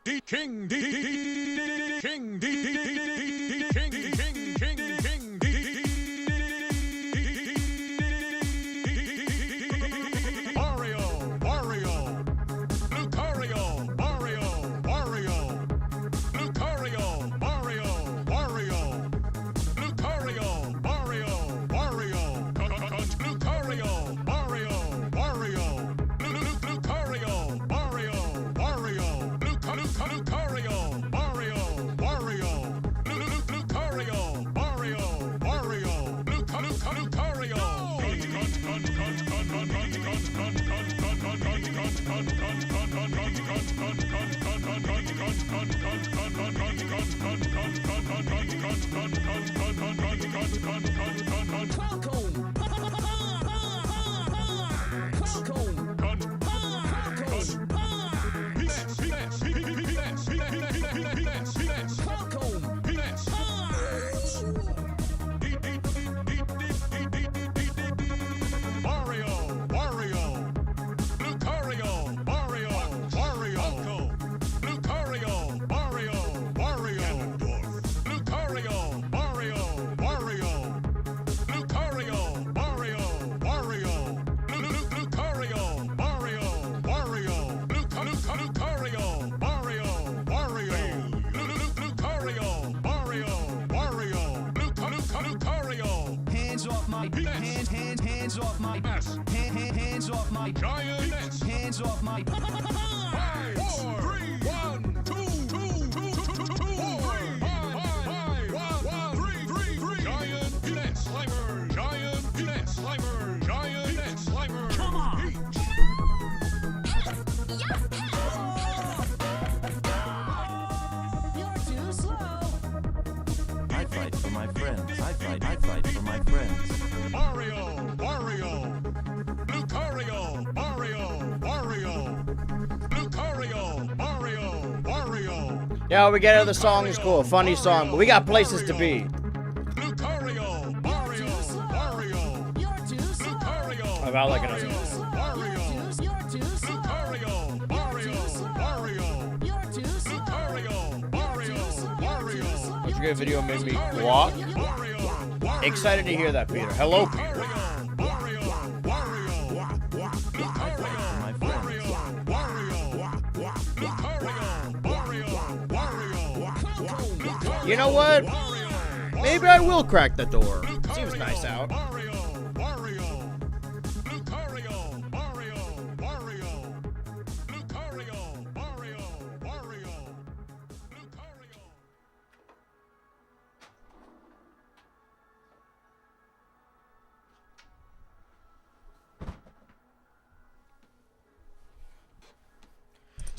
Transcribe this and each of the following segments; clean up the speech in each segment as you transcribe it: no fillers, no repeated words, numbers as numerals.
King D King D King D Mario Mario Lucario Mario Mario Lucario Mario Mario Lucario Mario Mario Lucario Mario Mario Lucario Mario Mario Lucario Mario Mario Lucario Mario Mario Lucario Mario, Mario, Lucario, Mario, Mario, Lucario, Mario, Mario, Lucario, Mario, Mario, Lucario, Mario, Mario, Lucario, Mario, Mario, Lucario, Mario, Mario, Lucario, Mario, Mario, Lucario. Hands off my hands off my hands off my Giant hands off my 5, 4, 3, 1, 2, 2, 2, 3, Giant Peanut Slimer, Giant Peanut Slimer, Giant Peanut Slimer. Come on! You're too slow. I fight for my friends. I fight for my friends. Mario, Mario, Lucario, Mario, Mario, Lucario, Mario, Mario. Yeah, we get it. The song is cool. Funny song, but we got places to be. Lucario, Mario, Mario, You're too slow. Lucario, About like another. Mario, You're too slow. Lucario, Mario, Mario, You're too slow. Lucario, Mario, Mario, Which great video made me walk. Mario, Excited to hear that, Peter. Hello, Peter. Mario, Mario, My friends. You know what? Maybe I will crack the door. Seems nice out.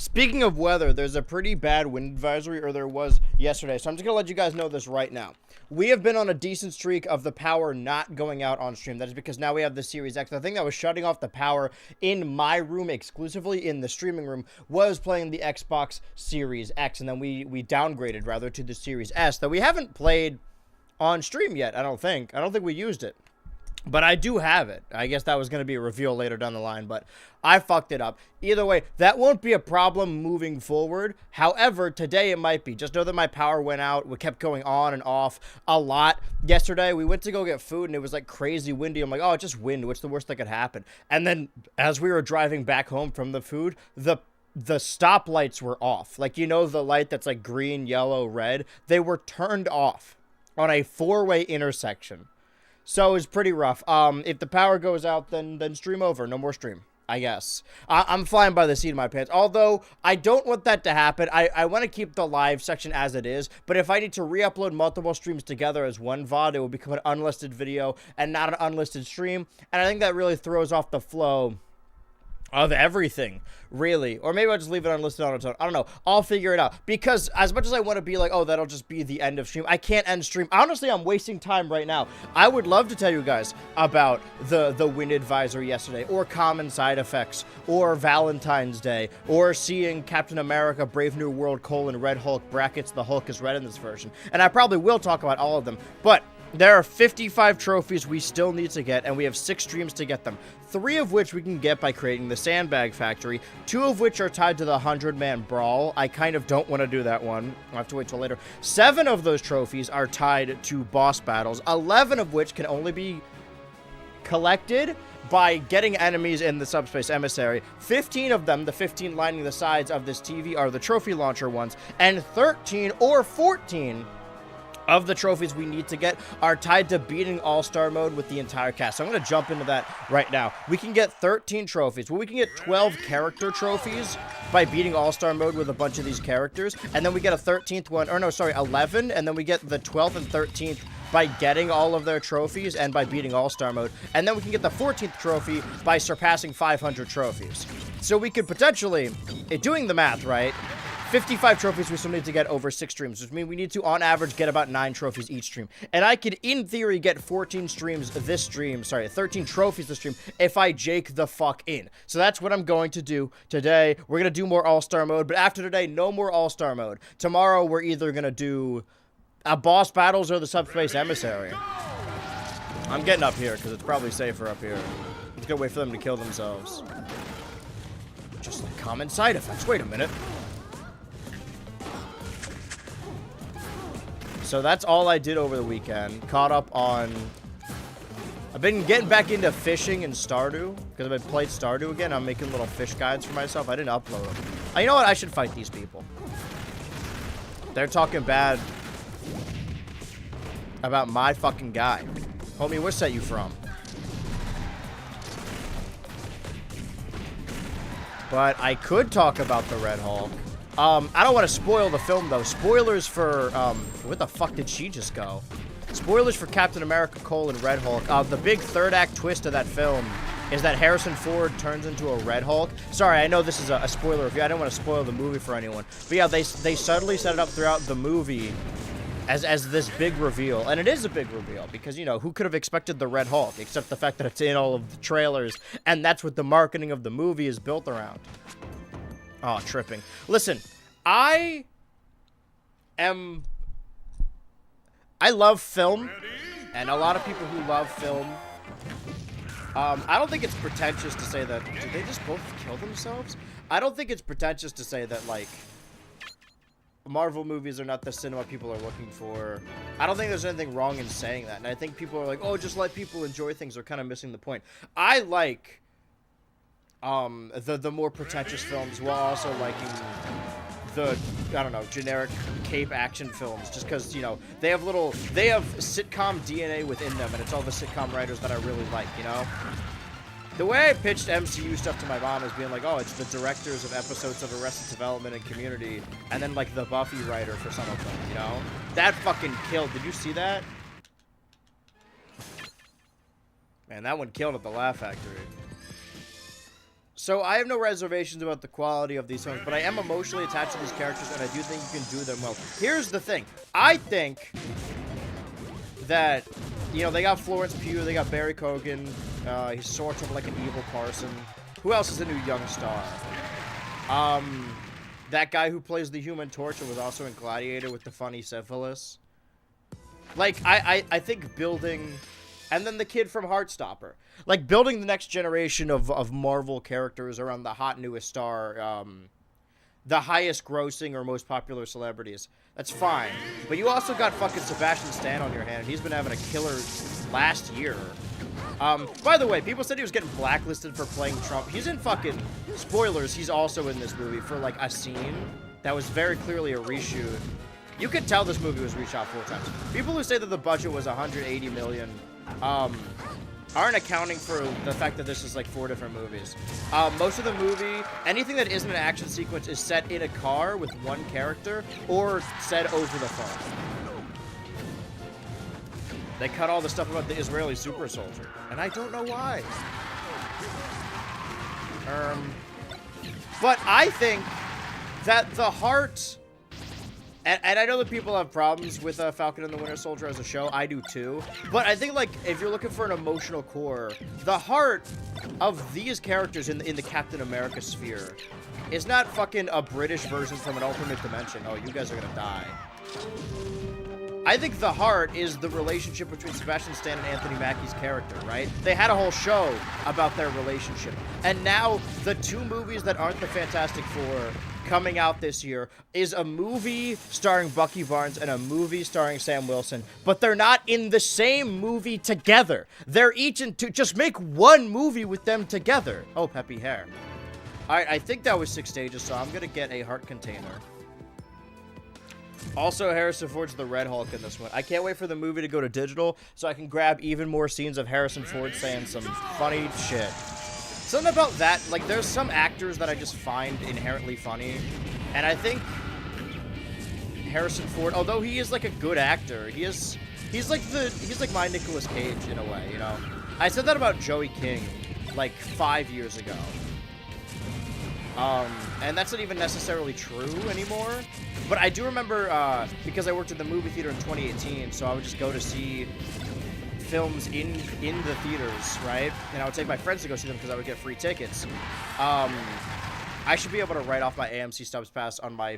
Speaking of weather, there's a pretty bad wind advisory, or there was yesterday, so I'm just going to let you guys know this right now. We have been on a decent streak of the power not going out on stream. That is because now we have the Series X. The thing that was shutting off the power in my room exclusively in the streaming room was playing the Xbox Series X, and then we downgraded, rather, to the Series S that we haven't played on stream yet, I don't think. I don't think we used it. But I do have it. I guess that was going to be a reveal later down the line, but I fucked it up. Either way, that won't be a problem moving forward. However, today it might be. Just know that my power went out. We kept going on and off a lot. Yesterday, we went to go get food, and it was like crazy windy. I'm like, oh, it's just wind. What's the worst that could happen? And then as we were driving back home from the food, the stoplights were off. Like, you know, the light that's like green, yellow, red? They were turned off on a four-way intersection. So it's pretty rough. If the power goes out, then stream over. No more stream, I guess. I'm flying by the seat of my pants. Although, I don't want that to happen. I want to keep the live section as it is. But if I need to re-upload multiple streams together as one VOD, it will become an unlisted video and not an unlisted stream. And I think that really throws off the flow of everything, really. Or maybe I'll just leave it unlisted on its own. I don't know. I'll figure it out. Because as much as I want to be like, oh, that'll just be the end of stream, I can't end stream. Honestly, I'm wasting time right now. I would love to tell you guys about the wind advisory yesterday, or common side effects, or Valentine's Day, or seeing Captain America Brave New World : Red Hulk brackets the Hulk is red in this version. And I probably will talk about all of them. But There are 55 trophies we still need to get, and we have 6 streams to get them. 3 of which we can get by creating the sandbag factory, 2 of which are tied to the 100-man brawl. I kind of don't want to do that one. I'll have to wait till later. 7 of those trophies are tied to boss battles, 11 of which can only be collected by getting enemies in the subspace emissary. 15 of them, the 15 lining the sides of this TV, are the trophy launcher ones, and 13 or 14 of the trophies we need to get are tied to beating All-Star mode with the entire cast. So I'm going to jump into that right now. We can get 13 trophies. Well, we can get 12 character trophies by beating All-Star mode with a bunch of these characters. And then we get a 13th one, or no, sorry, 11. And then we get the 12th and 13th by getting all of their trophies and by beating All-Star mode. And then we can get the 14th trophy by surpassing 500 trophies. So we could potentially, doing the math, right, 55 trophies we still need to get over 6 streams, which means we need to, on average, get about 9 trophies each stream. And I could, in theory, get 14 streams this stream, sorry, 13 trophies this stream, if I jake the fuck in. So that's what I'm going to do today. We're going to do more All-Star mode, but after today, no more All-Star mode. Tomorrow, we're either going to do boss battles or the subspace emissary. I'm getting up here, because it's probably safer up here. I'm just going to wait for them to kill themselves. Just like common side effects. Wait a minute. So that's all I did over the weekend. Caught up on... I've been getting back into fishing in Stardew, because I've played Stardew again. I'm making little fish guides for myself. I didn't upload them. You know what? I should fight these people. They're talking bad about my fucking guy. Homie, where's that you from? But I could talk about the Red Hulk. I don't want to spoil the film, though. Spoilers for, where the fuck did she just go? Spoilers for Captain America, Cole, and Red Hulk. The big third act twist of that film is that Harrison Ford turns into a Red Hulk. Sorry, I know this is a spoiler review. I didn't want to spoil the movie for anyone. But yeah, they subtly set it up throughout the movie as this big reveal. And it is a big reveal because, you know, who could have expected the Red Hulk except the fact that it's in all of the trailers, and that's what the marketing of the movie is built around. Oh, tripping. Listen, I love film, and a lot of people who love film, I don't think it's pretentious to say that, did they just both kill themselves? I don't think it's pretentious to say that, like, Marvel movies are not the cinema people are looking for. I don't think there's anything wrong in saying that, and I think people are like, oh, just let people enjoy things. They're kind of missing the point. I like the more pretentious films while also liking the, I don't know, generic cape action films, just because, you know, they have sitcom DNA within them, and it's all the sitcom writers that I really like, you know? The way I pitched MCU stuff to my mom is being like, oh, it's the directors of episodes of Arrested Development and Community, and then, like, the Buffy writer for some of them, you know? That fucking killed. Did you see that? Man, that one killed at the Laugh Factory. So I have no reservations about the quality of these films, but I am emotionally attached to these characters, and I do think you can do them well. Here's the thing. I think that, you know, they got Florence Pugh, they got Barry Keoghan, he's sort of like an evil parson. Who else is a new young star? That guy who plays the Human Torch and was also in Gladiator with the funny syphilis. Like, I think building... And then the kid from Heartstopper. Like, building the next generation of Marvel characters around the hot newest star, the highest grossing or most popular celebrities. That's fine. But you also got fucking Sebastian Stan on your hand. He's been having a killer last year. By the way, people said he was getting blacklisted for playing Trump. He's in fucking... Spoilers, he's also in this movie for, like, a scene that was very clearly a reshoot. You could tell this movie was reshot 4 times. People who say that the budget was $180 million... aren't accounting for the fact that this is like 4 different movies. Most of the movie, anything that isn't an action sequence is set in a car with one character or said over the phone. They cut all the stuff about the Israeli super soldier, and I don't know why. But I think that the heart... And I know that people have problems with Falcon and the Winter Soldier as a show. I do too. But I think, like, if you're looking for an emotional core, the heart of these characters in the Captain America sphere is not fucking a British version from an alternate dimension. Oh, you guys are gonna die. I think the heart is the relationship between Sebastian Stan and Anthony Mackie's character, right? They had a whole show about their relationship. And now the two movies that aren't the Fantastic Four coming out this year is a movie starring Bucky Barnes and a movie starring Sam Wilson, but they're not in the same movie together. They're each in two. Just make one movie with them together. Oh, peppy hair. All right, I think that was 6 stages, so I'm gonna get a heart container. Also, Harrison Ford's the Red Hulk in this one. I can't wait for the movie to go to digital so I can grab even more scenes of Harrison Ford saying some funny shit. Something about that, like, there's some actors that I just find inherently funny, and I think Harrison Ford, although he is like a good actor, he's like my Nicolas Cage in a way, you know. I said that about Joey King like 5 years ago. And that's not even necessarily true anymore. But I do remember, because I worked at the movie theater in 2018, so I would just go to see films in the theaters, right? And I would take my friends to go see them because I would get free tickets. I should be able to write off my AMC Stubs Pass on my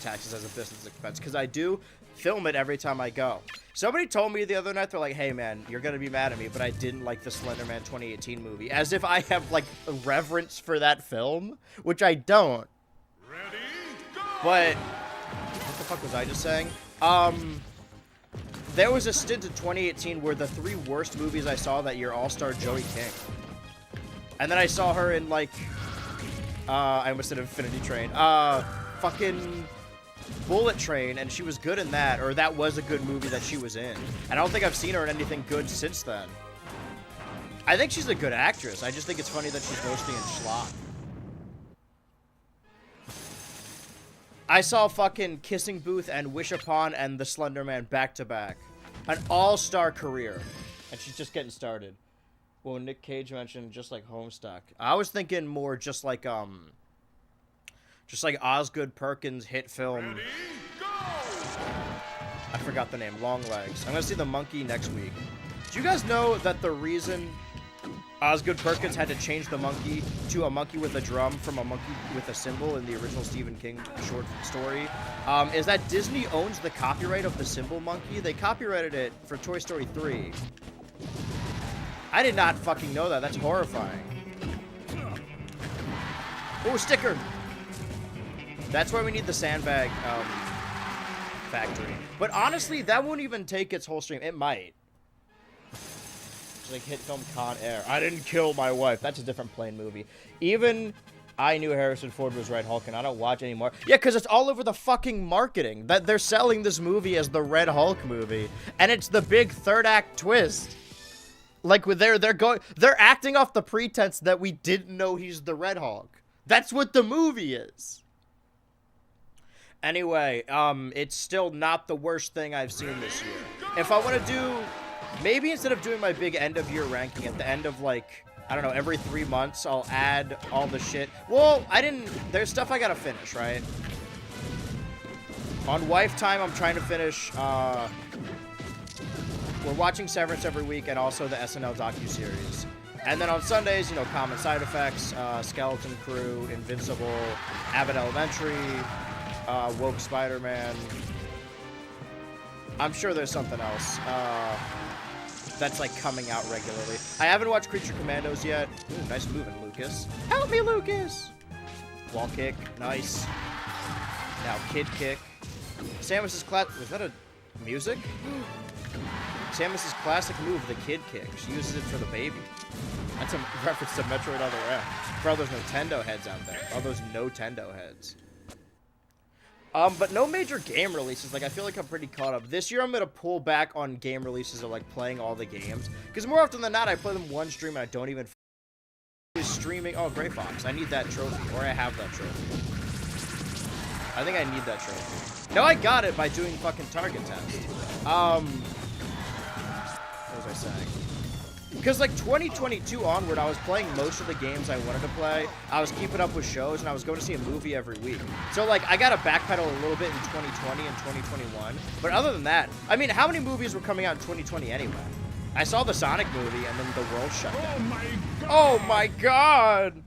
taxes as a business expense because I do film it every time I go. Somebody told me the other night, they're like, hey man, you're gonna be mad at me, but I didn't like the Slender Man 2018 movie. As if I have like a reverence for that film, which I don't. Ready, go! But what the fuck was I just saying? There was a stint in 2018 where the 3 worst movies I saw that year all starred Joey King. And then I saw her in like I almost said Infinity Train. Fucking Bullet Train, and she was good in that, or that was a good movie that she was in. And I don't think I've seen her in anything good since then. I think she's a good actress. I just think it's funny that she's mostly in schlock. I saw fucking Kissing Booth and Wish Upon and The Slender Man back to back. An all-star career. And she's just getting started. Well, Nick Cage mentioned just like Homestuck. I was thinking more just like Osgood Perkins hit film. Ready, go! I forgot the name. Long Legs. I'm gonna see The Monkey next week. Do you guys know that the reason Osgood Perkins had to change the monkey to a monkey with a drum from a monkey with a cymbal in the original Stephen King short story is that Disney owns the copyright of the cymbal monkey? They copyrighted it for Toy Story 3. I did not fucking know that. That's horrifying. Oh, sticker! That's why we need the sandbag factory. But honestly, that won't even take its whole stream. It might. It's like hit film Con Air. I didn't kill my wife. That's a different plane movie. Even I knew Harrison Ford was Red Hulk, and I don't watch anymore. Yeah, because it's all over the fucking marketing. That they're selling this movie as the Red Hulk movie, and it's the big third act twist. Like they're acting off the pretense that we didn't know he's the Red Hulk. That's what the movie is. Anyway, it's still not the worst thing I've seen this year. If I want to do, maybe instead of doing my big end of year ranking at the end of like, I don't know, every 3 months, I'll add all the shit. Well, there's stuff I gotta finish, right? On Wife Time, I'm trying to finish, we're watching Severance every week and also the SNL docuseries. And then on Sundays, you know, Common Side Effects, Skeleton Crew, Invincible, Abbott Elementary, Woke Spider-Man. I'm sure there's something else that's like coming out regularly. I haven't watched Creature Commandos yet. Ooh, nice moving, Lucas. Help me, Lucas! Wall kick, nice. Now kid kick. Samus's was that a music? Samus's classic move, the kid kick. She uses it for the baby. That's a reference to Metroid Other M. For all those Nintendo heads out there. All those no-tendo heads. But no major game releases. Like, I feel like I'm pretty caught up. This year, I'm going to pull back on game releases of, like, playing all the games. Because more often than not, I play them one stream and I don't even streaming. Oh, Gray Fox. I need that trophy. Or I have that trophy. I think I need that trophy. No, I got it by doing fucking target test. What was I saying? Because, like, 2022 onward, I was playing most of the games I wanted to play. I was keeping up with shows, and I was going to see a movie every week. So, like, I got to backpedal a little bit in 2020 and 2021. But other than that, I mean, how many movies were coming out in 2020 anyway? I saw the Sonic movie, and then the world shut down. Oh my god! Oh my god!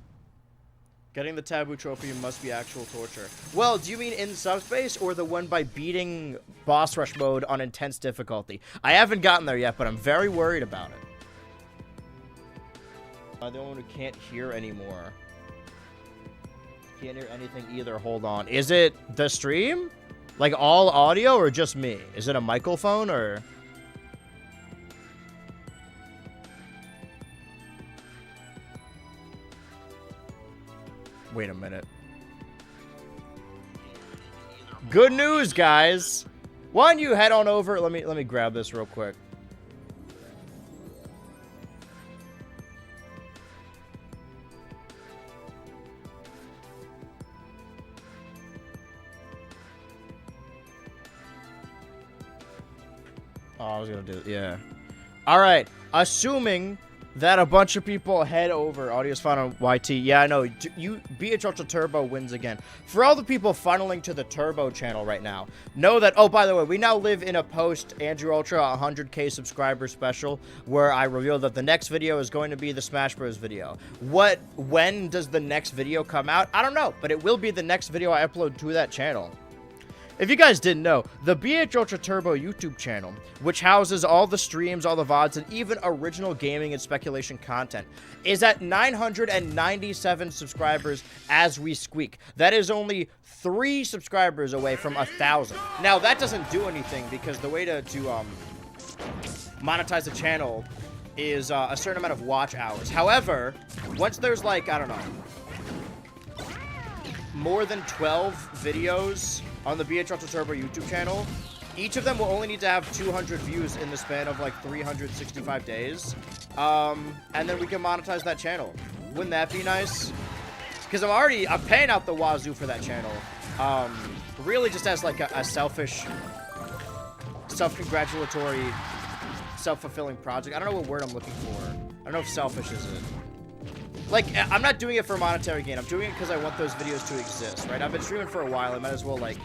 Getting the taboo trophy must be actual torture. Well, do you mean in subspace or the one by beating boss rush mode on intense difficulty? I haven't gotten there yet, but I'm very worried about it. I'm the only one who can't hear anymore. Can't hear anything either. Hold on. Is it the stream? Like all audio or just me? Is it a microphone or... Wait a minute. Good news, guys. Why don't you head on over? Let me grab this real quick. Oh, I was gonna do it. Yeah. All right. Assuming that a bunch of people head over. Audio's fine on YT. Yeah, I know. BHultra Turbo wins again. For all the people funneling to the Turbo channel right now, know that, oh, by the way, we now live in a post Andrew Ultra 100K subscriber special where I reveal that the next video is going to be the Smash Bros video. When does the next video come out? I don't know, but it will be the next video I upload to that channel. If you guys didn't know, the BHultra Turbo YouTube channel, which houses all the streams, all the VODs, and even original gaming and speculation content, is at 997 subscribers as we squeak. That is only 3 subscribers away from 1,000. Now, that doesn't do anything because the way to monetize the channel is a certain amount of watch hours. However, once there's like, I don't know, more than 12 videos on the BHultra Turbo YouTube channel, each of them will only need to have 200 views in the span of like 365 days. And then we can monetize that channel. Wouldn't that be nice? Because I'm paying out the wazoo for that channel. Really just as like a selfish, self-congratulatory, self-fulfilling project. I don't know what word I'm looking for. I don't know if selfish is it. Like, I'm not doing it for monetary gain. I'm doing it because I want those videos to exist, right? I've been streaming for a while. I might as well, like,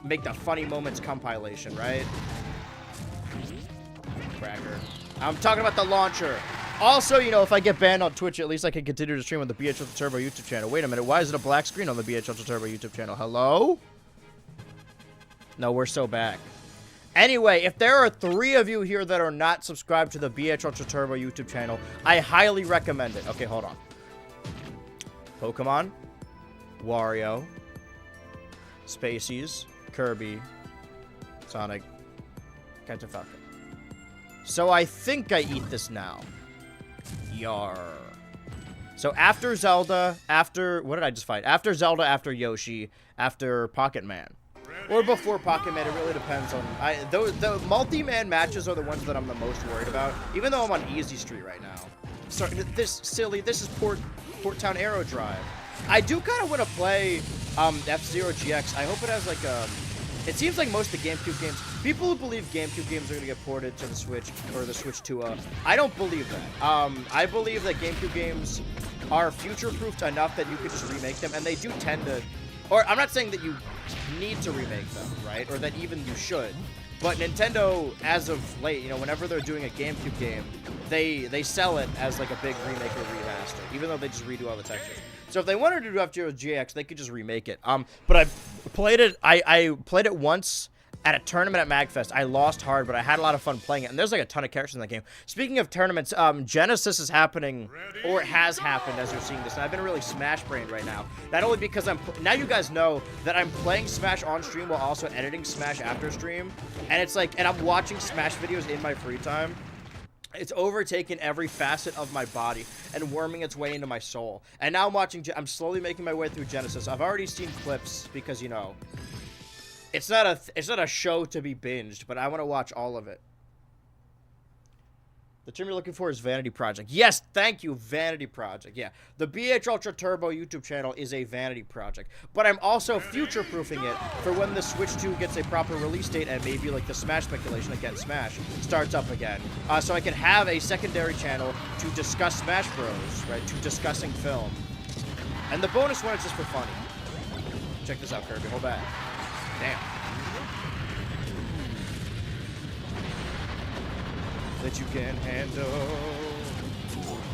make the funny moments compilation, right? Cracker. I'm talking about the launcher. Also, you know, if I get banned on Twitch, at least I can continue to stream on the BHultra Turbo YouTube channel. Wait a minute. Why is it a black screen on the BHultra Turbo YouTube channel? Hello? No, we're so back. Anyway, if there are 3 of you here that are not subscribed to the BHultra Turbo YouTube channel, I highly recommend it. Okay, hold on. Pokemon, Wario, Spaceys, Kirby, Sonic, Captain Falcon. So I think I eat this now. Yar. So after Zelda, after... What did I just fight? After Zelda, after Yoshi, after Pocket Man. Or before Pocket Man, it really depends on... The multi-man matches are the ones that I'm the most worried about. Even though I'm on Easy Street right now. Sorry, this is Port Town Aero Drive. I do kind of want to play F-Zero GX. I hope it has like a... It seems like most of the GameCube games... People who believe GameCube games are going to get ported to the Switch, or the Switch 2. I don't believe that. I believe that GameCube games are future-proofed enough that you could just remake them, and they do tend to... Or, I'm not saying that you need to remake them, right? Or that even you should. But Nintendo, as of late, you know, whenever they're doing a GameCube game, they sell it as like a big remake or remaster, even though they just redo all the textures. So if they wanted to do F-Zero GX, they could just remake it. But I played it. I played it once at a tournament at MagFest. I lost hard, but I had a lot of fun playing it. And there's like a ton of characters in that game. Speaking of tournaments, Genesis is happening, or it has happened as you're seeing this. And I've been really Smash-brained right now. Not only because now you guys know that I'm playing Smash on stream while also editing Smash after stream. And it's like, and I'm watching Smash videos in my free time. It's overtaken every facet of my body and worming its way into my soul. And now I'm slowly making my way through Genesis. I've already seen clips because, you know, it's not a show to be binged, but I want to watch all of it. The term you're looking for is Vanity Project. Yes, thank you, Vanity Project. Yeah, the BHultra Turbo YouTube channel is a vanity project, but I'm also future-proofing it for when the Switch 2 gets a proper release date and maybe like the Smash speculation against Smash starts up again. So I can have a secondary channel to discuss Smash Bros, right, to discussing film. And the bonus one is just for funny. Check this out, Kirby. Hold back. Damn. That you can handle.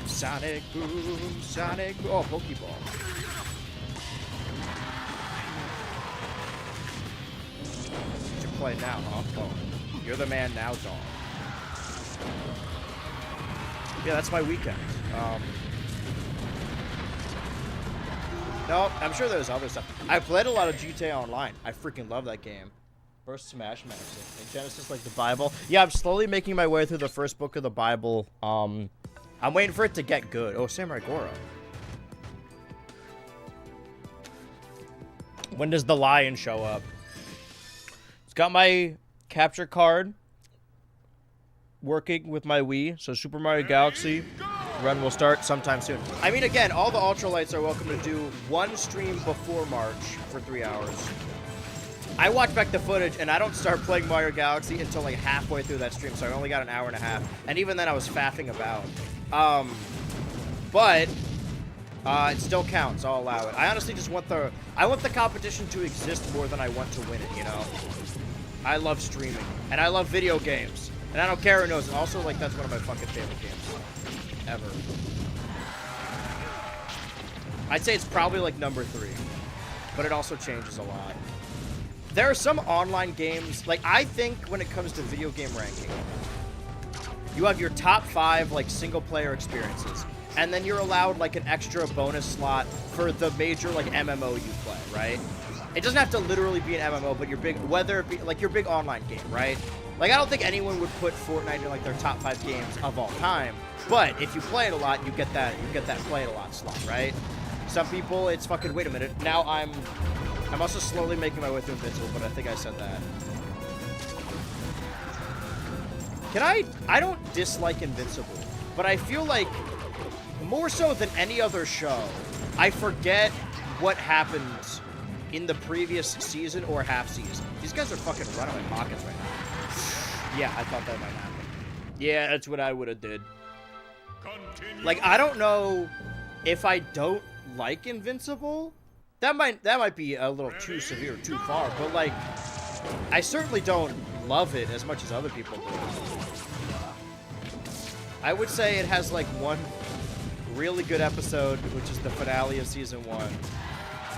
Sonic Boom, Sonic Boom. Oh, Pokeball. play now, huh? Oh, you're the man now, dog. Yeah, that's my weekend. No, I'm sure there's other stuff. I played a lot of GTA Online. I freaking love that game. First Smash Max in Genesis, like the Bible. Yeah, I'm slowly making my way through the first book of the Bible. I'm waiting for it to get good. Oh, Samurai Goro. When does the lion show up? It's got my capture card working with my Wii, so Super Mario Galaxy run will start sometime soon. I mean, again, all the ultralights are welcome to do one stream before March for 3 hours. I watch back the footage, and I don't start playing Mario Galaxy until like halfway through that stream, so I only got an hour and a half. And even then, I was faffing about. But it still counts. I'll allow it. I honestly just want the competition to exist more than I want to win it. You know, I love streaming, and I love video games, and I don't care who knows. And also, like, that's one of my fucking favorite games ever. I'd say it's probably like number 3, but it also changes a lot. There are some online games, like, I think when it comes to video game ranking, you have your top 5, like, single-player experiences, and then you're allowed, like, an extra bonus slot for the major, like, MMO you play, right? It doesn't have to literally be an MMO, but your big, whether it be, like, your big online game, right? Like, I don't think anyone would put Fortnite in, like, their top 5 games of all time, but if you play it a lot, you get that play it a lot slot, right? Some people, it's fucking, wait a minute, now I'm also slowly making my way through Invincible, but I think I said that. I don't dislike Invincible, but I feel like, more so than any other show, I forget what happened in the previous season or half season. These guys are fucking running my pockets right now. Yeah, I thought that might happen. Yeah, that's what I would have did. Like, I don't know if I don't like Invincible. That might be a little too severe, too far, but like, I certainly don't love it as much as other people do. I would say it has like one really good episode, which is the finale of season 1.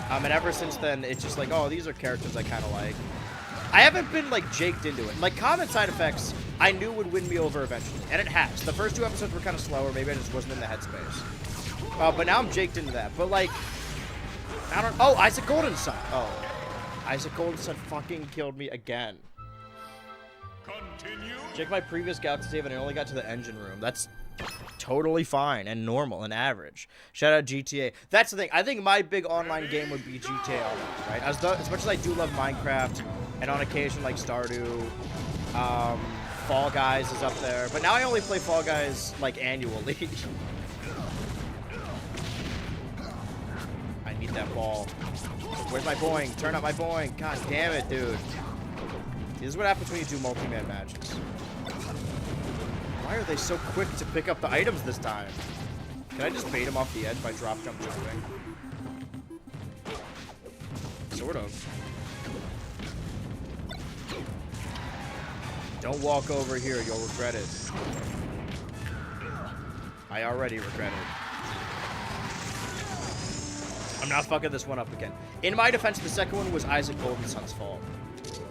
And ever since then, it's just like, oh, these are characters I kind of like. I haven't been like jaked into it. Like, Common Side Effects, I knew would win me over eventually, and it has. The first 2 episodes were kind of slower. Maybe I just wasn't in the headspace. But now I'm jaked into that. But like, I don't. Oh, Isaac Golden Sun. Oh, Isaac Golden Sun fucking killed me again. Continue. Check my previous Galaxy save, and I only got to the engine room. That's totally fine and normal and average. Shout out GTA. That's the thing. I think my big online game would be GTA Online, right? As much as I do love Minecraft, and on occasion like Stardew, Fall Guys is up there. But now I only play Fall Guys like annually. I need that ball. Where's my boing? Turn up my boing. God damn it, dude. This is what happens when you do multi-man matches. Why are they so quick to pick up the items this time? Can I just bait him off the edge by drop jump jumping? Sort of. Don't walk over here, you'll regret it. I already regret it. I'm not fucking this one up again. In my defense, the second one was Isaac Golden Sun's fault.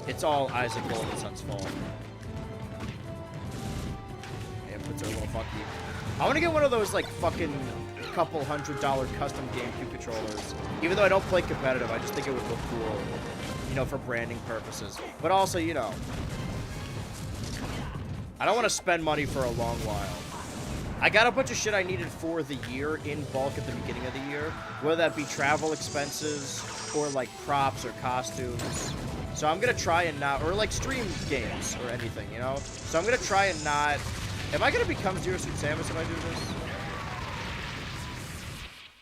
It's all Isaac Golden Sun's fault. Yeah, puts her a little funky. I want to get one of those, like, fucking couple $100 custom GameCube controllers. Even though I don't play competitive, I just think it would look cool, you know, for branding purposes. But also, you know, I don't want to spend money for a long while. I got a bunch of shit I needed for the year in bulk at the beginning of the year, whether that be travel expenses or like props or costumes. So I'm gonna try and not, or like stream games or anything, you know? So I'm gonna try and not. Am I gonna become Zero Suit Samus if I do this?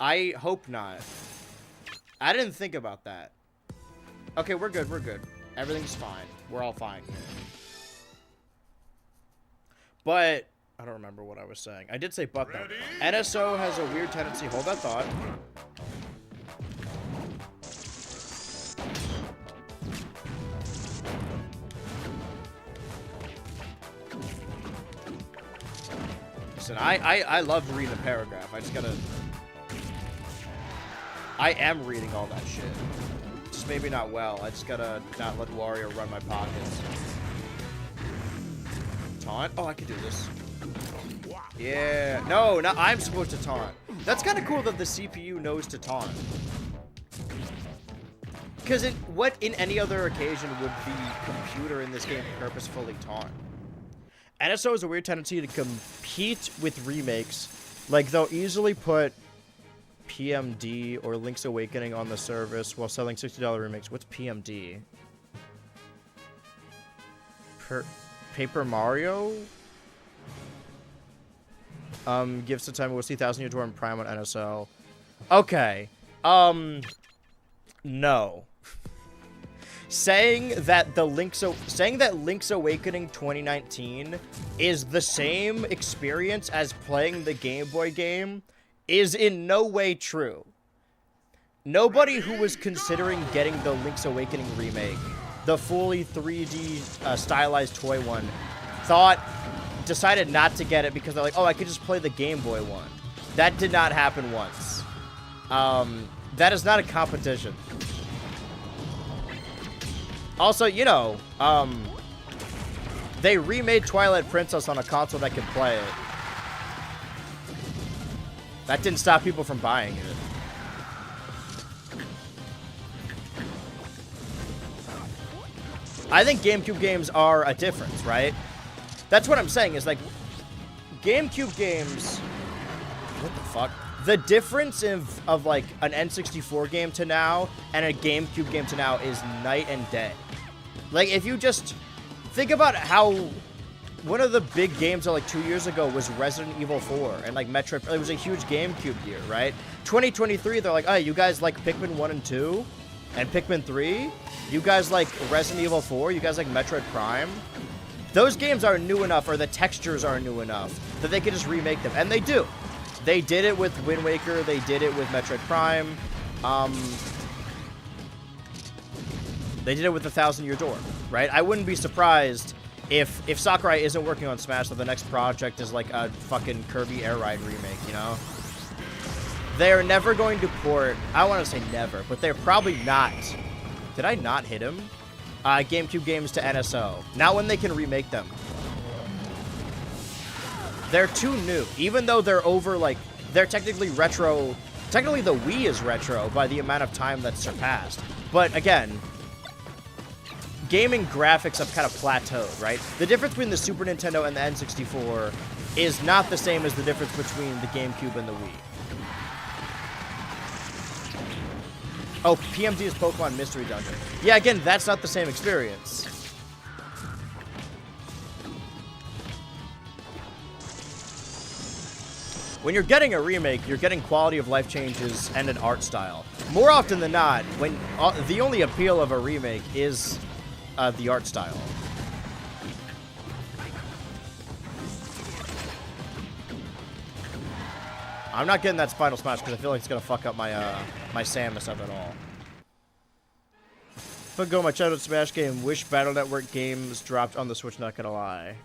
I hope not. I didn't think about that. Okay, we're good, we're good. Everything's fine. We're all fine. But I don't remember what I was saying. I did say but though. NSO has a weird tendency. Hold that thought. Listen, I love reading a paragraph. I just gotta. I am reading all that shit. this maybe not well. I just gotta not let Wario run my pockets. Taunt? Oh, I could do this. Yeah. No, I'm supposed to taunt. That's kind of cool that the CPU knows to taunt. Because what in any other occasion would the computer in this game purposefully taunt? NSO has a weird tendency to compete with remakes. Like, they'll easily put PMD or Link's Awakening on the service while selling $60 remakes. What's PMD? Paper Mario? Gifts of Time will see 1,000 Year Door and Prime on NSO. Okay. No. Saying that Link's Awakening 2019 is the same experience as playing the Game Boy game is in no way true. Nobody who was considering getting the Link's Awakening remake, the fully 3D stylized toy one, decided not to get it because they're like, oh, I could just play the Game Boy one. That did not happen once. That is not a competition. Also, you know, they remade Twilight Princess on a console that could play it. That didn't stop people from buying it. I think GameCube games are a difference, right? That's what I'm saying, is like, GameCube games... What the fuck? The difference of like, an N64 game to now and a GameCube game to now is night and day. Like, if you just think about how... One of the big games of like 2 years ago was Resident Evil 4 and like Metroid. It was a huge GameCube year, right? 2023, they're like, oh, you guys like Pikmin 1 and 2 and Pikmin 3? You guys like Resident Evil 4? You guys like Metroid Prime? Those games are new enough, or the textures are new enough, that they can just remake them. And they do. They did it with Wind Waker. They did it with Metroid Prime. They did it with the 1,000 Year Door, right? I wouldn't be surprised if Sakurai isn't working on Smash, so the next project is like a fucking Kirby Air Ride remake, you know? They're never going to port, I don't want to say never, but they're probably not. Did I not hit him? GameCube games to NSO. Not when they can remake them. They're too new. Even though they're over, like, they're technically retro. Technically, the Wii is retro by the amount of time that's surpassed. But, again, gaming graphics have kind of plateaued, right? The difference between the Super Nintendo and the N64 is not the same as the difference between the GameCube and the Wii. Oh, PMD is Pokemon Mystery Dungeon. Yeah, again, that's not the same experience. When you're getting a remake, you're getting quality of life changes and an art style. More often than not, when the only appeal of a remake is the art style. I'm not getting that Spinal Smash because I feel like it's gonna fuck up my my Samus up at all. But go my childhood Smash game. Wish Battle Network games dropped on the Switch. Not gonna lie.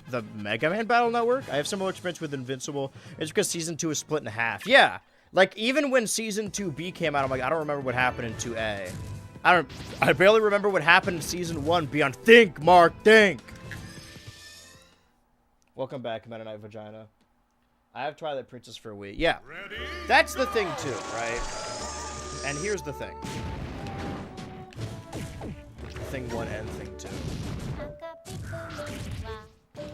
The Mega Man Battle Network. I have similar experience with Invincible. It's because Season 2 is split in half. Yeah, like even when Season 2B came out, I'm like, I don't remember what happened in 2A. I barely remember what happened in Season 1 beyond. Think, Mark, think. Welcome back, Meta Knight Vagina. I have Twilight Princess for a Wii. Yeah, that's the thing too, right? And here's the thing. Thing 1 and Thing 2.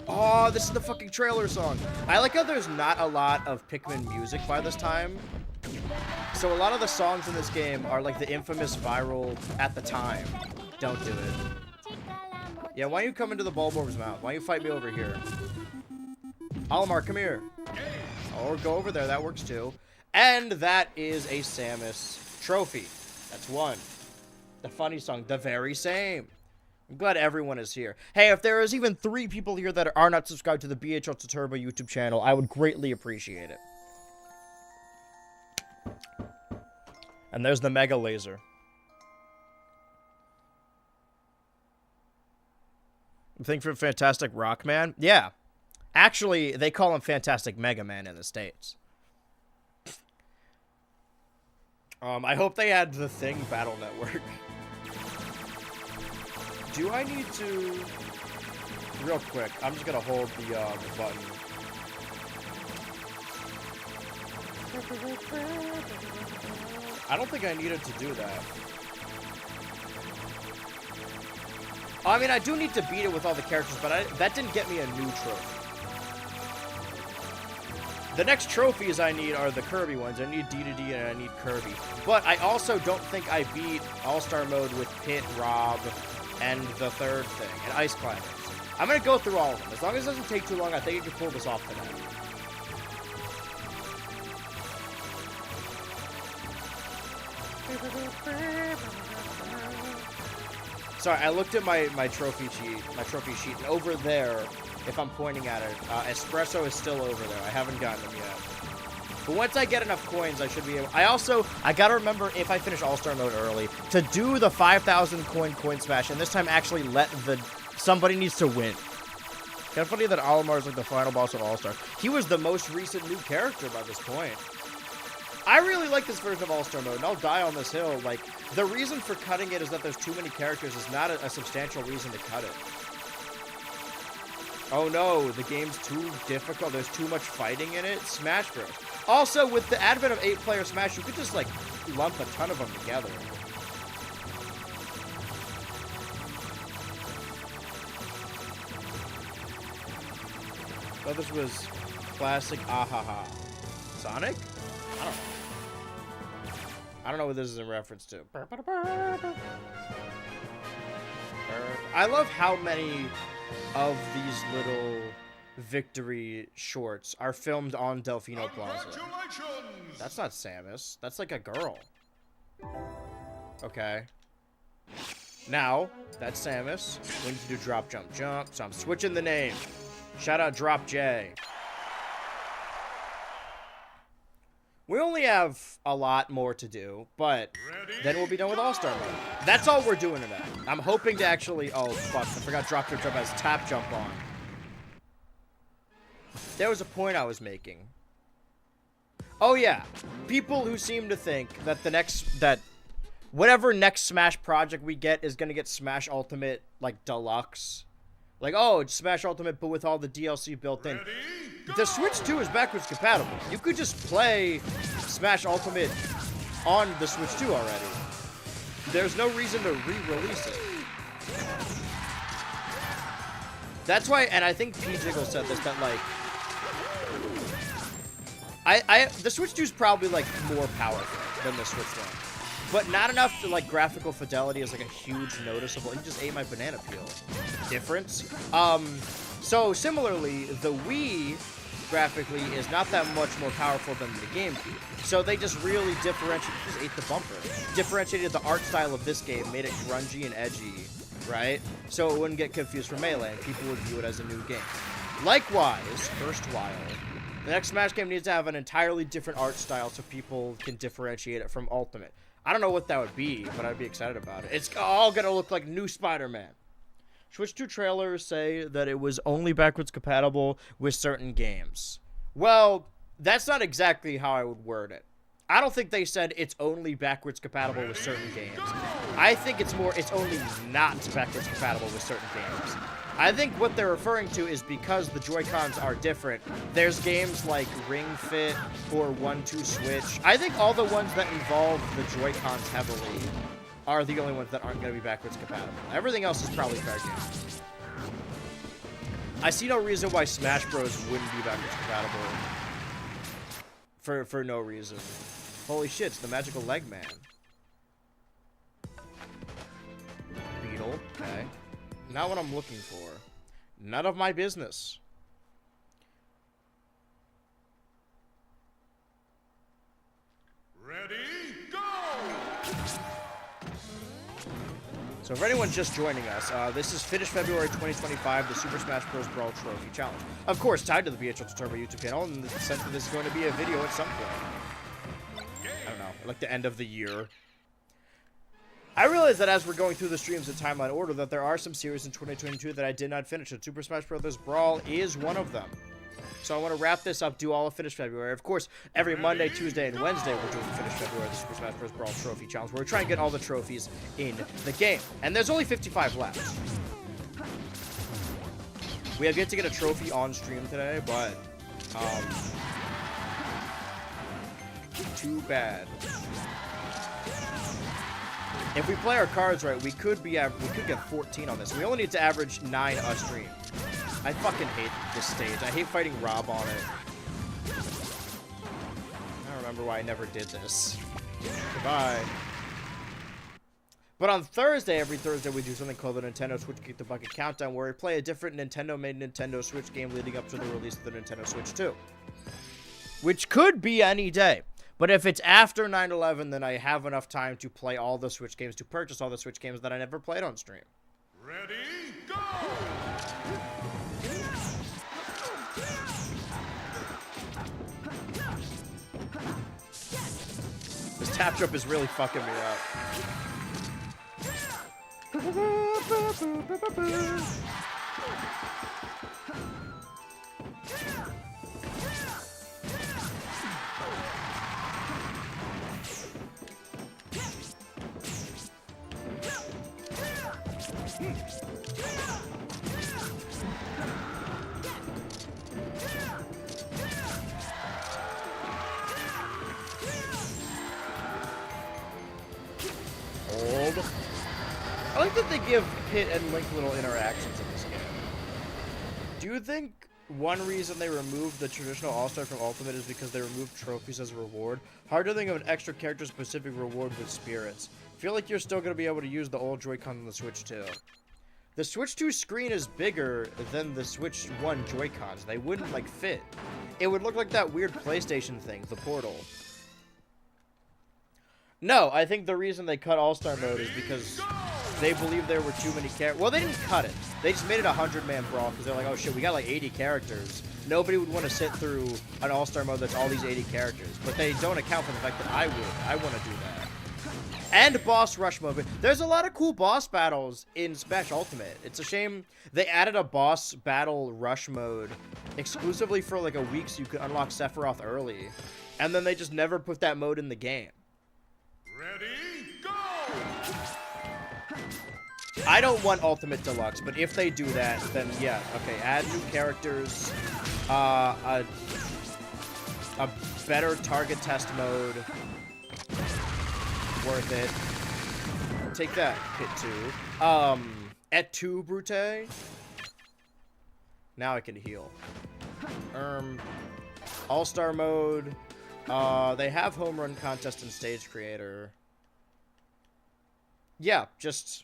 Oh, this is the fucking trailer song. I like how there's not a lot of Pikmin music by this time. So a lot of the songs in this game are like the infamous viral at the time. Don't do it. Yeah, why don't you come into the Bulbor's mouth? Why don't you fight me over here? Olimar, come here. Or go over there, that works too. And that is a Samus trophy. That's one. The funny song, the very same. I'm glad everyone is here. Hey, if there is even 3 people here that are not subscribed to the BHultra Turbo YouTube channel, I would greatly appreciate it. And there's the Mega Laser. Think for Fantastic Rockman? Yeah. Actually, they call him Fantastic Mega Man in the States. I hope they add the Thing Battle Network. do I need to... Real quick, I'm just gonna hold the button. I don't think I needed to do that. I mean, I do need to beat it with all the characters, but that didn't get me a new trophy. The next trophies I need are the Kirby ones. I need D2D and I need Kirby. But I also don't think I beat All-Star Mode with Pit, Rob, and the third thing, and Ice Climbers. I'm going to go through all of them. As long as it doesn't take too long, I think I can pull this off today. Sorry, I looked at my trophy sheet, and over there, if I'm pointing at it, Espresso is still over there. I haven't gotten them yet. But once I get enough coins, I should be able... I gotta remember, if I finish All-Star Mode early, to do the 5,000 coin smash, and this time actually let somebody needs to win. Kind of funny that Olimar is like the final boss of All-Star. He was the most recent new character by this point. I really like this version of All-Star Mode, and I'll die on this hill. Like, the reason for cutting it is that there's too many characters. It's not a substantial reason to cut it. Oh no, the game's too difficult. There's too much fighting in it. Smash Bros. Also, with the advent of 8-player Smash, you could just, like, lump a ton of them together. Oh, this was classic Ahaha. Sonic? I don't know. I don't know what this is in reference to. I love how many of these little victory shorts are filmed on Delfino Plaza. That's not Samus. That's like a girl. Okay. Now, that's Samus. We need to do drop, jump, jump. So I'm switching the name. Shout out Drop J. We only have a lot more to do, but then we'll be done with All-Star Mode. That's all we're doing today. I'm hoping to actually... Oh, fuck. I forgot Drop Jump has tap jump on. There was a point I was making. Oh, yeah. People who seem to think that whatever next Smash project we get is going to get Smash Ultimate, like, Deluxe. Like, oh, it's Smash Ultimate, but with all the DLC built in. The Switch 2 is backwards compatible. You could just play Smash Ultimate on the Switch 2 already. There's no reason to re-release it. That's why, and I think P-Jiggle said this, that, like... the Switch 2 is probably, like, more powerful than the Switch 1. But not enough to, like, graphical fidelity is, like, a huge noticeable... You just ate my banana peel. Difference. So, similarly, the Wii, graphically, is not that much more powerful than the GameCube. So they just really differentiated... Just ate the bumper. Differentiated the art style of this game, made it grungy and edgy, right? So it wouldn't get confused for Melee, and people would view it as a new game. Likewise, erstwhile, the next Smash game needs to have an entirely different art style so people can differentiate it from Ultimate. I don't know what that would be, but I'd be excited about it. It's all gonna look like new Spider-Man. Switch 2 trailers say that it was only backwards compatible with certain games. Well, that's not exactly how I would word it. I don't think they said it's only backwards compatible with certain games. I think it's more, it's only not backwards compatible with certain games. I think what they're referring to is because the Joy-Cons are different. There's games like Ring Fit or 1-2 Switch. I think all the ones that involve the Joy-Cons heavily are the only ones that aren't going to be backwards compatible. Everything else is probably fair game. I see no reason why Smash Bros. Wouldn't be backwards compatible. For no reason. Holy shit, it's the magical leg man. Beetle, okay. Not what I'm looking for. None of my business. Ready, go! So for anyone just joining us, this is finished February 2025, the Super Smash Bros. Brawl Trophy Challenge. Of course, tied to the BHultra Turbo YouTube channel, and the sense that this is going to be a video at some point. I don't know, like the end of the year. I realize that as we're going through the streams in timeline order, that there are some series in 2022 that I did not finish, and Super Smash Bros. Brawl is one of them. So I want to wrap this up, do all of Finish February. Of course, every Monday, Tuesday, and Wednesday, we're doing Finish February, the Super Smash Bros. Brawl Trophy Challenge, where we're trying to get all the trophies in the game. And there's only 55 left. We have yet to get a trophy on stream today, but too bad. If we play our cards right, we could get 14 on this. We only need to average 9 a stream. I fucking hate this stage. I hate fighting Rob on it. I don't remember why I never did this. Goodbye. But on Thursday, every Thursday, we do something called the Nintendo Switch Kick the Bucket Countdown, where we play a different Nintendo-made Nintendo Switch game leading up to the release of the Nintendo Switch 2. Which could be any day. But if it's after 9/11, then I have enough time to play all the Switch games, to purchase all the Switch games that I never played on stream. Ready, go! This tap jump is really fucking me up. Hold. I like that they give Pit and Link little interactions in this game. Do you think one reason they removed the traditional All-Star from Ultimate is because they removed trophies as a reward? Hard to think of an extra character-specific reward with spirits. Feel like you're still going to be able to use the old Joy-Con on the Switch 2. The Switch 2 screen is bigger than the Switch 1 Joy-Cons. They wouldn't, like, fit. It would look like that weird PlayStation thing, the Portal. No, I think the reason they cut All-Star Mode is because they believe there were too many characters. Well, they didn't cut it. They just made it a 100-man brawl because they're like, oh shit, we got like 80 characters. Nobody would want to sit through an All-Star Mode that's all these 80 characters. But they don't account for the fact that I would. I want to do that. And Boss Rush Mode. There's a lot of cool boss battles in Smash Ultimate. It's a shame they added a boss battle rush mode exclusively for like a week so you could unlock Sephiroth early. And then they just never put that mode in the game. Ready, go! I don't want Ultimate Deluxe, but if they do that, then yeah, okay, add new characters, a better target test mode, worth it. Take that, Pit 2. Et tu, Brute? Now I can heal. All-Star mode. They have Home Run Contest and Stage Creator. Yeah, just...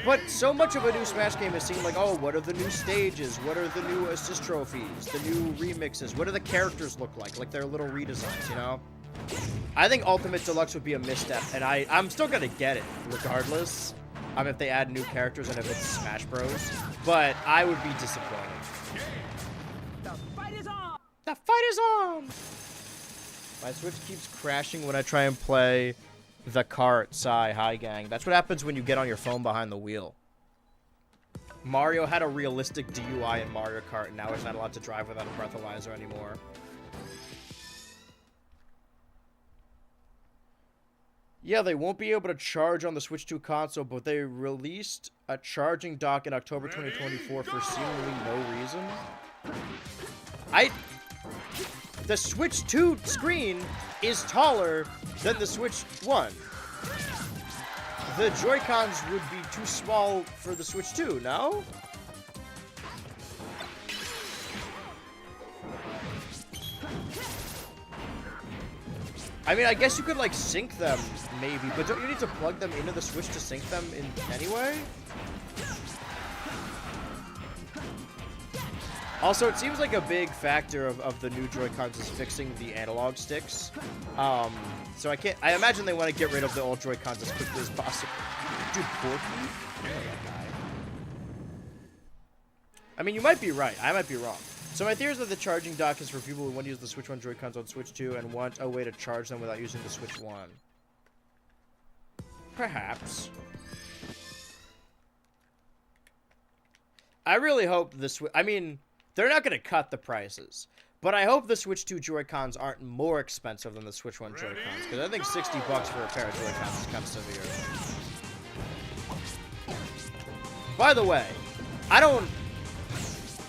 But so much of a new Smash game has seemed like, oh, what are the new stages? What are the new assist trophies? The new remixes? What do the characters look like? Like their little redesigns, you know? I think Ultimate Deluxe would be a misstep, and I'm still gonna get it, regardless. If they add new characters and if it's Smash Bros. But I would be disappointed. The fight is on! The fight is on! My Switch keeps crashing when I try and play the cart. Sigh, hi gang. That's what happens when you get on your phone behind the wheel. Mario had a realistic DUI in Mario Kart, and now he's not allowed to drive without a breathalyzer anymore. Yeah, they won't be able to charge on the Switch 2 console, but they released a charging dock in October 2024 for seemingly no reason. The Switch 2 screen is taller than the Switch 1. The Joy-Cons would be too small for the Switch 2, no? I mean, I guess you could, like, sync them, maybe, but don't you need to plug them into the Switch to sync them in anyway? Also, it seems like a big factor of the new Joy-Cons is fixing the analog sticks. So I imagine they want to get rid of the old Joy-Cons as quickly as possible. Dude, Porky? I know that guy. I mean, you might be right. I might be wrong. So my theory is that the charging dock is for people who want to use the Switch 1 Joy-Cons on Switch 2 and want a way to charge them without using the Switch 1. Perhaps. I really hope the Switch... I mean, they're not going to cut the prices. But I hope the Switch 2 Joy-Cons aren't more expensive than the Switch 1 Joy-Cons. Because I think $60 for a pair of Joy-Cons is kind of severe.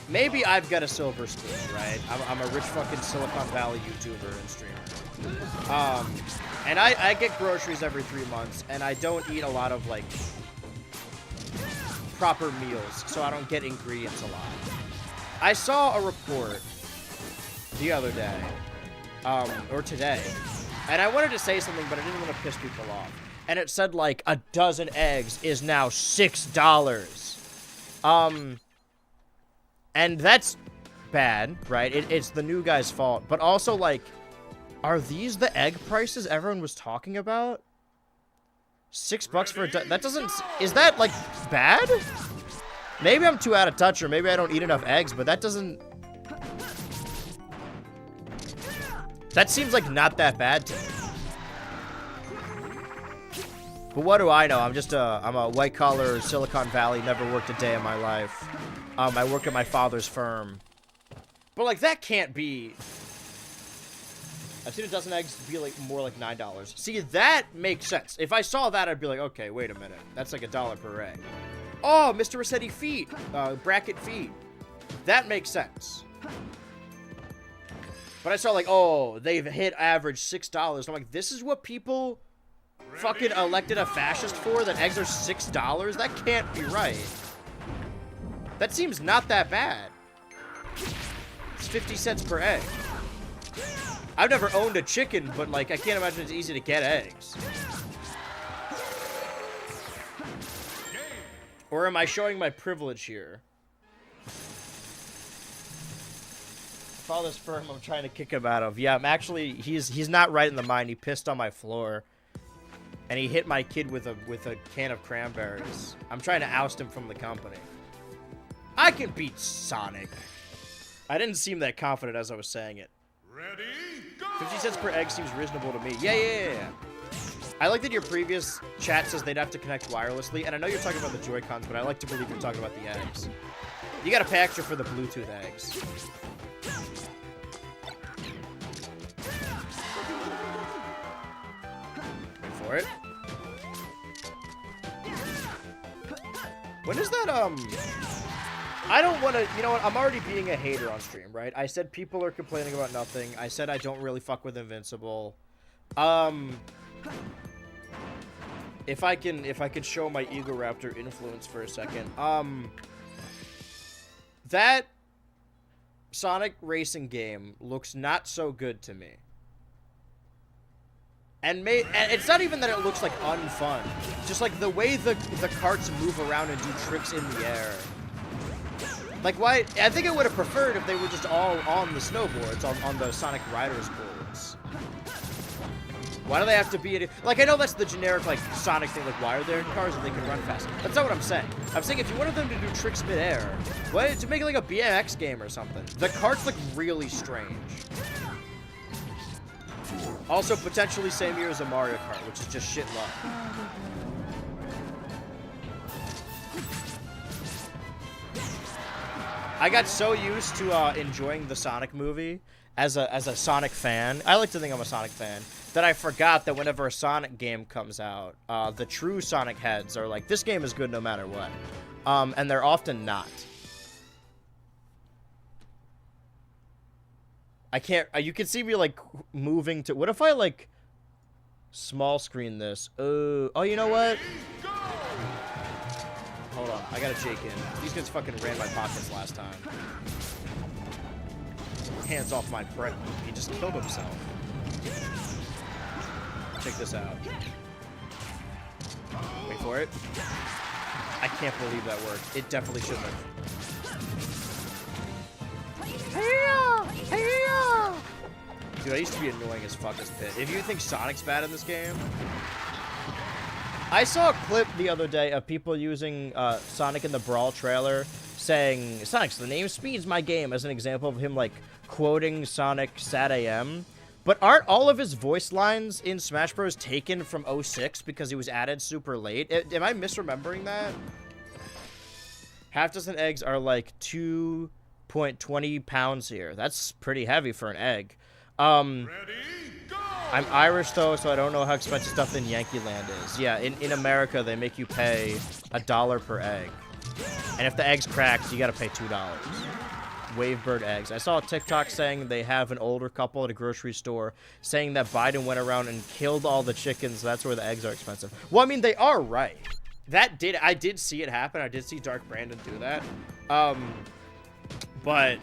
maybe I've got a silver spoon, right? I'm a rich fucking Silicon Valley YouTuber and streamer. And I get groceries every 3 months, and I don't eat a lot of, like, proper meals, so I don't get ingredients a lot. I saw a report the other day, or today, and I wanted to say something, but I didn't want to piss people off. And it said, like, a dozen eggs is now $6. And that's bad, right? It's the new guy's fault. But also, like, are these the egg prices everyone was talking about? $6 for a dozen? That doesn't... Is that, like, bad? Maybe I'm too out of touch, or maybe I don't eat enough eggs, but that doesn't... That seems like not that bad to me. But what do I know? I'm a white-collar Silicon Valley, never worked a day in my life. I work at my father's firm. But, like, that can't be... I've seen a dozen eggs be, like, more like $9. See, that makes sense. If I saw that, I'd be like, okay, wait a minute. That's like $1 per egg. Oh, Mr. Rossetti feet. Bracket feet. That makes sense. But I saw, like, oh, they've hit average $6. I'm like, this is what people... fucking elected a fascist for, that eggs are $6? That can't be right. That seems not that bad. It's 50 cents per egg. I've never owned a chicken, but, like, I can't imagine it's easy to get eggs. Or am I showing my privilege here? Father's firm, I'm trying to kick him out of. Yeah, I'm actually, he's not right in the mind. He pissed on my floor. And he hit my kid with a can of cranberries. I'm trying to oust him from the company. I can beat Sonic. I didn't seem that confident as I was saying it. Ready, go! 50 cents per egg seems reasonable to me. Yeah. I like that your previous chat says they'd have to connect wirelessly. And I know you're talking about the Joy-Cons, but I like to believe you're talking about the eggs. You gotta pay extra for the Bluetooth eggs. For it. When is that, I don't want to, you know what, I'm already being a hater on stream, right? I said people are complaining about nothing. I said I don't really fuck with Invincible. If I could show my Ego Raptor influence for a second. That Sonic racing game looks not so good to me. And it's not even that it looks like unfun. Just like the way the carts move around and do tricks in the air. Like why? I think I would have preferred if they were just all on the snowboards, on the Sonic Riders boards. Why do they have to be like, I know that's the generic like Sonic thing, like why are there cars and they can run fast? That's not what I'm saying. I'm saying if you wanted them to do tricks mid-air, why to make it like a BMX game or something? The carts look really strange. Also, potentially same year as a Mario Kart, which is just shit luck. I got so used to enjoying the Sonic movie as a Sonic fan. I like to think I'm a Sonic fan. That I forgot that whenever a Sonic game comes out, the true Sonic heads are like, this game is good no matter what. And they're often not. I can't, you can see me, like, moving to, what if I, like, small screen this? Oh, you know what? Hold on, I gotta Jake in. These guys fucking ran my pockets last time. Hands off my friend. He just killed himself. Check this out. Wait for it. I can't believe that worked. It definitely shouldn't have. Dude, I used to be annoying as fuck as Pit. If you think Sonic's bad in this game... I saw a clip the other day of people using Sonic in the Brawl trailer saying, Sonic's the name speeds my game, as an example of him, like, quoting Sonic Sat AM. But aren't all of his voice lines in Smash Bros. Taken from 06 because he was added super late? Am I misremembering that? Half dozen eggs are like 2.20 pounds here. That's pretty heavy for an egg. I'm Irish, though, so I don't know how expensive stuff in Yankee Land is. Yeah, in America, they make you pay $1 per egg. And if the egg's cracked, you gotta pay $2. Wavebird eggs. I saw a TikTok saying they have an older couple at a grocery store saying that Biden went around and killed all the chickens. That's where the eggs are expensive. Well, I mean, they are right. I did see it happen. I did see Dark Brandon do that. But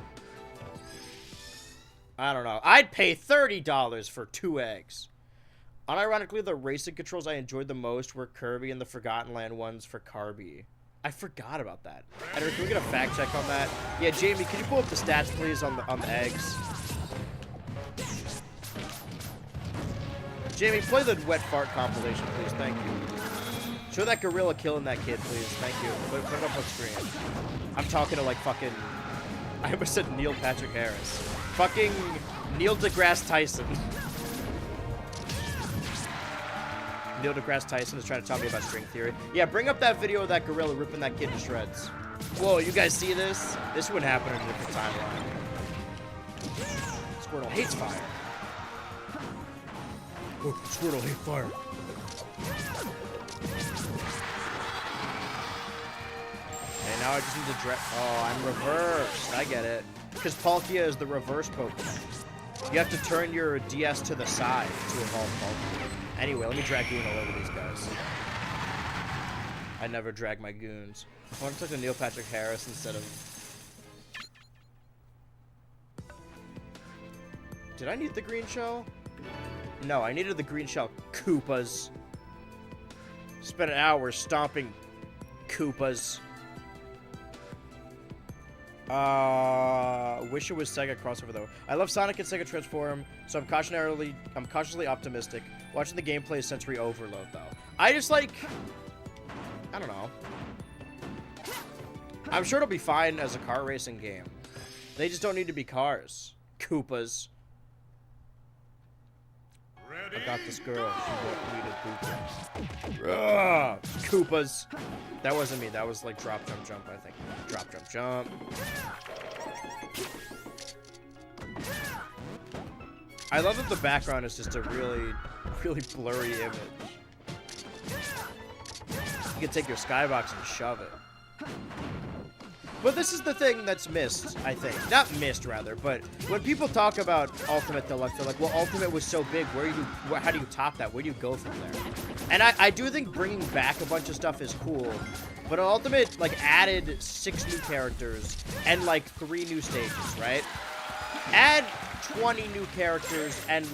I don't know. I'd pay $30 for 2 eggs. Unironically, the racing controls I enjoyed the most were Kirby and the Forgotten Land ones for Carby. I forgot about that. Edward, can we get a fact check on that? Yeah, Jamie, can you pull up the stats, please, on the eggs? Jamie, play the wet fart compilation, please. Thank you. Show that gorilla killing that kid, please. Thank you. Put it up on screen. I'm talking to, like, fucking... I almost said Neil Patrick Harris. Fucking Neil deGrasse Tyson. Neil deGrasse Tyson is trying to tell me about string theory. Yeah, bring up that video of that gorilla ripping that kid to shreds. Whoa, you guys see this? This would happen in a different timeline. Squirtle hates fire. Oh, Squirtle hates fire. Okay, now I just need to oh, I'm reversed. I get it. Because Palkia is the reverse Pokemon. You have to turn your DS to the side to evolve Palkia. Anyway, let me drag Goon all over these guys. I never drag my Goons. I want to talk to Neil Patrick Harris instead of... Did I need the green shell? No, I needed the green shell Koopas. Spent an hour stomping Koopas. Wish it was Sega crossover though. I love Sonic and Sega Transform, so I'm cautiously optimistic. Watching the gameplay is sensory overload though. I just like, I don't know. I'm sure it'll be fine as a car racing game. They just don't need to be cars. Koopas. I got this girl. She won't need a Koopa. Koopas. That wasn't me. That was like drop, jump, jump, I think. Drop, jump, jump. I love that the background is just a really, really blurry image. You can take your skybox and shove it. But this is the thing that's missed, I think. Not missed, rather, but when people talk about Ultimate Deluxe, they're like, well, Ultimate was so big, how do you top that? Where do you go from there? And I do think bringing back a bunch of stuff is cool, but Ultimate, like, added 6 new characters and, like, 3 new stages, right? Add 20 new characters and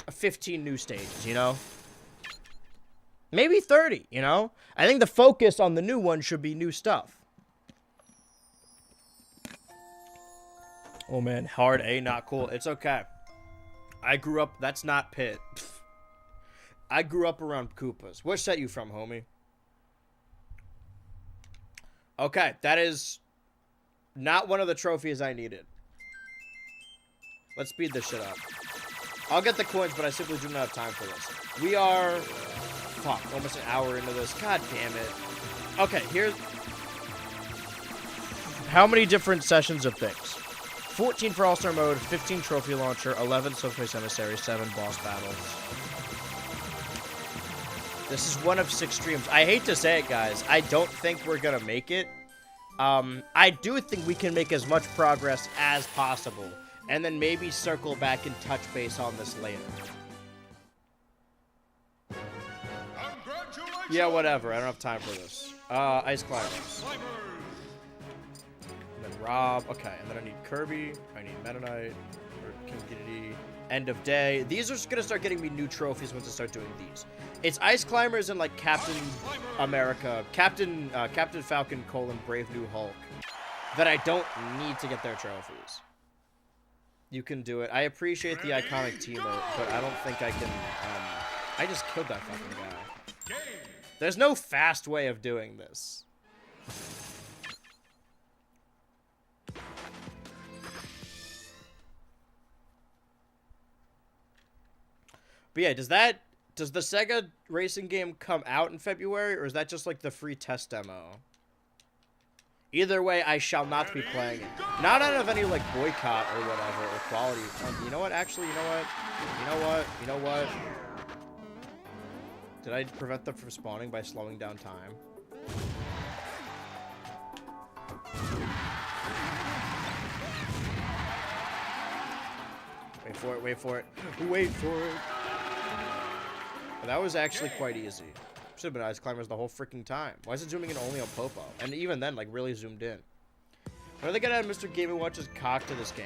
15 new stages, you know? Maybe 30, you know? I think the focus on the new one should be new stuff. Oh man, hard A, not cool. It's okay. I grew up, that's not Pit. I grew up around Koopas. Where set you from, homie? Okay, that is not one of the trophies I needed. Let's speed this shit up. I'll get the coins, but I simply do not have time for this. We are, fuck, almost an hour into this. God damn it. Okay, here's, how many different sessions of things? 14 for All-Star Mode, 15 Trophy Launcher, 11 Subspace Emissary, 7 Boss Battles. This is one of 6 streams. I hate to say it, guys. I don't think we're gonna make it. I do think we can make as much progress as possible, and then maybe circle back and touch base on this later. Yeah, whatever. I don't have time for this. Ice Climbers. And then Rob. Okay, and then I need Kirby. I need Meta Knight. Or King Dedede. End of Day. These are just gonna start getting me new trophies once I start doing these. It's Ice Climbers and like Captain America, Captain Falcon: Brave New Hulk that I don't need to get their trophies. You can do it. I appreciate the iconic T-Mote, but I don't think I can. I just killed that fucking guy. There's no fast way of doing this. But yeah, does the Sega racing game come out in February, or is that just like the free test demo? Either way, I shall not be playing it. Not out of any like boycott or whatever, or quality. You know what? Actually, you know what? You know what? You know what? Did I prevent them from spawning by slowing down time? for it, wait for it. Wait for it. That was actually quite easy. Should have been ice climbers the whole freaking time. Why is it zooming in only on Popo? And even then, like, really zoomed in. When are they gonna add Mr. Game & Watch's cock to this game?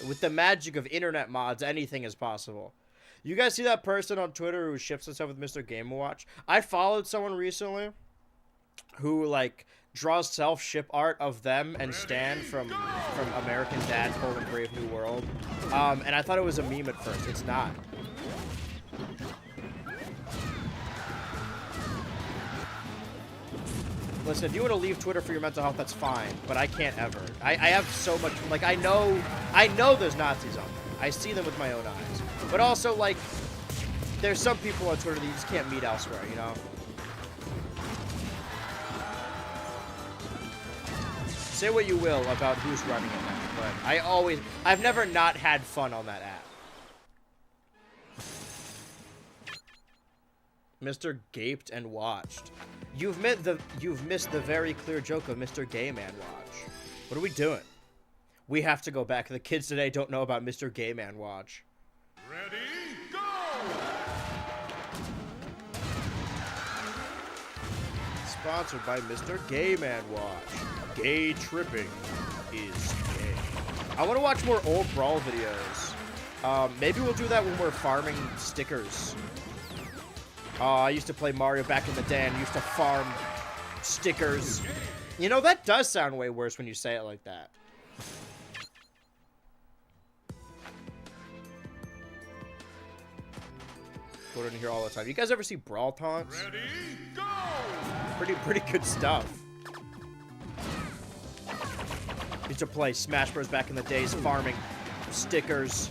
With the magic of internet mods, anything is possible. You guys see that person on Twitter who ships himself with Mr. Game & Watch? I followed someone recently who, like, draws self-ship art of them and Stan from American Dad, Brave New World. And I thought it was a meme at first. It's not. Listen, if you want to leave Twitter for your mental health, that's fine, but I can't ever. I have so much, like, I know there's Nazis on there. I see them with my own eyes. But also, like, there's some people on Twitter that you just can't meet elsewhere, you know? Say what you will about who's running it now, but I've never not had fun on that app. Mr. Gaped and watched. You've missed the very clear joke of Mr. Gay Man Watch. What are we doing? We have to go back. The kids today don't know about Mr. Gay Man Watch. Ready, go! Sponsored by Mr. Gay Man Watch. Gay tripping is gay. I want to watch more old Brawl videos. Maybe we'll do that when we're farming stickers. I used to play Mario back in the day and used to farm stickers. You know, that does sound way worse when you say it like that. Put it in here all the time. You guys ever see Brawl taunts? Ready, go! Pretty good stuff. Used to play Smash Bros back in the days, farming stickers.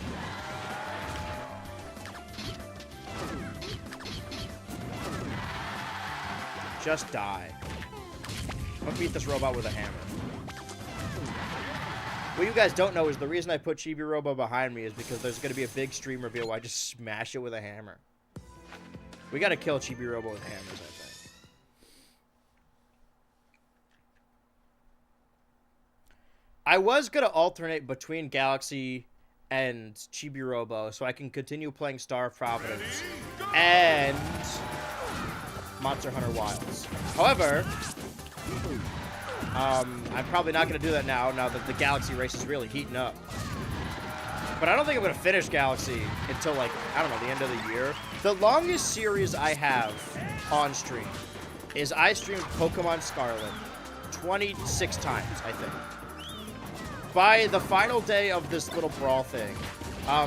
Just die. I'm gonna beat this robot with a hammer. What you guys don't know is the reason I put Chibi Robo behind me is because there's gonna be a big stream reveal where I just smash it with a hammer. We gotta kill Chibi Robo with hammers, I think. I was gonna alternate between Galaxy and Chibi Robo so I can continue playing Star of Providence and Monster Hunter Wilds. However, I'm probably not going to do that now that the Galaxy race is really heating up. But I don't think I'm going to finish Galaxy until, like, I don't know, the end of the year. The longest series I have on stream is I streamed Pokemon Scarlet 26 times, I think. By the final day of this little Brawl thing,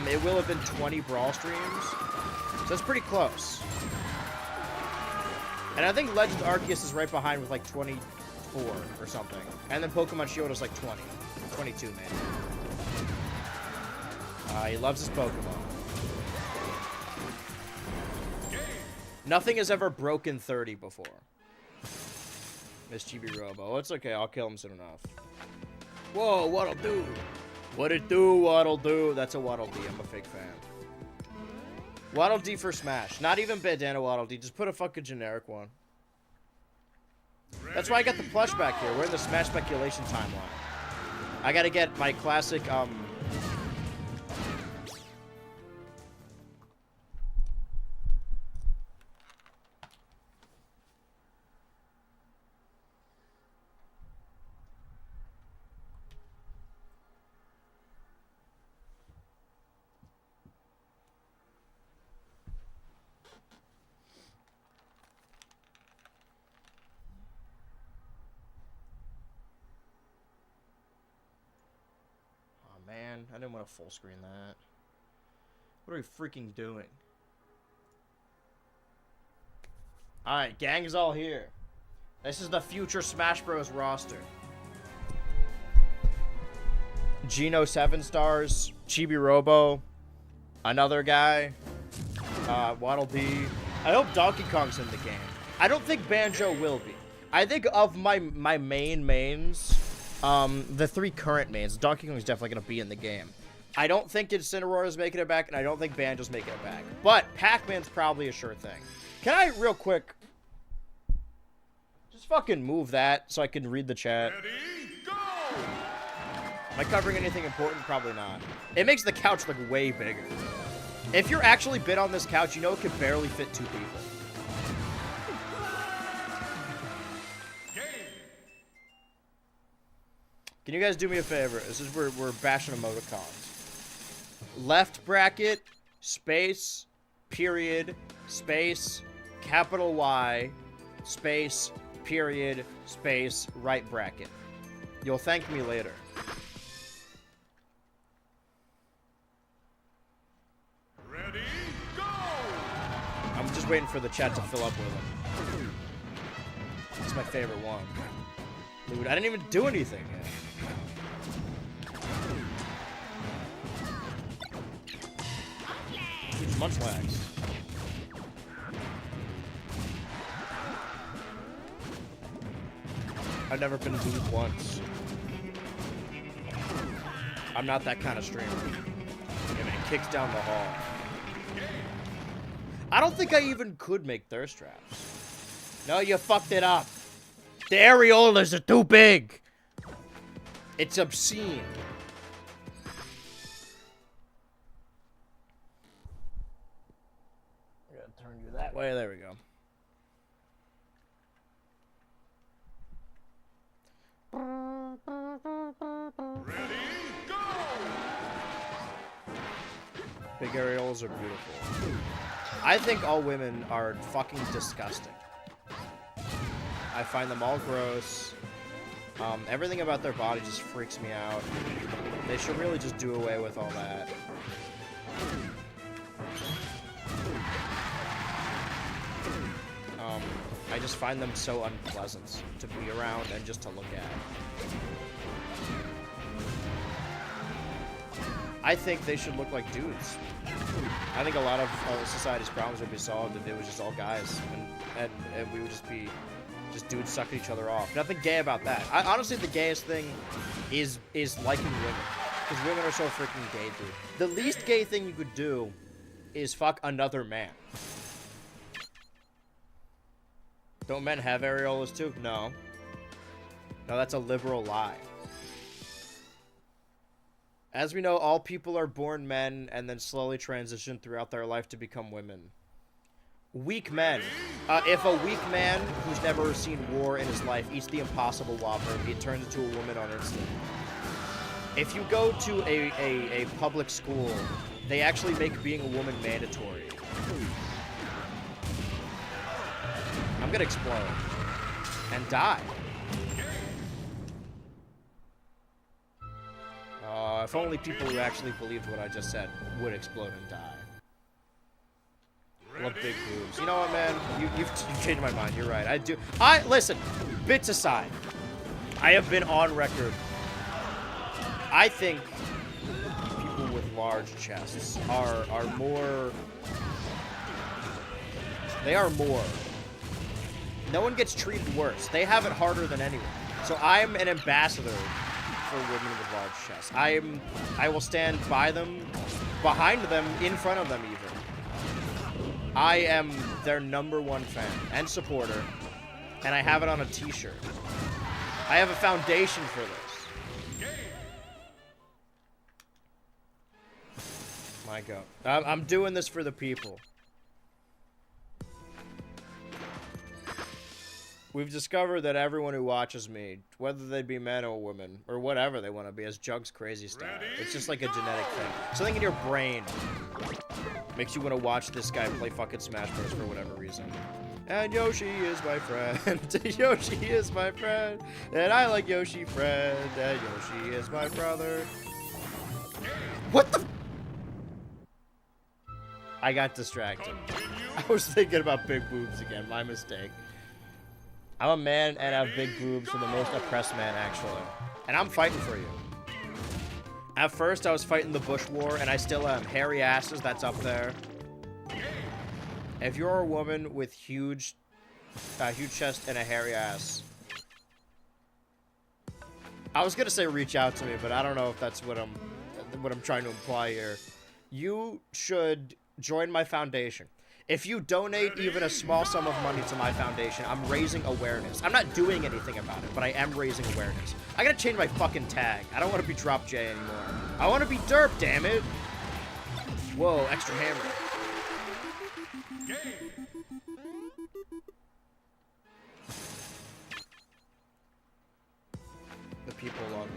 it will have been 20 Brawl streams. So that's pretty close. And I think Legend Arceus is right behind with like 24 or something. And then Pokemon Shield is like 20. 22, man. He loves his Pokemon. Nothing has ever broken 30 before. Miss Chibi Robo. It's okay, I'll kill him soon enough. Whoa, Waddle Doo. What it do, Waddle Doo? That's a Waddle Dee, I'm a fake fan. Waddle Dee for Smash. Not even Bandana Waddle Dee. Just put a fucking generic one. That's why I got the plush back here. We're in the Smash speculation timeline. I gotta get my classic, man, I didn't want to full screen that. What are we freaking doing? Alright, gang is all here. This is the future Smash Bros. Roster. Geno 7 stars, Chibi Robo, another guy, Waddle Dee. I hope Donkey Kong's in the game. I don't think Banjo will be. I think of my mains, the 3 current mains, Donkey Kong's definitely going to be in the game. I don't think Incineroar's making it back, and I don't think Banjo's making it back. But Pac-Man's probably a sure thing. Can I, real quick, just fucking move that so I can read the chat? Ready, go! Am I covering anything important? Probably not. It makes the couch look way bigger. If you're actually bit on this couch, you know it could barely fit 2 people. Can you guys do me a favor? This is where we're bashing emoticons. Left bracket, space, period, space, capital Y, space, period, space, right bracket. You'll thank me later. Ready, go! I'm just waiting for the chat to fill up with them. It's my favorite one. Dude, I didn't even do anything yet. Huge munchlags. I've never been booed once. I'm not that kind of streamer. Yeah, man, kicks down the hall. I don't think I even could make thirst traps. No, you fucked it up. The areolas are too big. It's obscene. I gotta turn you that way. There we go. Ready, go! Big areolas are beautiful. I think all women are fucking disgusting. I find them all gross. Everything about their body just freaks me out. They should really just do away with all that. I just find them so unpleasant to be around and just to look at. I think they should look like dudes. I think a lot of society's problems would be solved if it was just all guys, and we would just be just dudes sucking each other off. Nothing gay about that. Honestly, the gayest thing is liking women, because women are so freaking gay, dude. The least gay thing you could do is fuck another man. Don't men have areolas too? No. No, that's a liberal lie. As we know, all people are born men and then slowly transition throughout their life to become women. Weak men. If a weak man who's never seen war in his life eats the Impossible Whopper, he turns into a woman on instant. If you go to a public school, they actually make being a woman mandatory. I'm gonna explode. And die. If only people who actually believed what I just said would explode and die. I love big boobs. You know what, man? You've changed my mind. You're right. I do. Listen, bits aside, I have been on record. I think people with large chests are more... They are more. No one gets treated worse. They have it harder than anyone. So I'm an ambassador for women with large chests. I will stand by them, behind them, in front of them even. I am their #1 fan and supporter, and I have it on a t-shirt. I have a foundation for this. My God. I'm doing this for the people. We've discovered that everyone who watches me, whether they be men or women, or whatever they want to be, has Jug's crazy style. It's just like a genetic thing. Something in your brain makes you want to watch this guy play fucking Smash Bros. For whatever reason. And Yoshi is my friend. Yoshi is my friend. And I like Yoshi friend. And Yoshi is my brother. What the? I got distracted. I was thinking about big boobs again. My mistake. I'm a man and I have big boobs from the most oppressed man, actually. And I'm fighting for you. At first, I was fighting the Bush War, and I still am. Hairy asses, that's up there. If you're a woman with huge chest and a hairy ass, I was gonna say reach out to me, but I don't know if that's what I'm trying to imply here. You should join my foundation. If you donate even a small sum of money to my foundation, I'm raising awareness. I'm not doing anything about it, but I am raising awareness. I gotta change my fucking tag. I don't want to be Drop J anymore. I want to be Derp, damn it. Whoa, extra hammer. The people love me.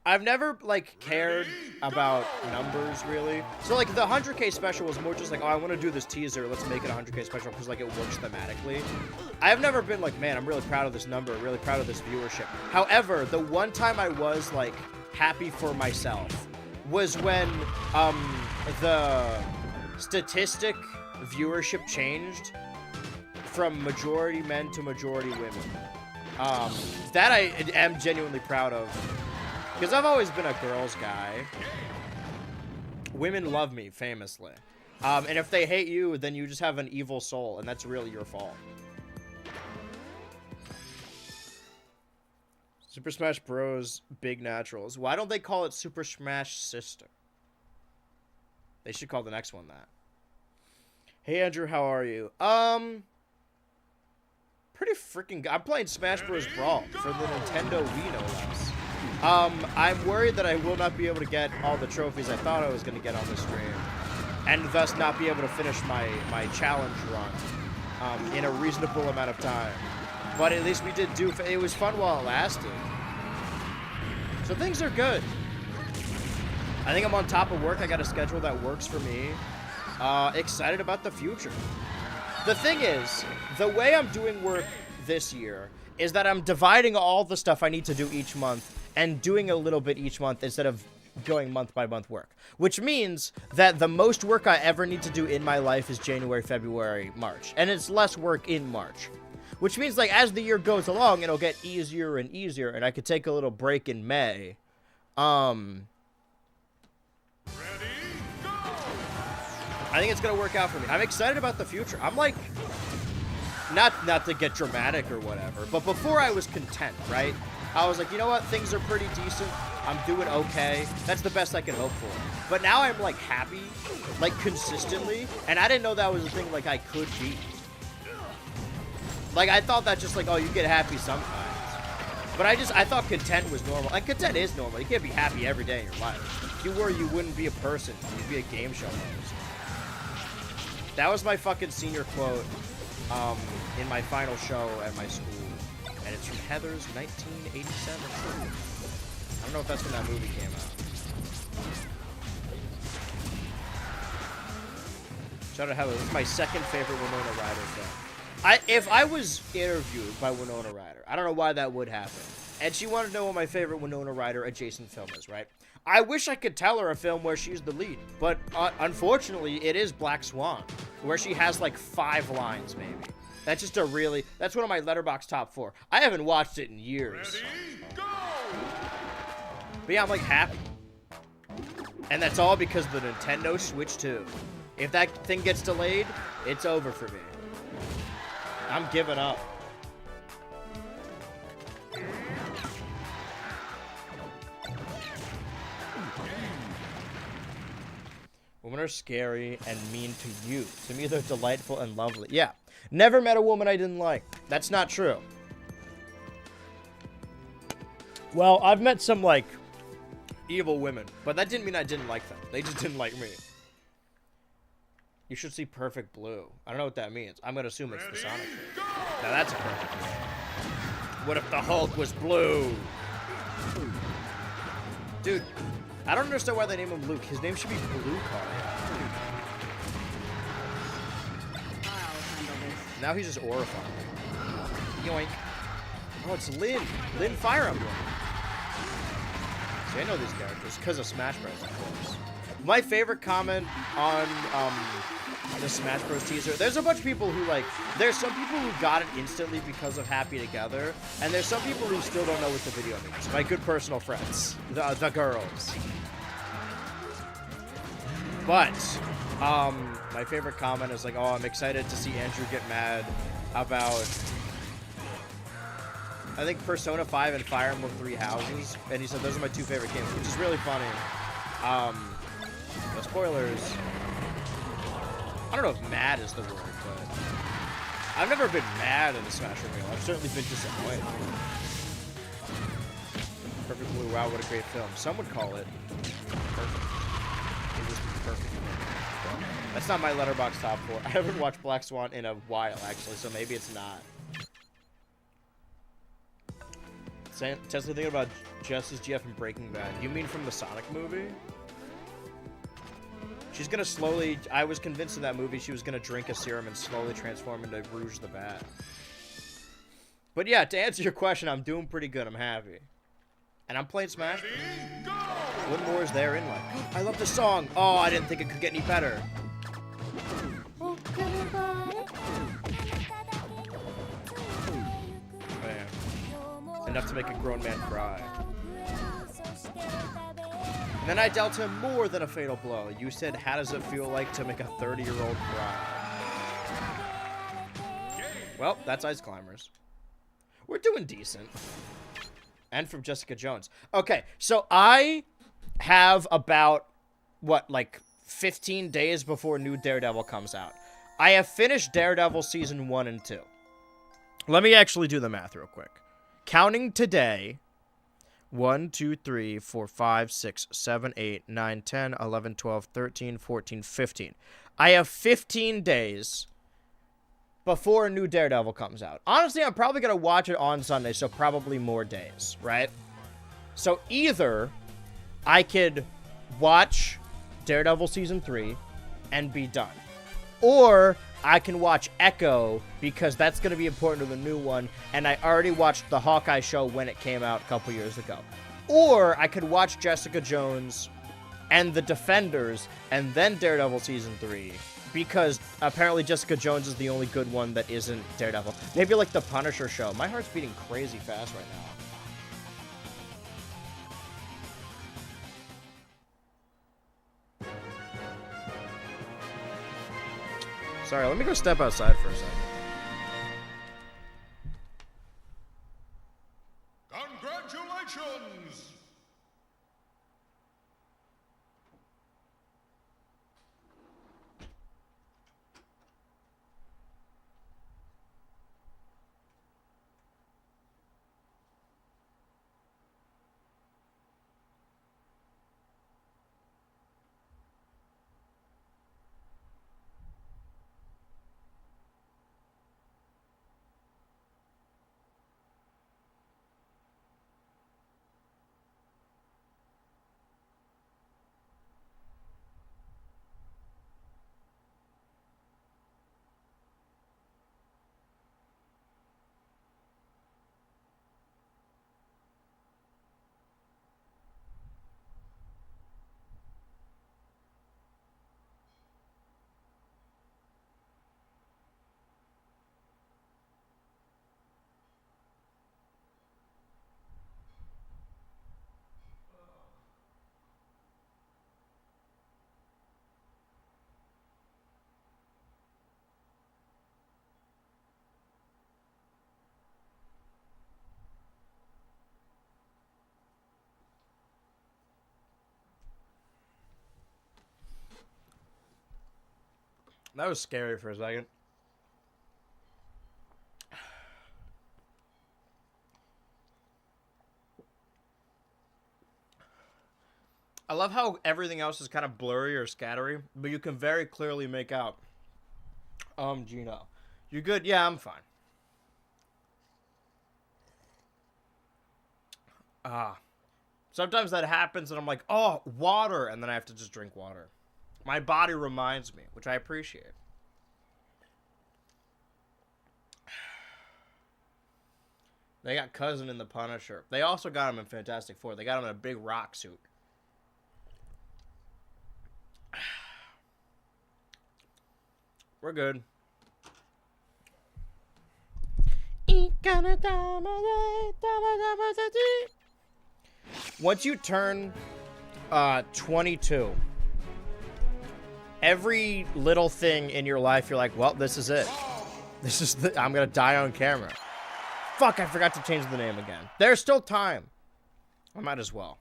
I've never, like, cared about numbers, really. So, like, the 100K special was more just like, oh, I want to do this teaser. Let's make it a 100K special because, like, it works thematically. I've never been like, man, I'm really proud of this number, really proud of this viewership. However, the one time I was, like, happy for myself was when, the statistic viewership changed from majority men to majority women. That I am genuinely proud of. Because I've always been a girls guy. Women love me, famously. And if they hate you, then you just have an evil soul, and that's really your fault. Super Smash Bros. Big Naturals. Why don't they call it Super Smash Sister? They should call the next one that. Hey, Andrew, how are you? Pretty freaking good. I'm playing Smash Bros. Brawl for the Nintendo Wii, no less. I'm worried that I will not be able to get all the trophies I thought I was going to get on this stream, and thus not be able to finish my challenge run in a reasonable amount of time. But at least we did it was fun while it lasted. So things are good. I think I'm on top of work. I got a schedule that works for me. Excited about the future. The thing is, the way I'm doing work this year is that I'm dividing all the stuff I need to do each month and doing a little bit each month instead of going month by month work. Which means that the most work I ever need to do in my life is January, February, March. And it's less work in March. Which means, like, as the year goes along, it'll get easier and easier, and I could take a little break in May. I think it's gonna work out for me. I'm excited about the future. I'm like, not to get dramatic or whatever, but before I was content, right? I was like, you know what? Things are pretty decent. I'm doing okay. That's the best I can hope for. But now I'm, like, happy, like, consistently, and I didn't know that was a thing, like, I could be. Like, I thought that just, like, oh, you get happy sometimes. But I thought content was normal. Like, content is normal. You can't be happy every day in your life. If you were, you wouldn't be a person. You'd be a game show host. That was my fucking senior quote in my final show at my school. And it's from Heather's 1987. I don't know if that's when that movie came out. Shout out Heather. This is my second favorite Winona Ryder film. If I was interviewed by Winona Ryder, I don't know why that would happen. And she wanted to know what my favorite Winona Ryder adjacent film is, right? I wish I could tell her a film where she's the lead. But unfortunately, it is Black Swan, where she has like 5 lines, maybe. That's just that's one of my Letterboxd top 4. I haven't watched it in years. Ready, go! But yeah, I'm like happy. And that's all because of the Nintendo Switch 2. If that thing gets delayed, it's over for me. I'm giving up. Women are scary and mean to you. To me, they're delightful and lovely. Yeah. Never met a woman I didn't like. That's not true. Well, I've met some, like, evil women. But that didn't mean I didn't like them. They just didn't like me. You should see Perfect Blue. I don't know what that means. I'm going to assume it's the Sonic thing. Now that's a perfect blue. What if the Hulk was blue? Dude, I don't understand why they name him Luke. His name should be Blue Car. Now he's just horrifying. Yoink. Oh, it's Lynn. Lynn Fire Emblem. See, I know these characters because of Smash Bros, of course. My favorite comment on the Smash Bros teaser, there's a bunch of people who, like, there's some people who got it instantly because of Happy Together, and there's some people who still don't know what the video means. My good personal friends, the girls. But my favorite comment is like, oh, I'm excited to see Andrew get mad about I think Persona 5 and Fire Emblem Three Houses, and he said those are my 2 favorite games, which is really funny. No spoilers. I don't know if mad is the word, but I've never been mad in a Smash reveal. I've certainly been disappointed. Perfect Blue, wow, what a great film. Some would call it perfect. It was perfect. That's not my Letterboxd top 4. I haven't watched Black Swan in a while, actually, so maybe it's not. Tesla thinking about Justice GF and Breaking Bad. You mean from the Sonic movie? She's gonna slowly... I was convinced in that movie she was gonna drink a serum and slowly transform into Rouge the Bat. But yeah, to answer your question, I'm doing pretty good. I'm happy. And I'm playing Smash. What more is there in life? I love this song. Oh, I didn't think it could get any better. Man. Enough to make a grown man cry. And then I dealt him more than a fatal blow. You said, how does it feel like to make a 30-year-old cry? Well, that's Ice Climbers. We're doing decent. And from Jessica Jones. Okay, so I have about, what, like 15 days before new Daredevil comes out. I have finished Daredevil Season 1 and 2. Let me actually do the math real quick. Counting today, 1, 2, 3, 4, 5, 6, 7, 8, 9, 10, 11, 12, 13, 14, 15. I have 15 days before a new Daredevil comes out. Honestly, I'm probably going to watch it on Sunday, so probably more days, right? So either I could watch Daredevil Season 3 and be done. Or I can watch Echo, because that's going to be important to the new one, and I already watched the Hawkeye show when it came out a couple years ago. Or I could watch Jessica Jones and The Defenders, and then Daredevil Season 3, because apparently Jessica Jones is the only good one that isn't Daredevil. Maybe like the Punisher show. My heart's beating crazy fast right now. Sorry, let me go step outside for a second. Congratulations! That was scary for a second. I love how everything else is kind of blurry or scattery, but you can very clearly make out. Gino. You good? Yeah, I'm fine. Sometimes that happens and I'm like, oh, water, and then I have to just drink water. My body reminds me, which I appreciate. They got Cousin in the Punisher. They also got him in Fantastic Four. They got him in a big rock suit. We're good. Once you turn 22, every little thing in your life, you're like, well, this is it. I'm gonna die on camera. Fuck, I forgot to change the name again. There's still time. I might as well.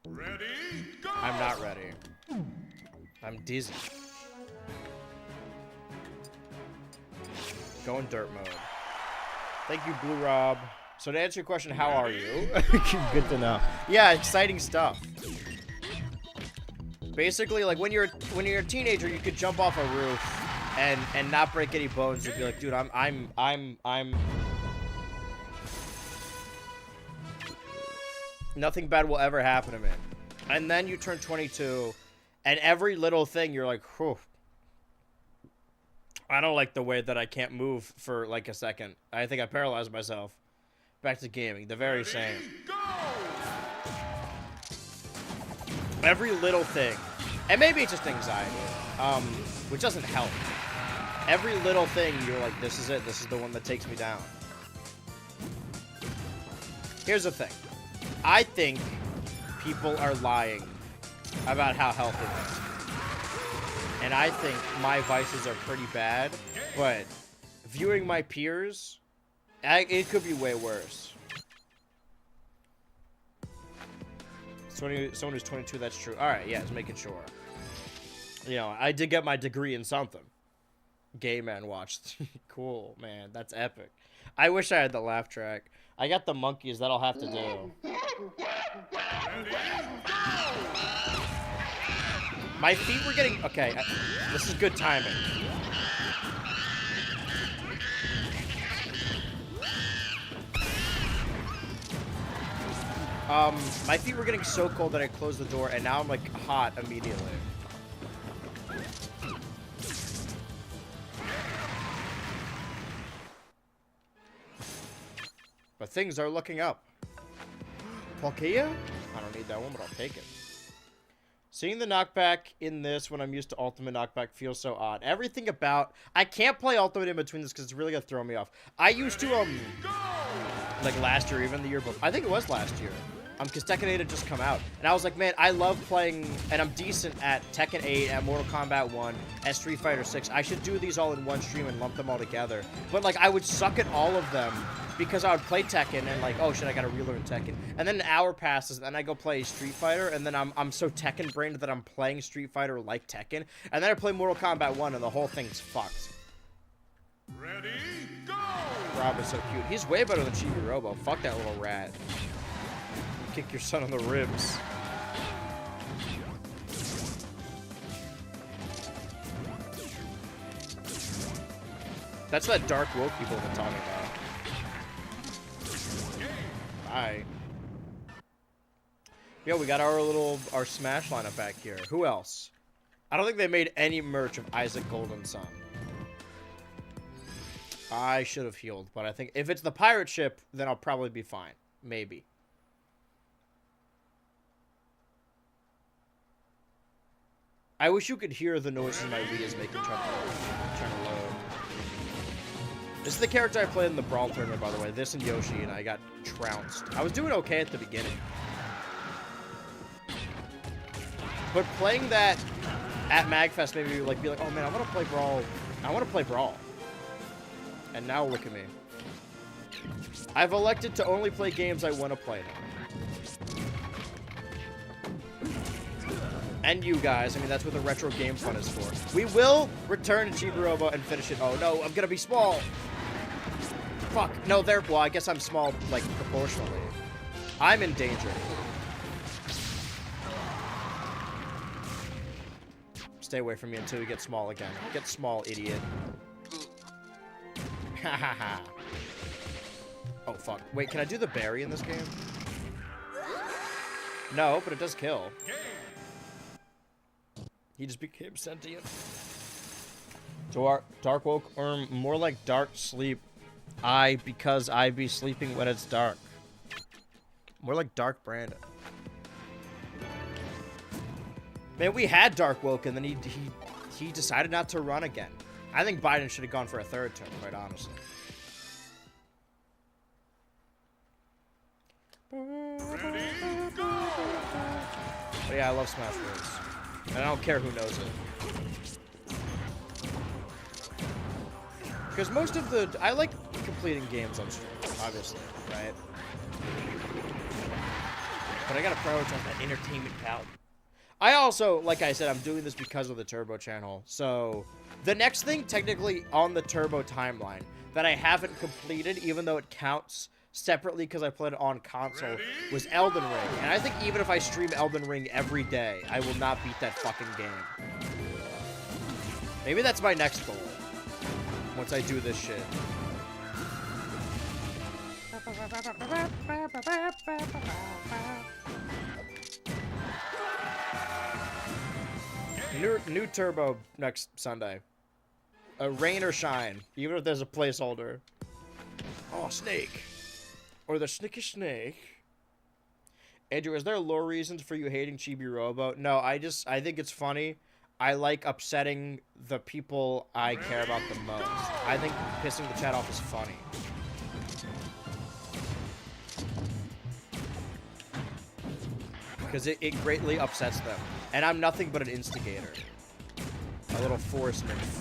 Ready, go! I'm not ready. I'm dizzy. Going dirt mode. Thank you, Blue Rob. So to answer your question, how are you? Good to know. Yeah, exciting stuff. Basically, like when you're a teenager, you could jump off a roof and not break any bones. You'd be like, dude, I'm nothing bad will ever happen to me. And then you turn 22, and every little thing you're like, whew. I don't like the way that I can't move for like a second. I think I paralyzed myself. Back to gaming, the very same. Go! Every little thing, and maybe it's just anxiety, which doesn't help. Every little thing, you're like, this is it. This is the one that takes me down. Here's the thing. I think people are lying about how healthy they are. And I think my vices are pretty bad, but viewing my peers, it could be way worse. Someone who's 22, that's true. All right, yeah, just making sure. You know, I did get my degree in something. Gay man watched. Cool, man, that's epic. I wish I had the laugh track. I got the monkeys, that'll have to do. My feet were getting... Okay, this is good timing. My feet were getting so cold that I closed the door, and now I'm, like, hot immediately. But things are looking up. Palkia? I don't need that one, but I'll take it. Seeing the knockback in this when I'm used to ultimate knockback feels so odd. Everything about... I can't play ultimate in between this because it's really going to throw me off. I used to, like last year, even the year before. I think it was last year. Because Tekken 8 had just come out. And I was like, man, I love playing... And I'm decent at Tekken 8, at Mortal Kombat 1, at Street Fighter 6. I should do these all in one stream and lump them all together. But, like, I would suck at all of them because I would play Tekken and, like, oh, shit, I gotta relearn Tekken. And then an hour passes, and I go play Street Fighter, and then I'm so Tekken-brained that I'm playing Street Fighter like Tekken. And then I play Mortal Kombat 1, and the whole thing's fucked. Ready, go! Rob is so cute. He's way better than Chibi Robo. Fuck that little rat. Kick your son on the ribs. That's that dark woke people have been talking about. Bye. Yo, we got our Smash lineup back here. Who else? I don't think they made any merch of Isaac Golden Sun. I should have healed, but I think if it's the pirate ship, then I'll probably be fine. Maybe. I wish you could hear the noises my Wii is making trying to load. This is the character I played in the Brawl tournament, by the way. This and Yoshi, and I got trounced. I was doing okay at the beginning. But playing that at MagFest made me like, be like, oh man, I want to play Brawl. I want to play Brawl. And now look at me. I've elected to only play games I want to play now. And you guys. I mean, that's what the retro game fun is for. We will return to Chibi Robo and finish it. Oh, no. I'm going to be small. Fuck. No, there. Well, I guess I'm small, like, proportionally. I'm in danger. Stay away from me until you get small again. Get small, idiot. Ha ha ha. Oh, fuck. Wait, can I do the berry in this game? No, but it does kill. He just became sentient. Dark woke, or more like dark sleep. Because I be sleeping when it's dark. More like Dark Brandon. Man, we had Dark woke, and then he decided not to run again. I think Biden should have gone for a third term, quite honestly. Ready, go! But yeah, I love Smash Bros. And I don't care who knows it. Because most of the... I like completing games on stream. obviously, right? But I gotta prioritize that entertainment value. I also, like I said, I'm doing this because of the Turbo channel. So, the next thing, technically, on the Turbo timeline, that I haven't completed, even though it counts separately because I played it on console, was Elden Ring. And I think even if I stream Elden Ring every day, I will not beat that fucking game. Maybe that's my next goal. Once I do this shit. New Turbo next Sunday. Rain or shine, even if there's a placeholder. Oh, snake. Or the snicky snake. Andrew, is there lore reasons for you hating Chibi Robo? No, I think it's funny. I like upsetting the people I care about the most. I think pissing the chat off is funny. Because it greatly upsets them. And I'm nothing but an instigator. A little forest nymph.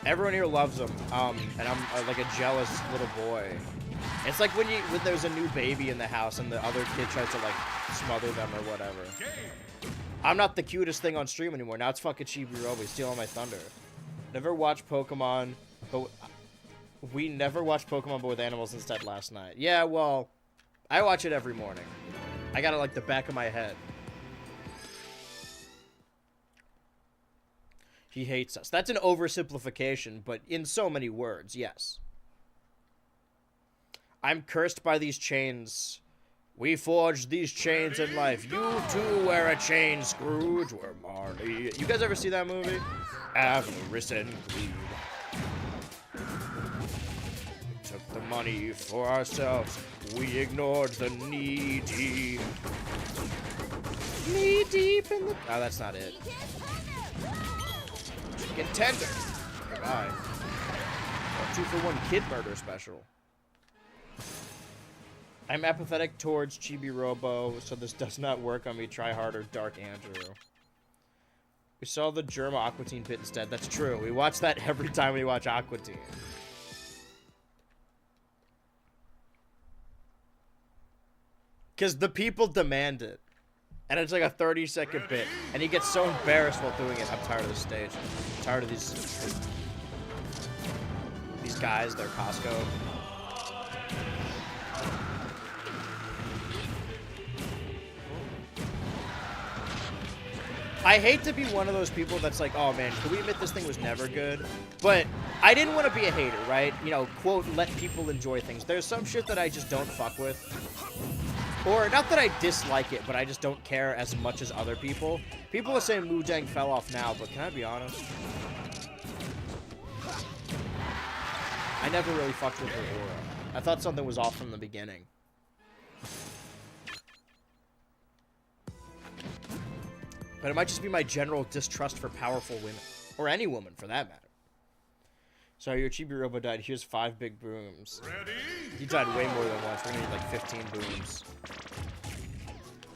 Everyone here loves them, and I'm like a jealous little boy. It's like when there's a new baby in the house and the other kid tries to like smother them or whatever. I'm not the cutest thing on stream anymore. Now it's fucking Chibi Robo stealing my thunder. Never watched Pokemon, but we never watched Pokemon but with animals instead last night. Yeah, well, I watch it every morning. I got it like the back of my head. He hates us. That's an oversimplification, but in so many words, yes. I'm cursed by these chains. We forged these chains in life. You too wear a chain, Scrooge. We're Marley. You guys ever see that movie? Avarice and greed. We took the money for ourselves. We ignored the needy. Knee deep in the... Oh, that's not it. Chicken tender. Goodbye. A 2-for-1 kid murder special. I'm apathetic towards Chibi Robo, so this does not work on me. Try harder, Dark Andrew. We saw the Germa Aqua Teen bit instead. That's true. We watch that every time we watch Aqua Teen. Because the people demand it. And it's like a 30-second bit. And he gets so embarrassed while doing it. I'm tired of this stage. I'm tired of these guys, their Costco. I hate to be one of those people that's like, oh man, can we admit this thing was never good? But I didn't want to be a hater, right? You know, quote, let people enjoy things. There's some shit that I just don't fuck with. Or, not that I dislike it, but I just don't care as much as other people. People are saying Mudang fell off now, but can I be honest? I never really fucked with her aura. I thought something was off from the beginning. But it might just be my general distrust for powerful women. Or any woman, for that matter. Sorry, your Chibi Robo died. Here's 5 big booms. He died way more than once. We're gonna need like 15 booms.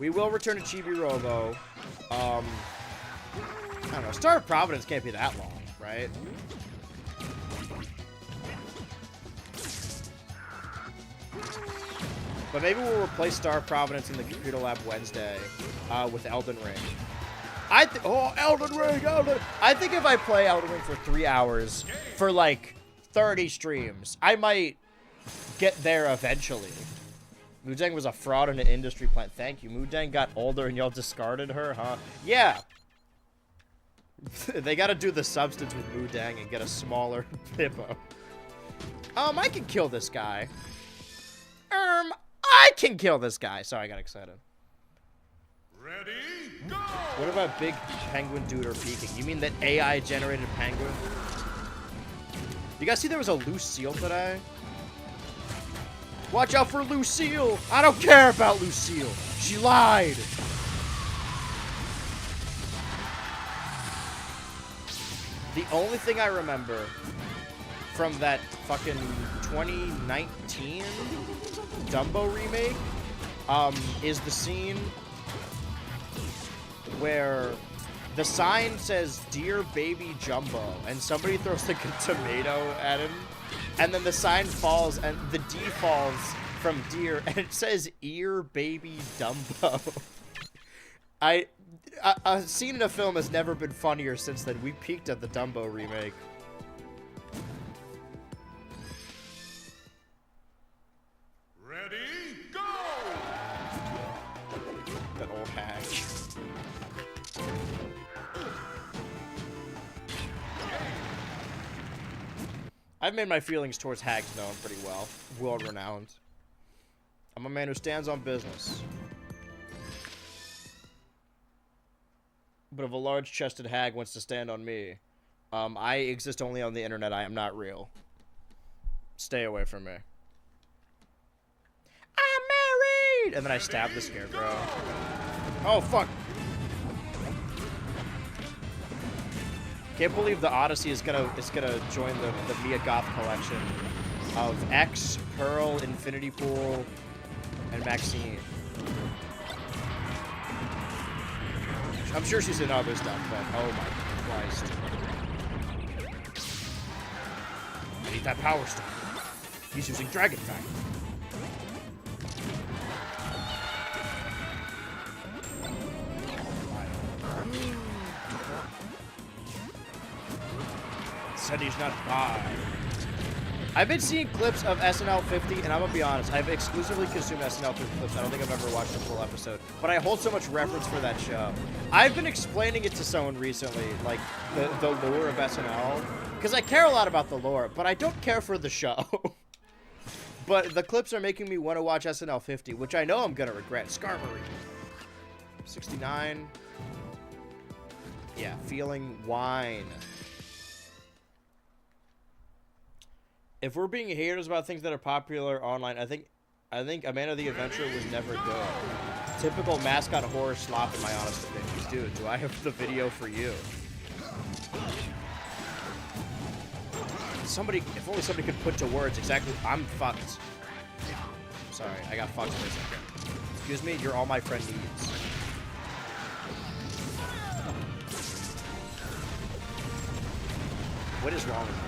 We will return to Chibi Robo. I don't know. Star of Providence can't be that long, right? But maybe we'll replace Star of Providence in the Computer Lab Wednesday with Elden Ring. Oh, Elden Ring, Elden. I think if I play Elden Ring for 3 hours for like 30 streams, I might get there eventually. Mudang was a fraud and an industry plant. Thank you. Mudang got older and y'all discarded her, huh? Yeah. They gotta do the substance with Mudang and get a smaller Hippo. I can kill this guy. I can kill this guy. Sorry, I got excited. Ready, go! What about big penguin dude or peeking? You mean that AI generated penguin? You guys see there was a Lucille today? Watch out for Lucille! I don't care about Lucille! She lied! The only thing I remember from that fucking 2019 Dumbo remake is the scene where The sign says, "Dear Baby Jumbo," and somebody throws like a tomato at him, and then the sign falls, and the D falls from deer, and it says, "Ear Baby Dumbo." A scene in a film has never been funnier since then. We peaked at the Dumbo remake. Ready, go! That old hag. I've made my feelings towards hags known pretty well. World-renowned. I'm a man who stands on business. But if a large-chested hag wants to stand on me, I exist only on the internet. I am not real. Stay away from me. I'm married! And then I stab the scarecrow. Oh, fuck. Can't believe the Odyssey is gonna join the Mia Goth collection of X, Pearl, Infinity Pool, and Maxine. I'm sure she's in other stuff, but oh my Christ. I need that power stone. He's using Dragon Fang. Said he's not by. I've been seeing clips of SNL 50, and I'm gonna be honest, I've exclusively consumed SNL 50 clips. I don't think I've ever watched a full episode, but I hold so much reverence for that show. I've been explaining it to someone recently, like the lore of SNL, because I care a lot about the lore, but I don't care for the show. But the clips are making me want to watch SNL 50, which I know I'm gonna regret. Skarmory. 69. Yeah, feeling wine. If we're being haters about things that are popular online, I think Amanda the Adventurer was never good. Typical mascot horror slop in my honest opinion. Dude, do I have the video for you? If only somebody could put to words exactly. I'm fucked. Sorry, I got fucked for a second. Excuse me, you're all my friend needs. What is wrong with me?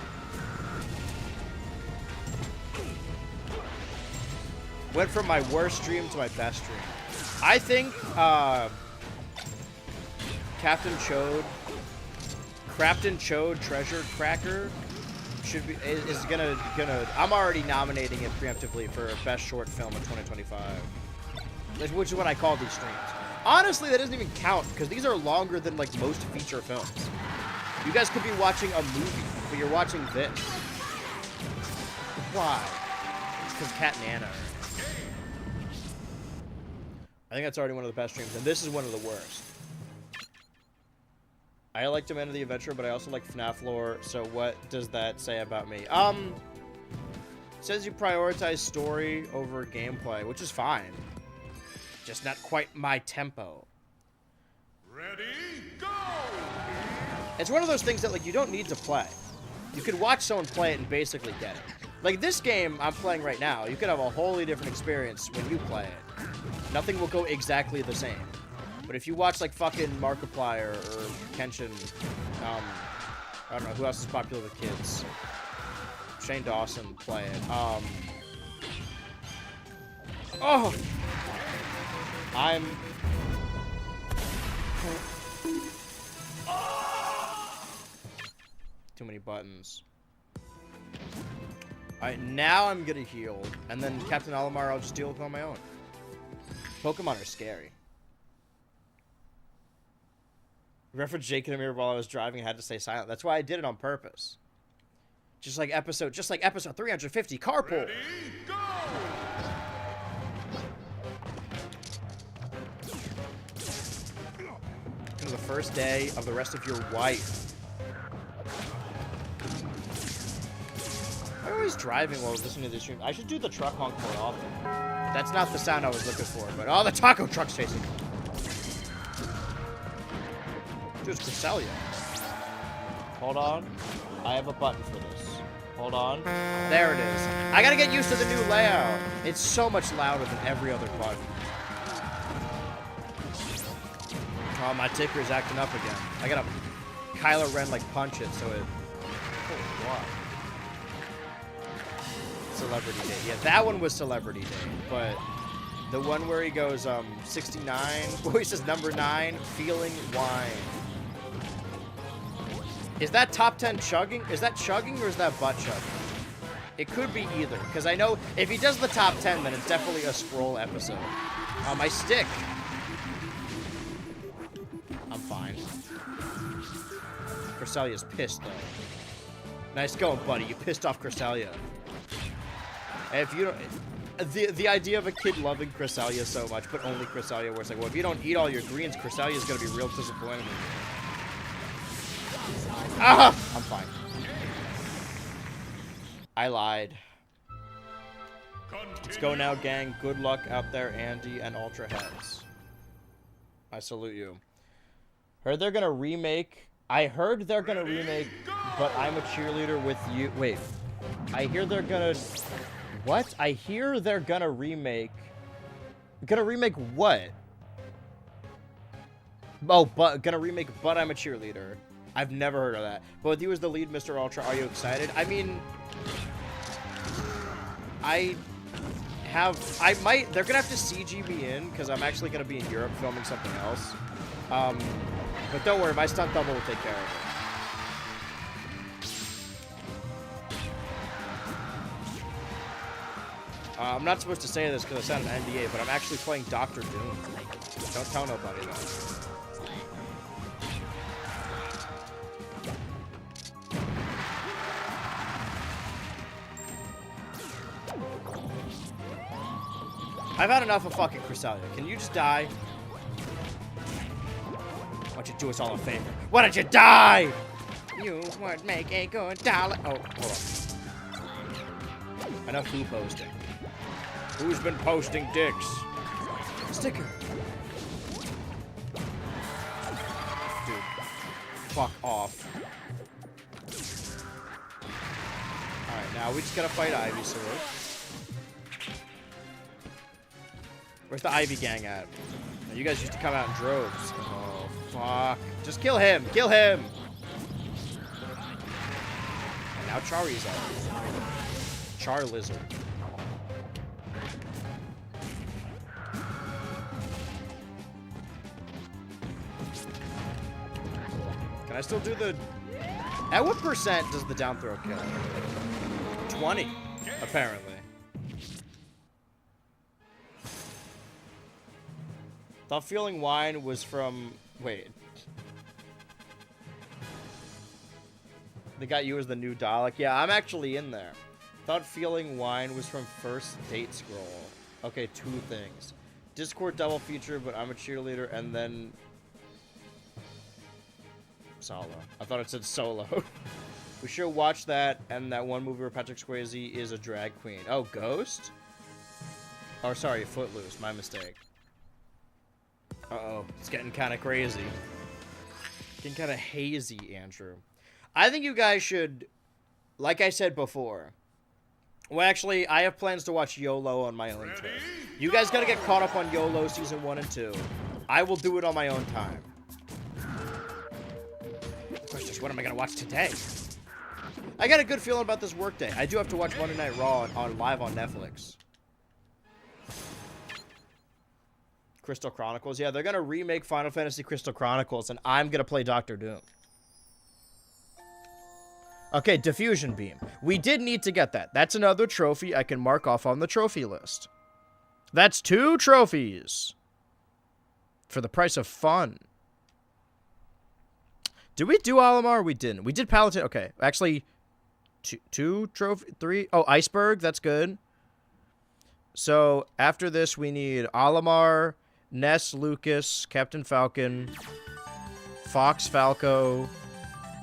Went from my worst stream to my best stream. I think Captain Chode Treasure Cracker should be is gonna I'm already nominating it preemptively for best short film of 2025, which is what I call these streams. Honestly, that doesn't even count because these are longer than like most feature films. You guys could be watching a movie, but you're watching this. Why? It's because Cat and Anna. I think that's already one of the best streams, and this is one of the worst. I liked Amanda the Adventurer, but I also like FNAF lore, so what does that say about me? It says you prioritize story over gameplay, which is fine. Just not quite my tempo. Ready, go! It's one of those things that, like, you don't need to play. You could watch someone play it and basically get it. Like, this game I'm playing right now, you could have a wholly different experience when you play it. Nothing will go exactly the same. But if you watch, like, fucking Markiplier or Kenshin, I don't know, who else is popular with kids? Shane Dawson play it. Oh! I'm... Too many buttons. Alright, now I'm gonna heal. And then Captain Olimar, I'll just deal with on my own. Pokemon are scary. Reference Jake and Amir while I was driving, I had to stay silent. That's why I did it on purpose. Just like episode 350, carpool. Ready, go! It was the first day of the rest of your wife. I'm always driving while listening to this stream. I should do the truck honk more often. That's not the sound I was looking for, but oh, the taco truck's chasing me. Dude, it's Cresselia. Hold on. I have a button for this. Hold on. There it is. I gotta get used to the new layout. It's so much louder than every other button. Oh, my ticker's acting up again. I gotta Kylo Ren like punch it so it. Oh, what? Celebrity Day. Yeah, that one was Celebrity Day, but the one where he goes 69, where he says number 9, feeling wine. Is that top 10 chugging? Is that chugging or is that butt chugging? It could be either, because I know if he does the top 10, then it's definitely a scroll episode. My stick. I'm fine. Cressalia's pissed, though. Nice going, buddy. You pissed off Cressalia. If you don't... The idea of a kid loving Cressalia so much, but only Cressalia, where it's like, well, if you don't eat all your greens, Cressalia's going to be real disappointed in you. Ah! I'm fine. I lied. Let's go now, gang. Good luck out there, Andy and Ultra Heads. I salute you. Heard they're gonna remake. I heard they're gonna remake, but I'm a cheerleader with you. Wait. I hear they're gonna... What? I hear they're gonna remake... Gonna remake what? Oh, but gonna remake But I'm a Cheerleader. I've never heard of that. But with you as the lead, Mr. Ultra, are you excited? I mean... They're gonna have to CG me in, because I'm actually gonna be in Europe filming something else. But don't worry, my stunt double will take care of it. I'm not supposed to say this because I signed an NDA, but I'm actually playing Dr. Doom. Don't tell nobody though. I've had enough of fucking Cressalia. Can you just die? Why don't you do us all a favor? Why don't you die? You would make a good dollar. Oh, hold on. Enough who posting. Who's been posting dicks? Sticker. Dude. Fuck off. Alright, now we just gotta fight Ivysaur. Where's the Ivy gang at? Now, you guys used to come out in droves. Oh, fuck. Just kill him. Kill him. And now Charizard. Charlizard. Can I still do the... At what percent does the down throw kill? 20, apparently. Thought feeling wine was from... Wait. They got you as the new Dalek? Yeah, I'm actually in there. Thought feeling wine was from first date scroll. Okay, 2 things. Discord double feature, but I'm a cheerleader, and then... Solo. I thought it said solo. We should watch that, and that one movie where Patrick Swayze is a drag queen. Oh, Ghost? Oh, sorry, Footloose. My mistake. Uh-oh. It's getting kind of crazy. Getting kind of hazy, Andrew. I think you guys should, like I said before... Well, actually, I have plans to watch YOLO on my own turn. You guys gotta get caught up on YOLO Season 1 and 2. I will do it on my own time. The question is, what am I gonna watch today? I got a good feeling about this workday. I do have to watch Monday Night Raw live on Netflix. Crystal Chronicles. Yeah, they're gonna remake Final Fantasy Crystal Chronicles, and I'm gonna play Dr. Doom. Okay, Diffusion Beam. We did need to get that. That's another trophy I can mark off on the trophy list. That's 2 trophies. For the price of fun. Did we do Olimar? We didn't. We did Paladin. Okay, actually, 2 trophy, 3. Oh, Iceberg. That's good. So, after this, we need Olimar, Ness, Lucas, Captain Falcon, Fox, Falco,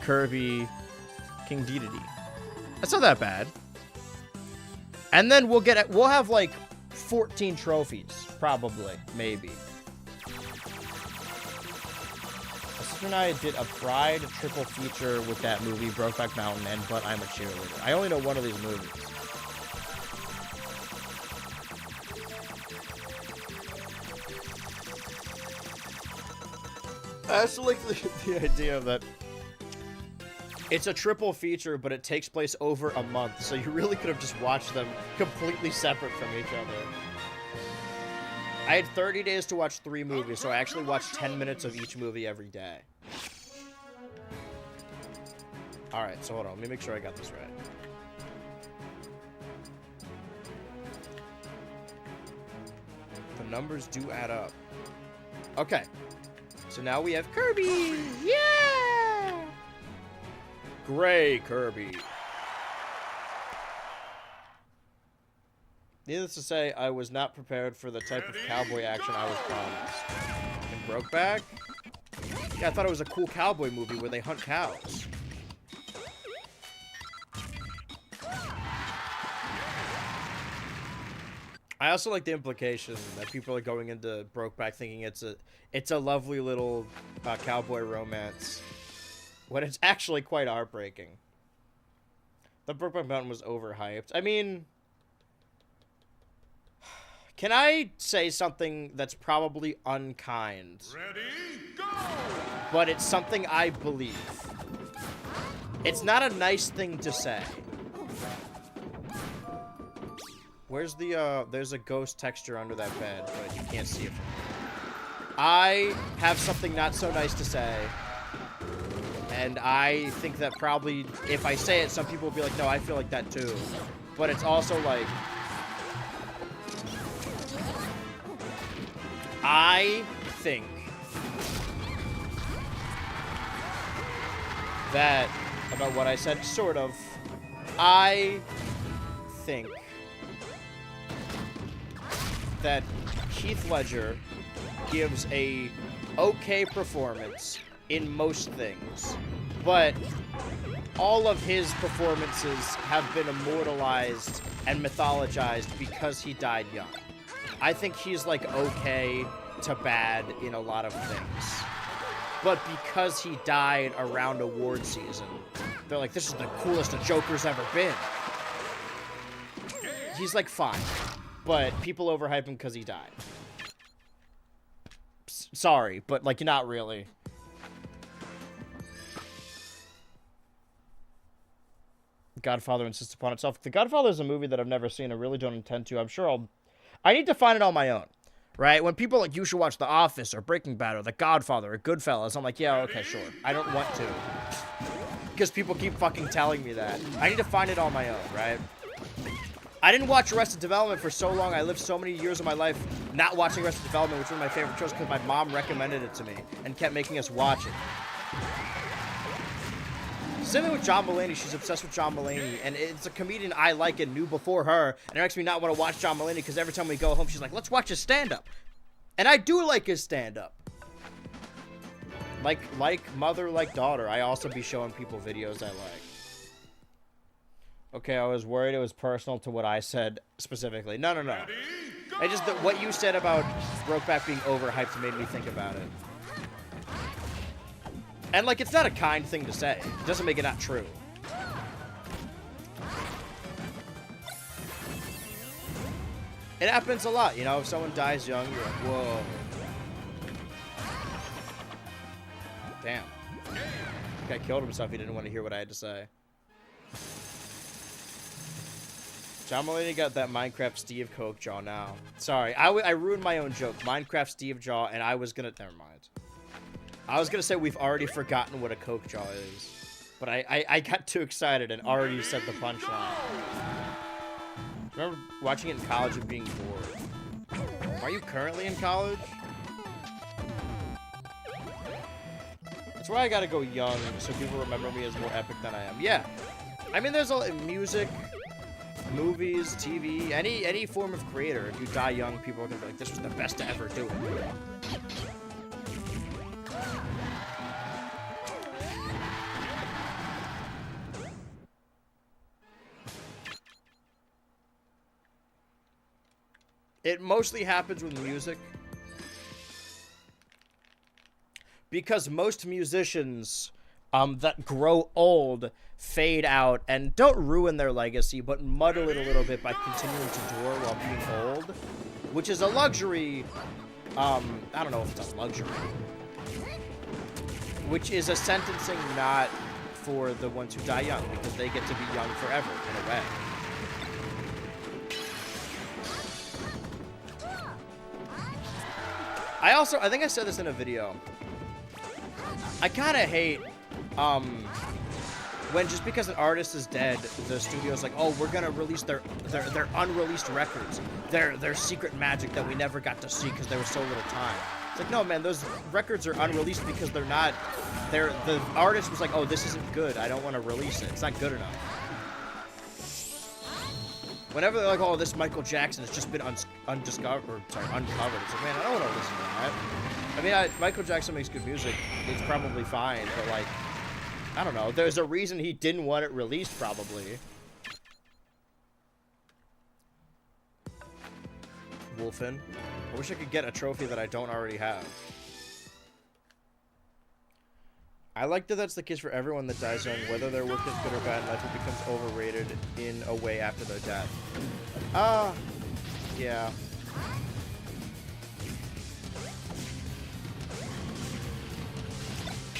Kirby, King Dedede. That's not that bad. And then we'll have like 14 trophies, probably, maybe. My sister and I did a Pride triple feature with that movie, Brokeback Mountain, and But I'm a Cheerleader. I only know one of these movies. I also like the idea that it's a triple feature, but it takes place over a month, so you really could have just watched them completely separate from each other. I had 30 days to watch 3 movies, so I actually watched 10 minutes of each movie every day. Alright, so hold on, let me make sure I got this right. The numbers do add up. Okay. So now we have Kirby! Yeah! Gray Kirby. Needless to say, I was not prepared for the type of cowboy action I was promised. In Brokeback? Yeah, I thought it was a cool cowboy movie where they hunt cows. I also like the implication that people are going into Brokeback thinking it's a lovely little cowboy romance, when it's actually quite heartbreaking. The Brokeback Mountain was overhyped. I mean, can I say something that's probably unkind? Ready, go! But it's something I believe. It's not a nice thing to say. Where's the, there's a ghost texture under that bed, but you can't see it from here. I have something not so nice to say. And I think that probably, if I say it, some people will be like, no, I feel like that too. But it's also like, I think that, about what I said, sort of, I think that Heath Ledger gives a okay performance in most things, but all of his performances have been immortalized and mythologized because he died young. I think he's like okay to bad in a lot of things, but because he died around award season, they're like, this is the coolest a Joker's ever been. He's like fine, but people overhype him because he died. Sorry, but like not really. Godfather insists upon itself. The Godfather is a movie that I've never seen. I really don't intend to. I'm sure I need to find it on my own, right? When people are like, you should watch The Office or Breaking Bad or The Godfather or Goodfellas, I'm like, yeah, okay, sure. I don't want to. Because people keep fucking telling me that. I need to find it on my own, right? I didn't watch Arrested Development for so long. I lived so many years of my life not watching Arrested Development, which was one of my favorite shows because my mom recommended it to me and kept making us watch it. Same thing with John Mulaney. She's obsessed with John Mulaney, and it's a comedian I like and knew before her, and it makes me not want to watch John Mulaney because every time we go home, she's like, let's watch his stand-up. And I do like his stand-up. Like mother, like daughter, I also be showing people videos I like. Okay, I was worried it was personal to what I said specifically. No. It's just that what you said about Brokeback being overhyped made me think about it. And, like, it's not a kind thing to say. It doesn't make it not true. It happens a lot, you know? If someone dies young, you're like, whoa. Damn. The guy killed himself. He didn't want to hear what I had to say. John Mulaney got that Minecraft Steve Coke jaw now. Sorry, I ruined my own joke. Minecraft Steve jaw, and I was gonna... Never mind. I was gonna say we've already forgotten what a Coke jaw is. But I got too excited and already said the punchline. Remember watching it in college and being bored. Are you currently in college? That's why I gotta go young, so people remember me as more epic than I am. Yeah. I mean, there's a music... movies, TV, any form of creator. If you die young, people are gonna be like, this was the best to ever do it. It mostly happens with music. Because most musicians that grow old fade out and don't ruin their legacy, but muddle it a little bit by continuing to tour while being old, which is a luxury. I don't know if it's a luxury. which is a sentencing not for the ones who die young, because they get to be young forever, in a way. I think I said this in a video. I kind of hate, when just because an artist is dead, the studio's like, oh, we're gonna release their unreleased records, their secret magic that we never got to see because there was so little time. It's like, no, man, those records are unreleased because they're not. The artist was like, oh, this isn't good. I don't want to release it. It's not good enough. Whenever they're like, oh, this Michael Jackson has just been uncovered. It's like, man, I don't want to listen to that. I mean, Michael Jackson makes good music. It's probably fine, but like, I don't know. There's a reason he didn't want it released, probably. Wolfen. I wish I could get a trophy that I don't already have. I like that that's the case for everyone that dies young, whether their work is good or bad in life, it becomes overrated in a way after their death. Yeah.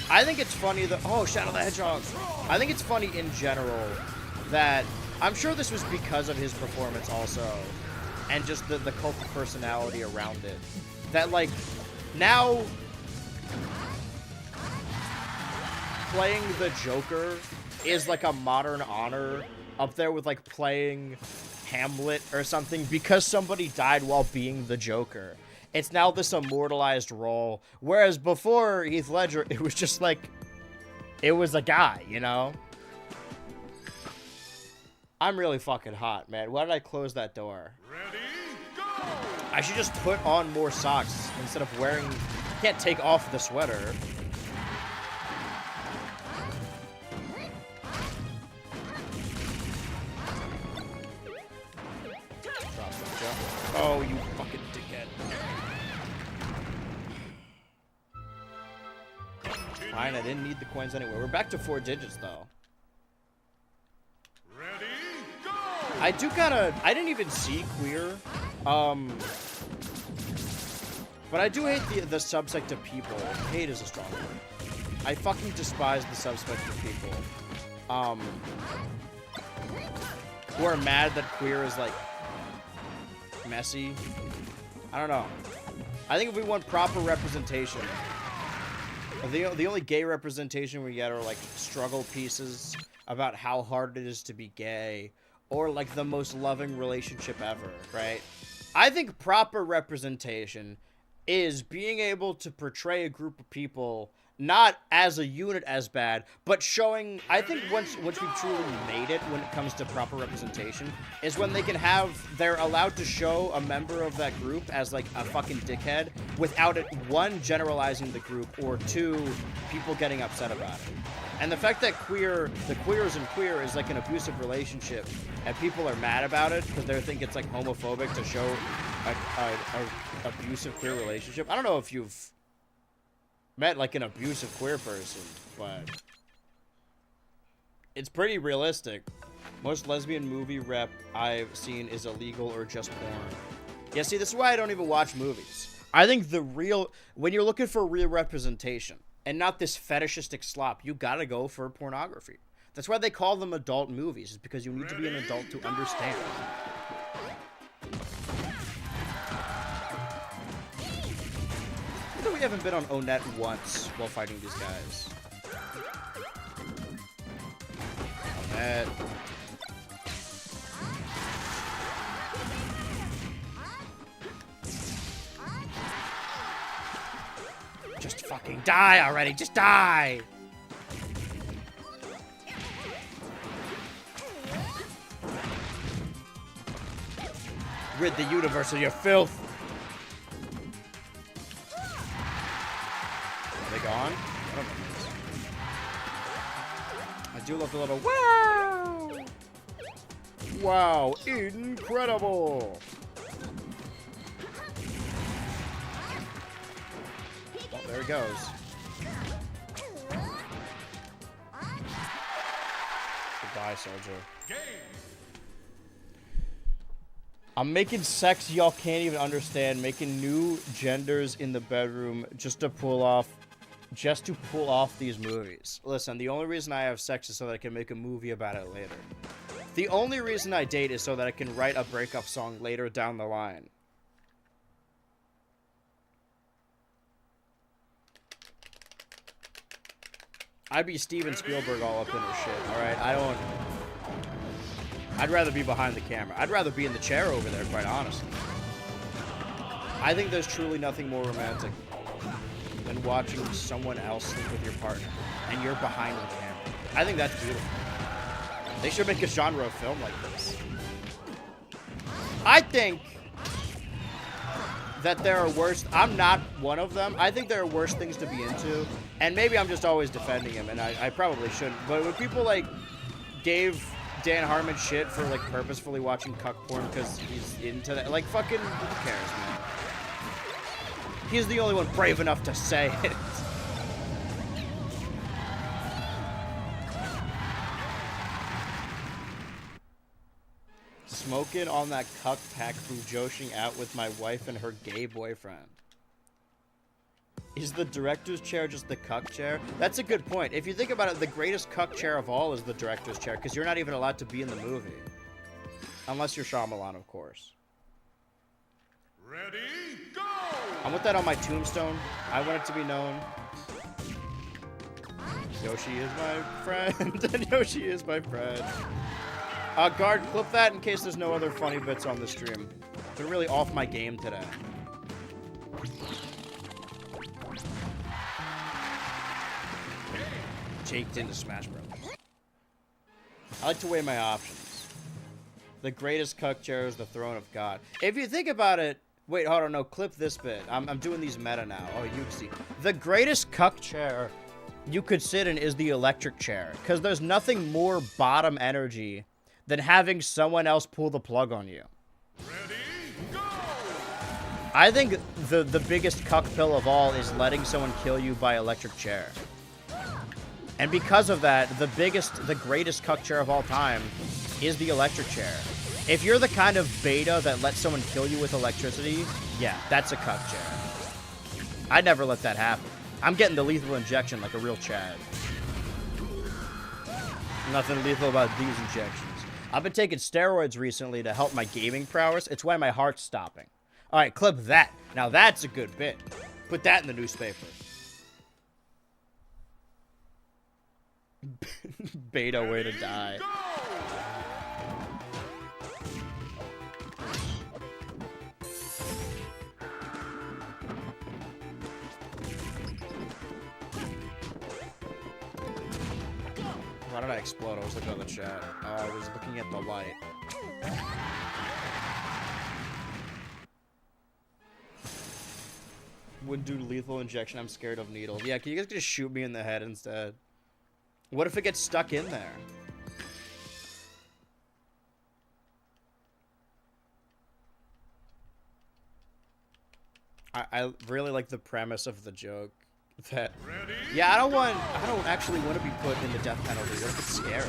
I think it's funny that, oh, Shadow the Hedgehog. I think it's funny in general that, I'm sure this was because of his performance also, and just the cult of personality around it, that like, now, playing the Joker is like a modern honor up there with like playing Hamlet or something because somebody died while being the Joker. It's now this immortalized role, whereas before Heath Ledger, it was just like, it was a guy, you know? I'm really fucking hot, man. Why did I close that door? Ready, go! I should just put on more socks instead of wearing... I can't take off the sweater. Oh, you fucking dickhead. Fine, I didn't need the coins anyway. We're back to 4 digits, though. Ready, go! I do kinda... I didn't even see queer. But I do hate the subsect of people. Hate is a strong word. I fucking despise the subsect of people. Who are mad that queer is, like, messy. I don't know. I think if we want proper representation, the only gay representation we get are like struggle pieces about how hard it is to be gay, or like the most loving relationship ever, right? I think proper representation is being able to portray a group of people not as a unit as bad, but showing, I think once we've truly made it when it comes to proper representation, is when they're allowed to show a member of that group as like a fucking dickhead without it, 1, generalizing the group, or 2, people getting upset about it. And the fact that the queers and queer is like an abusive relationship, and people are mad about it because they think it's like homophobic to show a abusive queer relationship. I don't know if you've met like an abusive queer person, but it's pretty realistic. Most lesbian movie rep I've seen is illegal or just porn. Yeah, see, this is why I don't even watch movies. I think when you're looking for real representation and not this fetishistic slop, you gotta go for pornography. That's why they call them adult movies, is because you need to be an adult to understand. We haven't been on Onett once while fighting these guys. Onett. Just fucking die already! Just die! Rid the universe of your filth! Gone? I do love the little wow! Wow, incredible! Oh, there he goes. Goodbye, soldier. I'm making sex y'all can't even understand, making new genders in the bedroom just to pull off just to pull off these movies. Listen, the only reason I have sex is so that I can make a movie about it later. The only reason I date is so that I can write a breakup song later down the line. I'd be Steven Spielberg all up in her shit, alright? I'd rather be behind the camera. I'd rather be in the chair over there, quite honestly. I think there's truly nothing more romantic than watching someone else sleep with your partner, and you're behind the camera. I think that's beautiful. They should make a genre of film like this. I think that there are worse... I'm not one of them. I think there are worse things to be into, and maybe I'm just always defending him, and I probably shouldn't. But when people, like, gave Dan Harmon shit for, like, purposefully watching cuck porn because he's into that, like, fucking, who cares, man? He's the only one brave enough to say it. Smoking on that cuck pack through joshing out with my wife and her gay boyfriend. Is the director's chair just the cuck chair? That's a good point. If you think about it, the greatest cuck chair of all is the director's chair, because you're not even allowed to be in the movie. Unless you're Shyamalan, of course. Ready, go! I want that on my tombstone. I want it to be known. Yoshi is my friend, and Yoshi is my friend. Guard, clip that in case there's no other funny bits on the stream. Been really off my game today. Jaked into Smash Bros. I like to weigh my options. The greatest cuck chair is the throne of God. If you think about it, wait, hold on, no, clip this bit. I'm doing these meta now. Oh, you can see. The greatest cuck chair you could sit in is the electric chair, because there's nothing more bottom energy than having someone else pull the plug on you. Ready, go! I think the biggest cuck pill of all is letting someone kill you by electric chair. And because of that, the greatest cuck chair of all time is the electric chair. If you're the kind of beta that lets someone kill you with electricity, yeah, that's a cuck chair. I'd never let that happen. I'm getting the lethal injection like a real Chad. Nothing lethal about these injections. I've been taking steroids recently to help my gaming prowess. It's why my heart's stopping. All right, clip that. Now that's a good bit. Put that in the newspaper. Beta way to die. Why did I explode? I was looking at the chat. I was looking at the light. Wouldn't do lethal injection. I'm scared of needles. Yeah, can you guys just shoot me in the head instead? What if it gets stuck in there? I really like the premise of the joke. That, yeah, I don't actually want to be put in the death penalty. What if it's scary?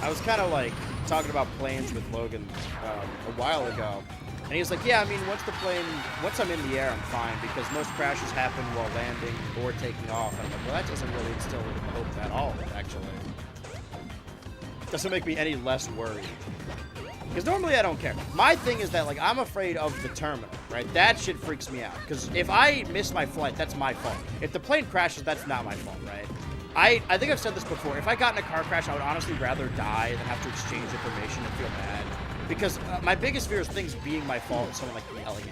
I was kind of like talking about planes with Logan a while ago, and he was like, yeah, I mean, once I'm in the air, I'm fine, because most crashes happen while landing or taking off. And I'm like, well, that doesn't really instill hope at all, actually. Doesn't make me any less worried. Because normally I don't care. My thing is that, like, I'm afraid of the terminal, right? That shit freaks me out. Because if I miss my flight, that's my fault. If the plane crashes, that's not my fault, right? I think I've said this before. If I got in a car crash, I would honestly rather die than have to exchange information and feel bad. Because my biggest fear is things being my fault and someone, like, yelling at me,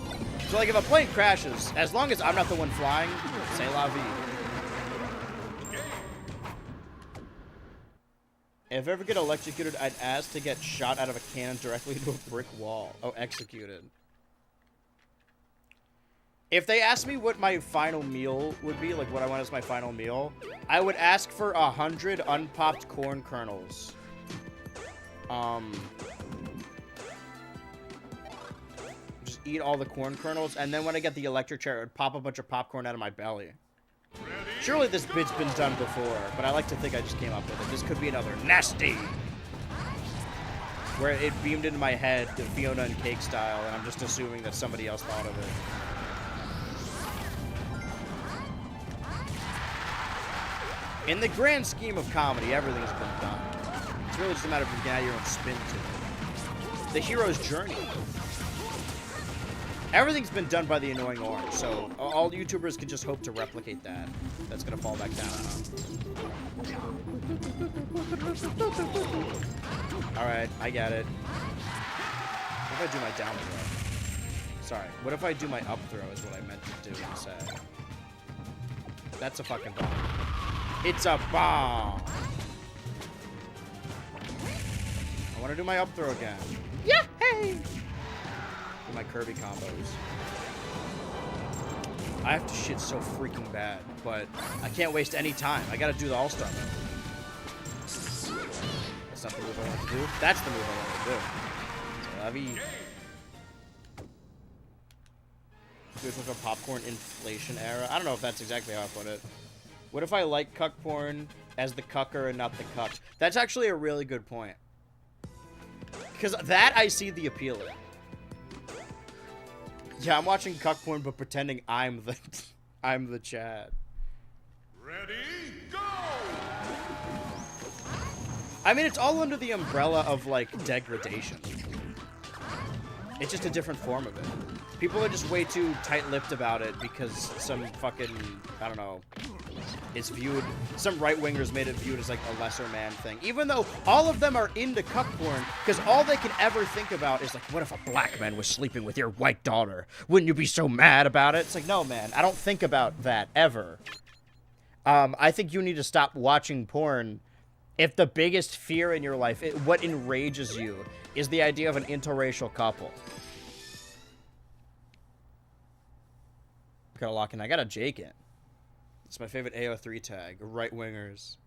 you know? So, like, if a plane crashes, as long as I'm not the one flying, c'est la vie. If I ever get electrocuted, I'd ask to get shot out of a cannon directly into a brick wall. Oh, executed. If they asked me what my final meal would be, like what I want as my final meal, I would ask for 100 unpopped corn kernels. Just eat all the corn kernels, and then when I get the electric chair, it would pop a bunch of popcorn out of my belly. Surely this bit's been done before, but I like to think I just came up with it. This could be another nasty. where it beamed into my head the Fiona and Cake style, and I'm just assuming that somebody else thought of it. In the grand scheme of comedy, everything's been done. It's really just a matter of getting out your own spin to it. The hero's journey. Everything's been done by the annoying orange, so all YouTubers can just hope to replicate that. That's gonna fall back down on them. Alright, I get it. What if I do my down throw? Sorry, what if I do my up throw is what I meant to do and say. That's a fucking bomb. It's a bomb! I want to do my up throw again. Yeah! Hey! Do my Kirby combos. I have to shit so freaking bad, but I can't waste any time. I gotta do the all-star move. That's not the move I want to do. That's the move I want to do. So heavy. This was a popcorn inflation era. I don't know if that's exactly how I put it. What if I like cuck porn as the cucker and not the cucked? That's actually a really good point. Because that I see the appeal in. Yeah, I'm watching cuck porn, but pretending I'm the Chad. Ready, go! I mean, it's all under the umbrella of, like, degradation. It's just a different form of it. People are just way too tight-lipped about it because some fucking, I don't know, it's viewed, some right-wingers made it viewed as, like, a lesser man thing. Even though all of them are into cuck porn, because all they can ever think about is, like, what if a black man was sleeping with your white daughter? Wouldn't you be so mad about it? It's like, no, man, I don't think about that, ever. I think you need to stop watching porn if the biggest fear in your life, what enrages you, is the idea of an interracial couple. Got a lock in. I got a Jake in. It's my favorite AO3 tag. Right wingers.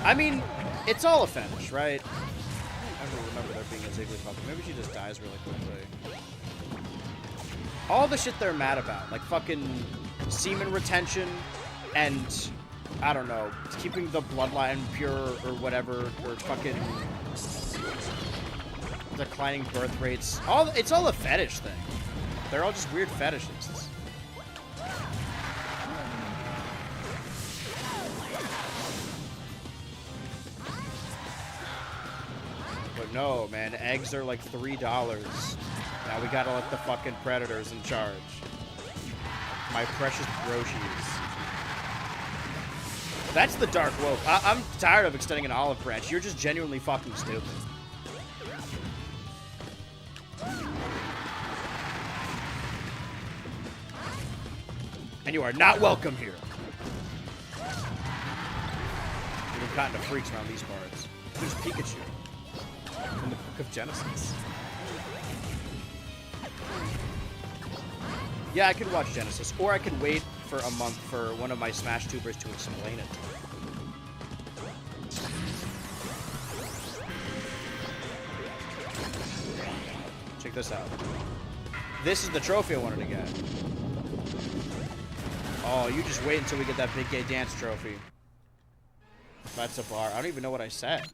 I mean, it's all a fetish, right? I don't remember there being a Ziggly puppy. Maybe she just dies really quickly. All the shit they're mad about, like fucking semen retention and, I don't know, keeping the bloodline pure or whatever, or fucking declining birth rates. It's all a fetish thing. They're all just weird fetishists. But no, man, eggs are like $3. Now we gotta let the fucking predators in charge. My precious brochies. That's the dark woke. I'm tired of extending an olive branch. You're just genuinely fucking stupid. And you are not welcome here. We've been caught into freaks around these parts. There's Pikachu from the Book of Genesis. Yeah, I could watch Genesis, or I could wait for a month for one of my Smash tubers to explain it. Check this out. This is the trophy I wanted to get. Oh, you just wait until we get that big gay dance trophy. That's a bar. I don't even know what I said.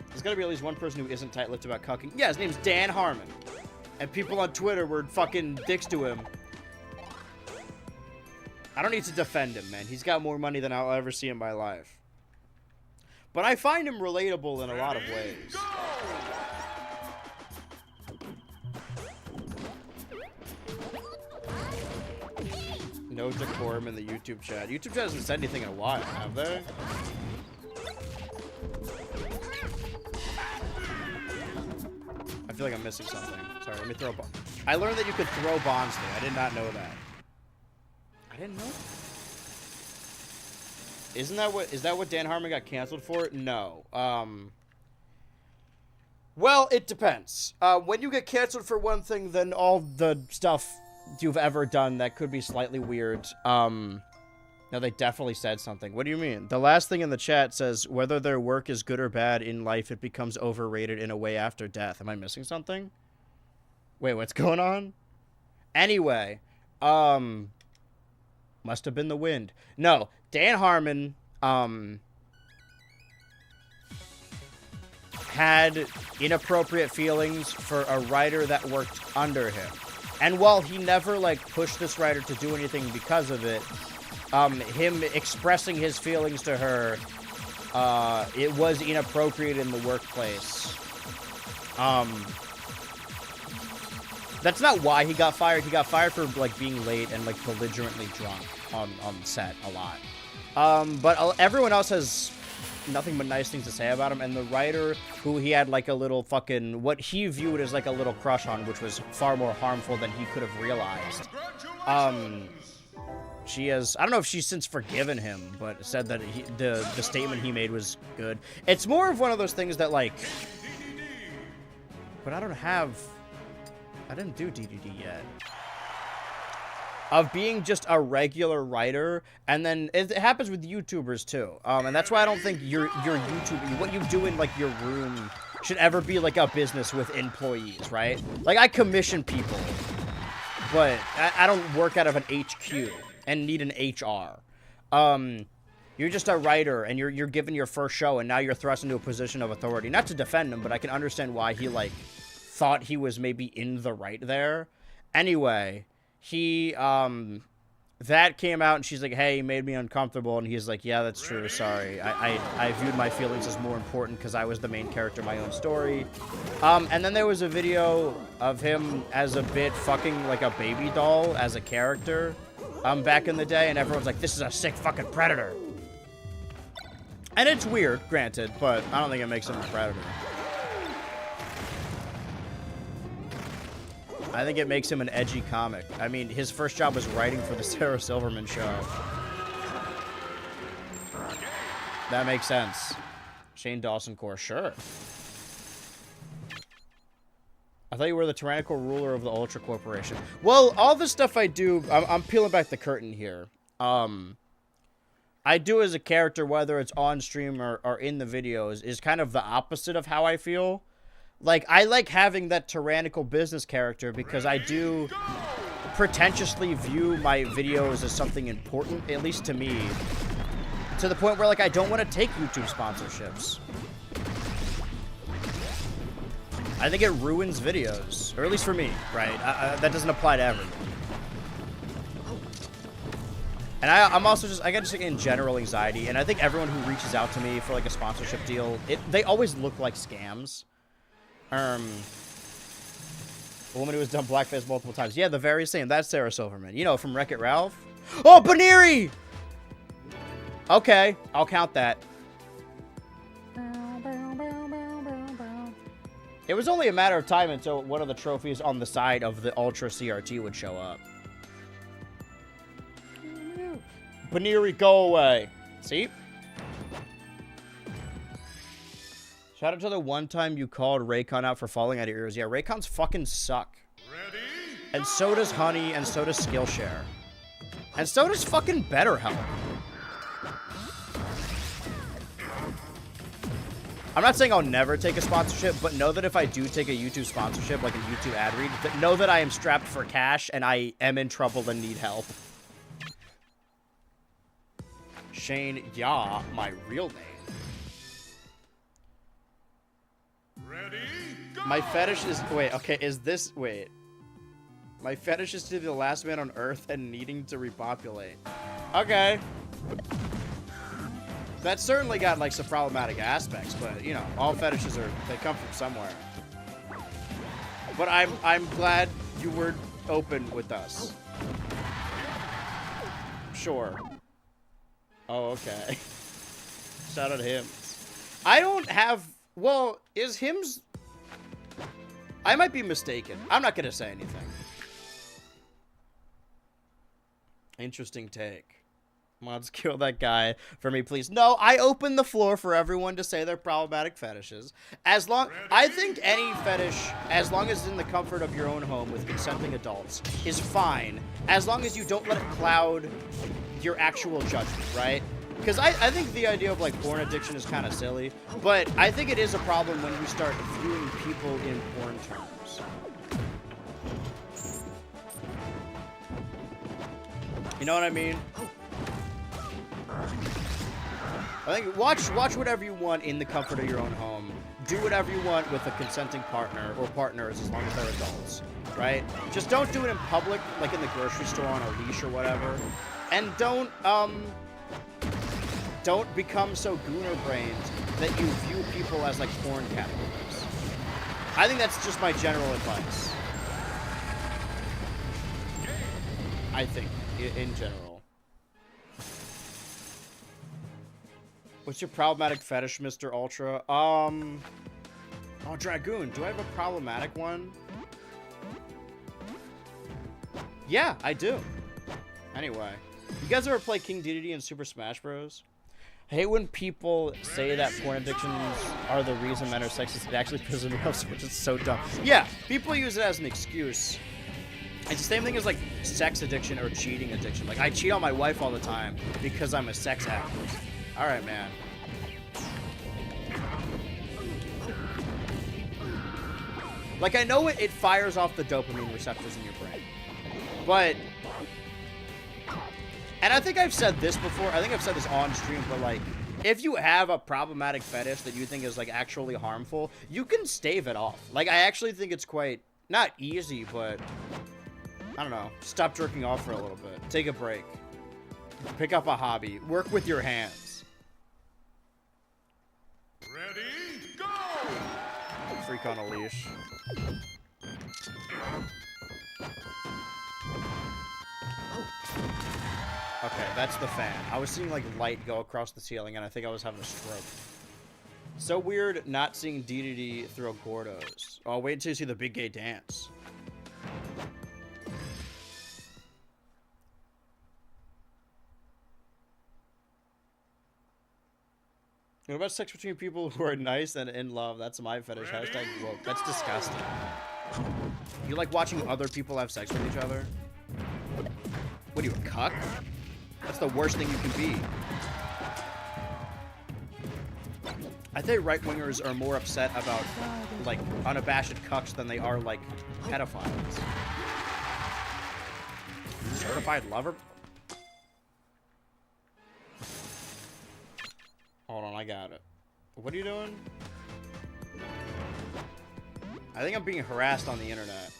There's gotta be at least one person who isn't tight-lipped about cucking. Yeah, his name's Dan Harmon. And people on Twitter were fucking dicks to him. I don't need to defend him, man. He's got more money than I'll ever see in my life. But I find him relatable in a lot of ways. No decorum in the YouTube chat. YouTube chat hasn't said anything in a while, have they? I feel like I'm missing something. Sorry, let me throw a bomb. I learned that you could throw bombs there. I did not know that. I didn't know. Is that what Dan Harmon got canceled for? No. Well, it depends. When you get canceled for one thing, then all the stuff you've ever done that could be slightly weird. No, they definitely said something. What do you mean? The last thing in the chat says, whether their work is good or bad in life, it becomes overrated in a way after death. Am I missing something? Wait, what's going on? Anyway, must have been the wind. No, Dan Harmon, had inappropriate feelings for a writer that worked under him. And while he never, like, pushed this writer to do anything because of it, him expressing his feelings to her, it was inappropriate in the workplace. That's not why he got fired. He got fired for, like, being late and, like, belligerently drunk on set a lot. But everyone else has nothing but nice things to say about him, and the writer who he had, like, a little fucking, what he viewed as, like, a little crush on, which was far more harmful than he could have realized. She has, I don't know if she's since forgiven him, but said that the statement he made was good. It's more of one of those things that, like, but I didn't do DDD yet. Of being just a regular writer, and then it happens with YouTubers too. And that's why I don't think your YouTube, what you do in, like, your room should ever be like a business with employees, right? Like, I commission people, but I don't work out of an HQ and need an HR. You're just a writer, and you're given your first show, and now you're thrust into a position of authority. Not to defend him, but I can understand why he, like, thought he was maybe in the right there. Anyway, he, that came out, and she's like, hey, you made me uncomfortable, and he's like, yeah, that's true, sorry. I viewed my feelings as more important because I was the main character of my own story. And then there was a video of him as a bit fucking, like, a baby doll as a character, back in the day, and everyone's like, this is a sick fucking predator. And it's weird, granted, but I don't think it makes him a predator. I think it makes him an edgy comic. I mean, his first job was writing for the Sarah Silverman show. That makes sense. Shane Dawson Core, sure. I thought you were the tyrannical ruler of the Ultra Corporation. Well, all the stuff I do, I'm peeling back the curtain here. I do as a character, whether it's on stream or in the videos, is kind of the opposite of how I feel. Like, I like having that tyrannical business character because I do pretentiously view my videos as something important, at least to me, to the point where, like, I don't want to take YouTube sponsorships. I think it ruins videos, or at least for me, right? That doesn't apply to everyone. And I'm also just, I get just, like, in general anxiety, and I think everyone who reaches out to me for, like, a sponsorship deal, they always look like scams. A woman who has done blackface multiple times. Yeah, the very same. That's Sarah Silverman. You know, from Wreck-It Ralph. Oh, Baneri! Okay, I'll count that. It was only a matter of time until one of the trophies on the side of the Ultra CRT would show up. Baneri, go away. See? Shout out to the one time you called Raycon out for falling out of your ears. Yeah, Raycons fucking suck. Ready? And so does Honey, and so does Skillshare. And so does fucking BetterHelp. I'm not saying I'll never take a sponsorship, but know that if I do take a YouTube sponsorship, like a YouTube ad read, know that I am strapped for cash and I am in trouble and need help. Shane, yeah, my real name. Ready? Go! My fetish is... Wait, okay, is this... Wait. My fetish is to be the last man on Earth and needing to repopulate. Okay. That's certainly got, like, some problematic aspects, but, you know, all fetishes are... They come from somewhere. But I'm glad you were open with us. Sure. Oh, okay. Shout out to him. I don't have... Well, is hymns... I might be mistaken. I'm not going to say anything. Interesting take. Mods, kill that guy for me, please. No, I open the floor for everyone to say their problematic fetishes. As long... I think any fetish, as long as it's in the comfort of your own home with consenting adults, is fine. As long as you don't let it cloud your actual judgment, right? Because I think the idea of, like, porn addiction is kind of silly, but I think it is a problem when you start viewing people in porn terms. You know what I mean? I think watch whatever you want in the comfort of your own home. Do whatever you want with a consenting partner or partners as long as they're adults, right? Just don't do it in public, like in the grocery store on a leash or whatever. And don't become so gooner-brained that you view people as like porn categories. I think that's just my general advice. I think, in general. What's your problematic fetish, Mr. Ultra? Oh, Dragoon, do I have a problematic one? Yeah, I do. Anyway, you guys ever play King Dedede in Super Smash Bros? I hate when people say that porn addictions are the reason men are sexist. It actually pisses me off so much. It's so dumb. Yeah, people use it as an excuse. It's the same thing as like sex addiction or cheating addiction. Like I cheat on my wife all the time because I'm a sex addict. All right, man. Like I know it fires off the dopamine receptors in your brain, but. And I think I've said this before. I think I've said this on stream, but like, if you have a problematic fetish that you think is like actually harmful, you can stave it off. Like, I actually think it's quite not easy, but I don't know. Stop jerking off for a little bit. Take a break. Pick up a hobby. Work with your hands. Ready, go! Freak on a leash. Okay, that's the fan. I was seeing like light go across the ceiling and I think I was having a stroke. So weird not seeing Dedede throw Gordos. Oh, wait until you see the big gay dance. What about sex between people who are nice and in love? That's my fetish. Hashtag woke. That's disgusting. You like watching other people have sex with each other? What are you, a cuck? That's the worst thing you can be. I think right-wingers are more upset about, like, unabashed cucks than they are, like, pedophiles. Certified lover? Hold on, I got it. What are you doing? I think I'm being harassed on the internet.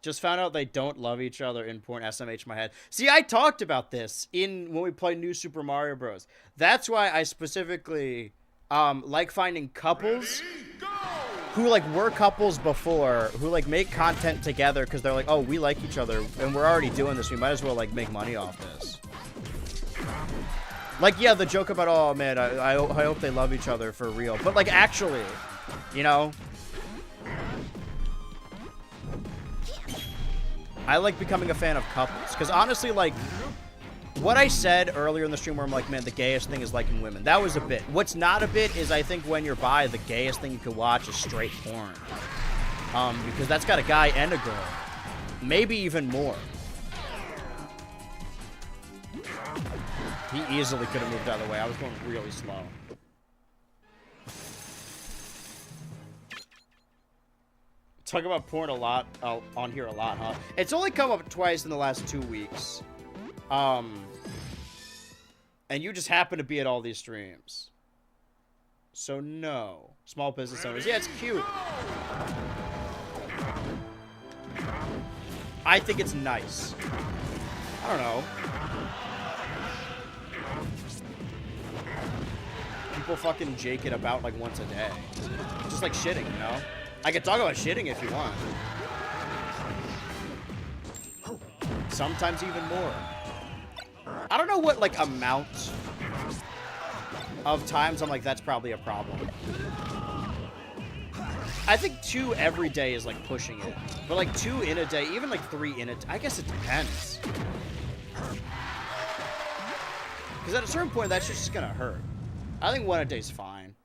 Just found out they don't love each other in porn. SMH my head. See, I talked about this when we played New Super Mario Bros. That's why I specifically like finding couples who like were couples before, who like make content together because they're like, oh, we like each other and we're already doing this. We might as well like make money off this. Like, yeah, the joke about, oh man, I hope they love each other for real, but like actually, you know. I like becoming a fan of couples. Because honestly, like, what I said earlier in the stream where I'm like, man, the gayest thing is liking women. That was a bit. What's not a bit is I think when you're bi, the gayest thing you can watch is straight porn. Because that's got a guy and a girl. Maybe even more. He easily could have moved out of the way. I was going really slow. Talk about porn a lot on here a lot, huh? It's only come up twice in the last 2 weeks. And you just happen to be at all these streams. So no. Small business owners. Yeah, it's cute. I think it's nice. I don't know. People fucking jake it about like once a day. Just like shitting, you know? I could talk about shitting if you want. Sometimes even more. I don't know what, like, amount of times I'm like, that's probably a problem. I think 2 every day is, like, pushing it. But, like, 2 in a day, even, like, 3 in a day, I guess it depends. Because at a certain point, that shit's just gonna hurt. I think 1 a day's fine.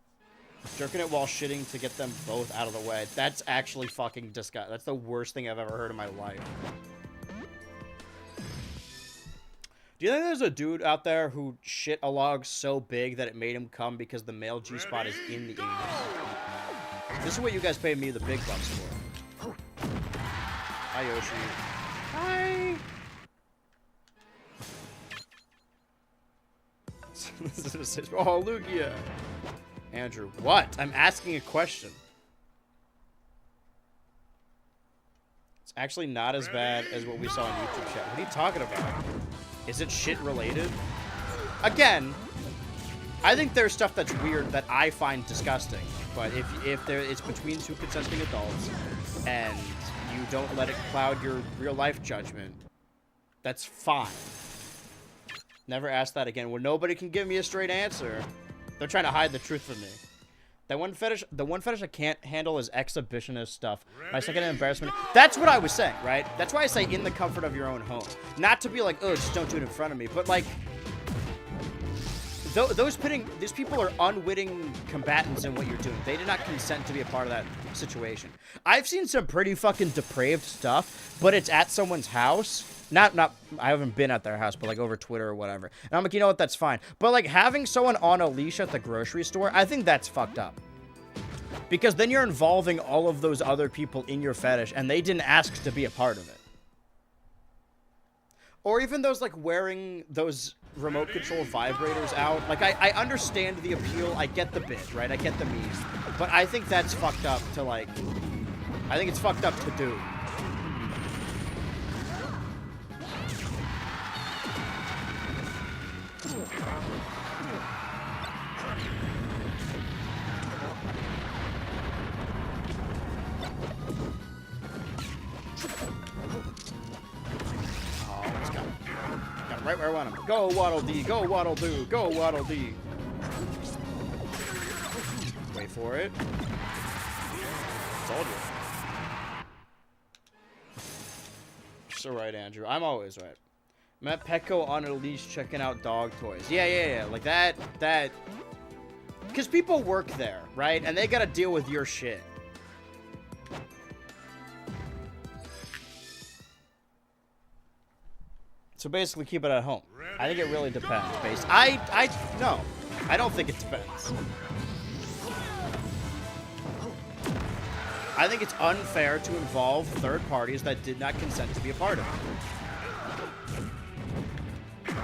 Jerking it while shitting to get them both out of the way. That's actually fucking disgusting. That's the worst thing I've ever heard in my life. Do you think there's a dude out there who shit a log so big that it made him come because the male G-spot is in the anus? This is what you guys pay me the big bucks for. Hi, Yoshi. Hi. Oh, Lugia. Andrew, what? I'm asking a question. It's actually not as bad as what we saw on YouTube chat. What are you talking about? Is it shit related? Again, I think there's stuff that's weird that I find disgusting. But if it's between two consenting adults and you don't let it cloud your real life judgment, that's fine. Never ask that again. Well, nobody can give me a straight answer. They're trying to hide the truth from me. The one fetish I can't handle is exhibitionist stuff. My second embarrassment. That's what I was saying, right? That's why I say in the comfort of your own home. Not to be like, oh, just don't do it in front of me. But like, these people are unwitting combatants in what you're doing. They did not consent to be a part of that situation. I've seen some pretty fucking depraved stuff, but it's at someone's house. I haven't been at their house, but like over Twitter or whatever. And I'm like, you know what, that's fine. But like having someone on a leash at the grocery store, I think that's fucked up. Because then you're involving all of those other people in your fetish, and they didn't ask to be a part of it. Or even those like wearing those remote control vibrators out. Like I understand the appeal, I get the bit, right? I get the meme. But I think that's fucked up to like, I think it's fucked up to do. Right where I want him. Go Waddle Dee, go Waddle Doo, go Waddle Dee. Wait for it. Told you. You're so right, Andrew. I'm always right. Met Petco on a leash checking out dog toys. Yeah. Like that. Because people work there, right? And they gotta deal with your shit. So basically, keep it at home. I think it really depends. No, I don't think it depends. I think it's unfair to involve third parties that did not consent to be a part of it.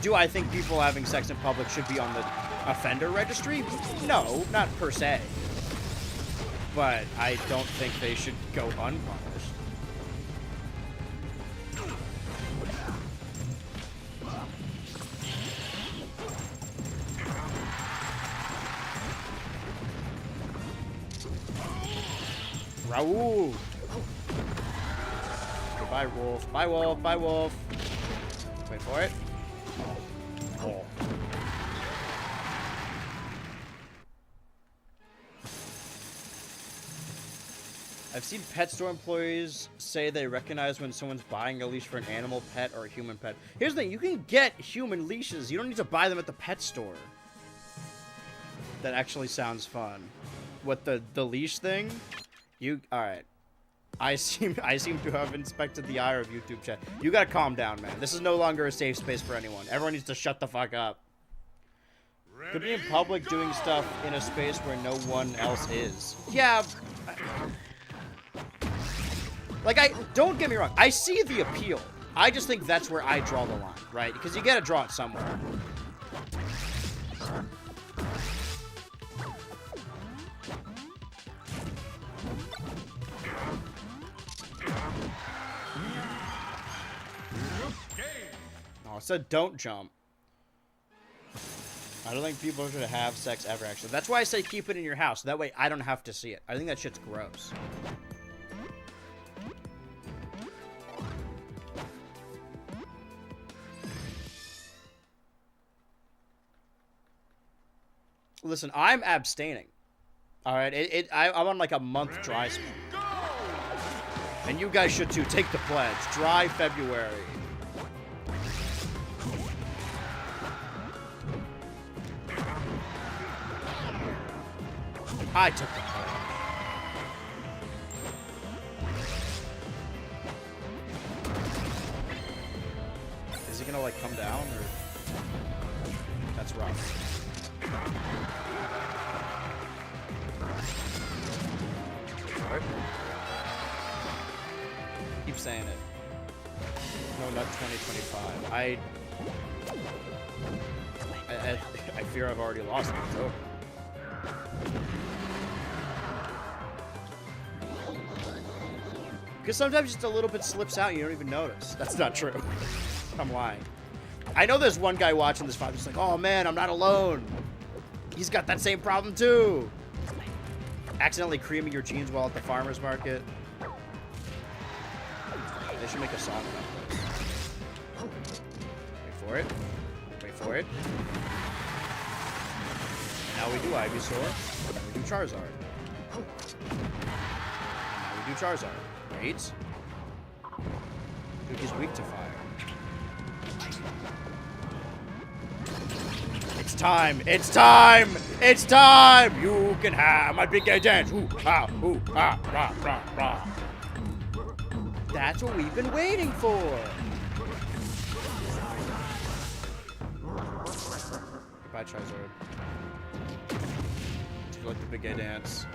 Do I think people having sex in public should be on the offender registry? No, not per se. But I don't think they should go unpunished. Raoul. Bye, Wolf. Bye, Wolf. Bye, Wolf. Wait for it. Oh. I've seen pet store employees say they recognize when someone's buying a leash for an animal pet or a human pet. Here's the thing. You can get human leashes. You don't need to buy them at the pet store. That actually sounds fun. What, the leash thing? Alright. I seem to have inspected the ire of YouTube chat. You gotta calm down, man. This is no longer a safe space for anyone. Everyone needs to shut the fuck up. Could be in public doing stuff in a space where no one else is. Yeah. Like, don't get me wrong. I see the appeal. I just think that's where I draw the line, right? Because you gotta draw it somewhere. Oh, it said don't jump. I don't think people should have sex ever, actually. That's why I say keep it in your house. That way I don't have to see it. I think that shit's gross. Listen, I'm abstaining. All right, I'm on like a month dry spell. And you guys should too. Take the pledge. Dry February. I took the pledge. Is he gonna like come down or? That's rough. Right. Keep saying it. No, not 2025. fear I've already lost it. It's over. Because sometimes just a little bit slips out and you don't even notice. That's not true. I'm lying. I know there's one guy watching this fight that's like, oh man, I'm not alone. He's got that same problem too. Accidentally creaming your jeans while at the farmer's market. They should make a song about this. Wait for it. Wait for it. Now we do Ivysaur. Now we do Charizard. Now we do Charizard. Wait. Dude, he's weak to fire. It's time! It's time! It's time! You can have my big gay dance! Ooh, ah, rah, rah, rah. That's what we've been waiting for! Goodbye, Charizard. Do you like the big gay dance?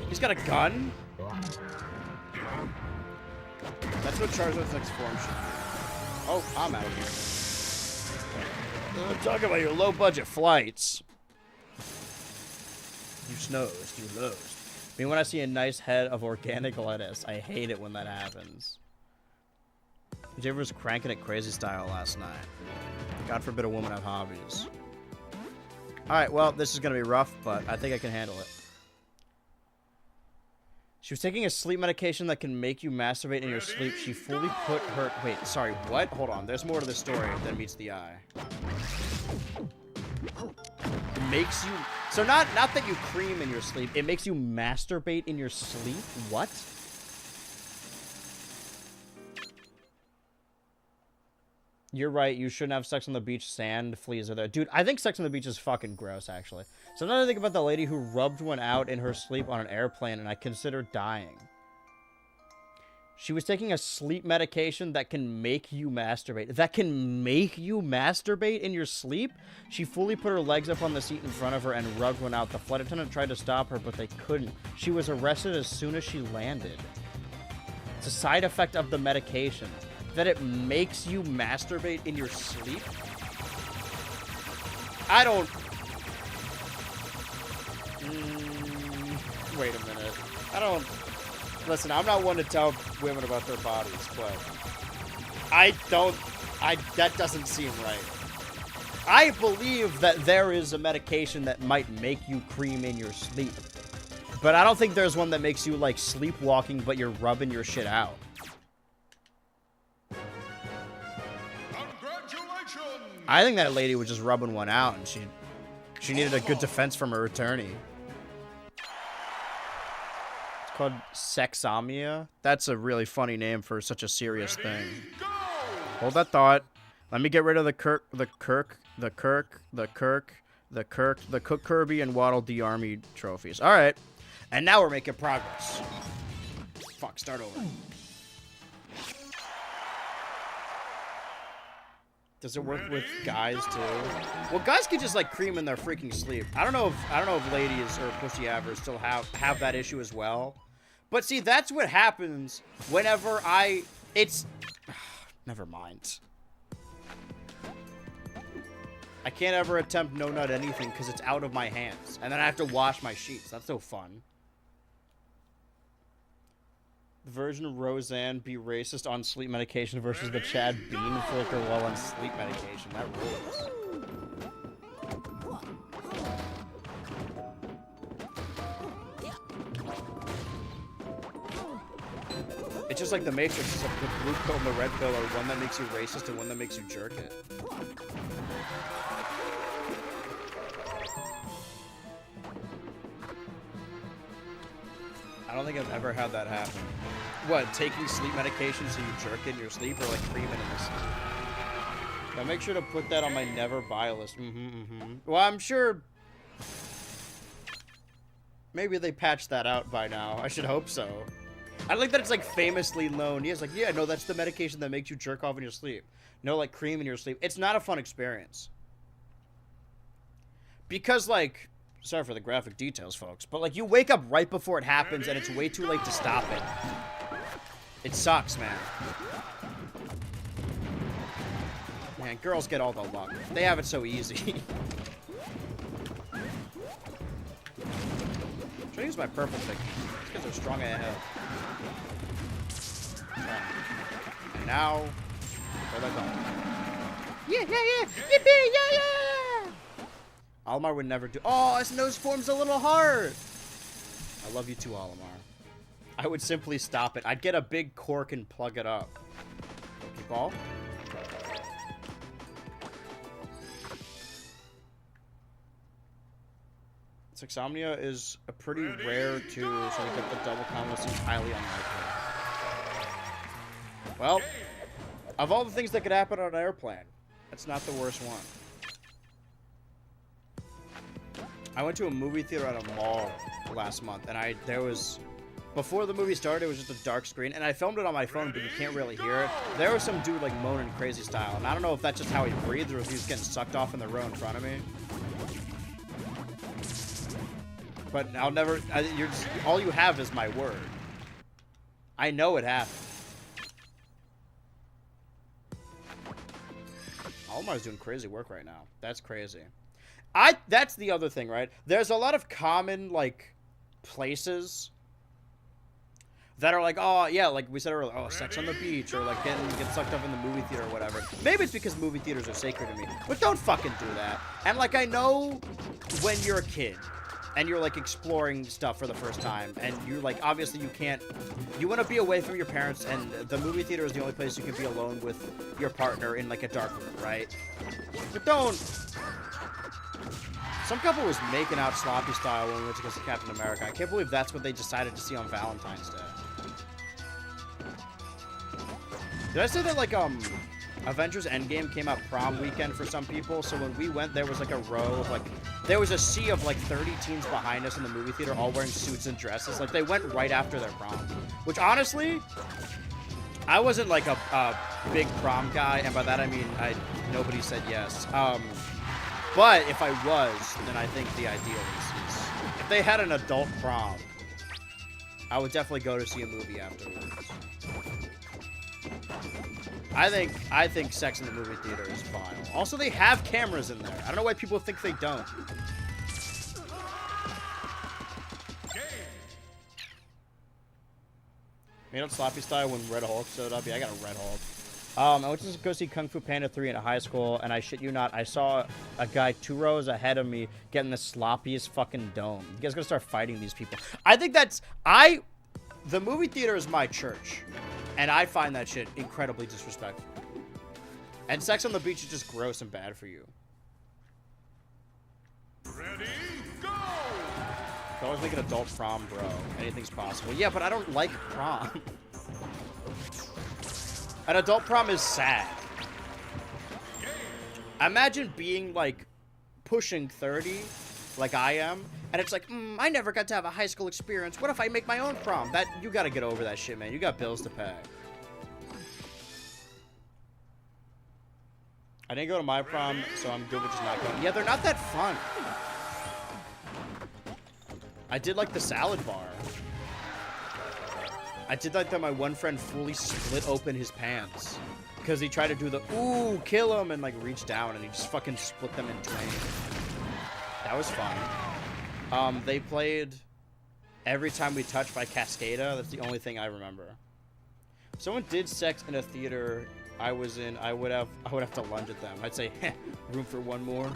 He's got a gun? That's what Charizard's next form should be. Oh, I'm out of here. Talk about your low-budget flights. You snoozed. You losed. I mean, when I see a nice head of organic lettuce, I hate it when that happens. Javer was cranking it crazy style last night. God forbid a woman have hobbies. Alright, well, this is going to be rough, but I think I can handle it. She was taking a sleep medication that can make you masturbate in your sleep. She fully put her... Wait, sorry, what? Hold on. There's more to the story than meets the eye. It makes you... So not that you cream in your sleep. It makes you masturbate in your sleep? What? You're right. You shouldn't have sex on the beach. Sand fleas are there. Dude, I think sex on the beach is fucking gross, actually. Sometimes I think about the lady who rubbed one out in her sleep on an airplane, and I consider dying. She was taking a sleep medication that can make you masturbate. That can make you masturbate in your sleep? She fully put her legs up on the seat in front of her and rubbed one out. The flight attendant tried to stop her, but they couldn't. She was arrested as soon as she landed. It's a side effect of the medication. That it makes you masturbate in your sleep? I don't... wait a minute. I don't... Listen, I'm not one to tell women about their bodies, but... that doesn't seem right. I believe that there is a medication that might make you cream in your sleep. But I don't think there's one that makes you, like, sleepwalking, but you're rubbing your shit out. I think that lady was just rubbing one out, and she needed a good defense from her attorney. It's called sexomnia. That's a really funny name for such a serious thing. Hold that thought. Let me get rid of the Cook Kirby and Waddle Dee Army trophies. All right, and now we're making progress. Fuck, start over. Does it work with guys too? Well, guys can just like cream in their freaking sleep. I don't know if ladies or pussy havers still have that issue as well. But see, that's what happens whenever it's never mind. I can't ever attempt no nut anything because it's out of my hands, and then I have to wash my sheets. That's no fun. The version of Roseanne be racist on sleep medication versus the Chad Bean flicker while on sleep medication. That rules. It's just like the Matrix, except the blue pill and the red pill are one that makes you racist and one that makes you jerk it. I don't think I've ever had that happen. What, taking sleep medication so you jerk in your sleep, or like creaming in your sleep? Now make sure to put that on my never buy list. Well, I'm sure maybe they patched that out by now. I should hope so. I like that it's like famously known. Yes, like, yeah, no, that's the medication that makes you jerk off in your sleep. No, like cream in your sleep. It's not a fun experience. Because like, sorry for the graphic details, folks, but like you wake up right before it happens and it's way too late to stop it. It sucks, man. Man, Man, girls get all the luck. They have it so easy. Should I use my purple thing? These guys are strong ahead. And now, where they going? Yeah, yeah, yeah! Yippee! Yeah, yeah! Olimar would never do. Oh, his nose forms a little heart. I love you too, Olimar. I would simply stop it. I'd get a big cork and plug it up. Pokeball. Sexomnia is a pretty rare too, so we get the double combo seems highly unlikely. Well, of all the things that could happen on an airplane, that's not the worst one. I went to a movie theater at a mall last month, and there was, before the movie started, it was just a dark screen, and I filmed it on my phone, but you can't really hear it. There was some dude like moaning crazy style, and I don't know if that's just how he breathed or if he was getting sucked off in the row in front of me. But I'll never, all you have is my word. I know it happened. Almar's doing crazy work right now. That's crazy. That's the other thing, right? There's a lot of common, like, places that are like, oh, yeah, like we said earlier, oh, sex on the beach, or like get sucked up in the movie theater or whatever. Maybe it's because movie theaters are sacred to me, but don't fucking do that. And, like, I know when you're a kid, and you're, like, exploring stuff for the first time, and you're, like, obviously you want to be away from your parents, and the movie theater is the only place you can be alone with your partner in, like, a dark room, right? But don't... Some couple was making out sloppy style when we went to go see Captain America. I can't believe that's what they decided to see on Valentine's Day. Did I say that, like, Avengers Endgame came out prom weekend for some people, so when we went, there was, like, a row of, like... There was a sea of, like, 30 teens behind us in the movie theater, all wearing suits and dresses. Like, they went right after their prom. Which, honestly, I wasn't, like, a big prom guy, and by that I mean nobody said yes. But if I was, then I think the ideal is if they had an adult prom, I would definitely go to see a movie afterwards. I think sex in the movie theater is fine. Also, they have cameras in there. I don't know why people think they don't. Made up sloppy style when Red Hulk showed up. Yeah, I got a Red Hulk. I went to go see Kung Fu Panda 3 in high school, and I shit you not, I saw a guy 2 rows ahead of me getting the sloppiest fucking dome. You guys gotta start fighting these people. I think the movie theater is my church, and I find that shit incredibly disrespectful. And sex on the beach is just gross and bad for you. Ready, go! I always make an adult prom, bro. Anything's possible. Yeah, but I don't like prom. An adult prom is sad. Imagine being, like, pushing 30, like I am, and it's like, I never got to have a high school experience. What if I make my own prom? You gotta get over that shit, man. You got bills to pay. I didn't go to my prom, so I'm good with just not going. Yeah, they're not that fun. I did like the salad bar. I did like that my one friend fully split open his pants. Because he tried to do the, ooh, kill him, and like reach down, and he just fucking split them in twain. That was fun. They played Every Time We Touch by Cascada. That's the only thing I remember. If someone did sex in a theater I was in, I would have to lunge at them. I'd say, heh, room for one more.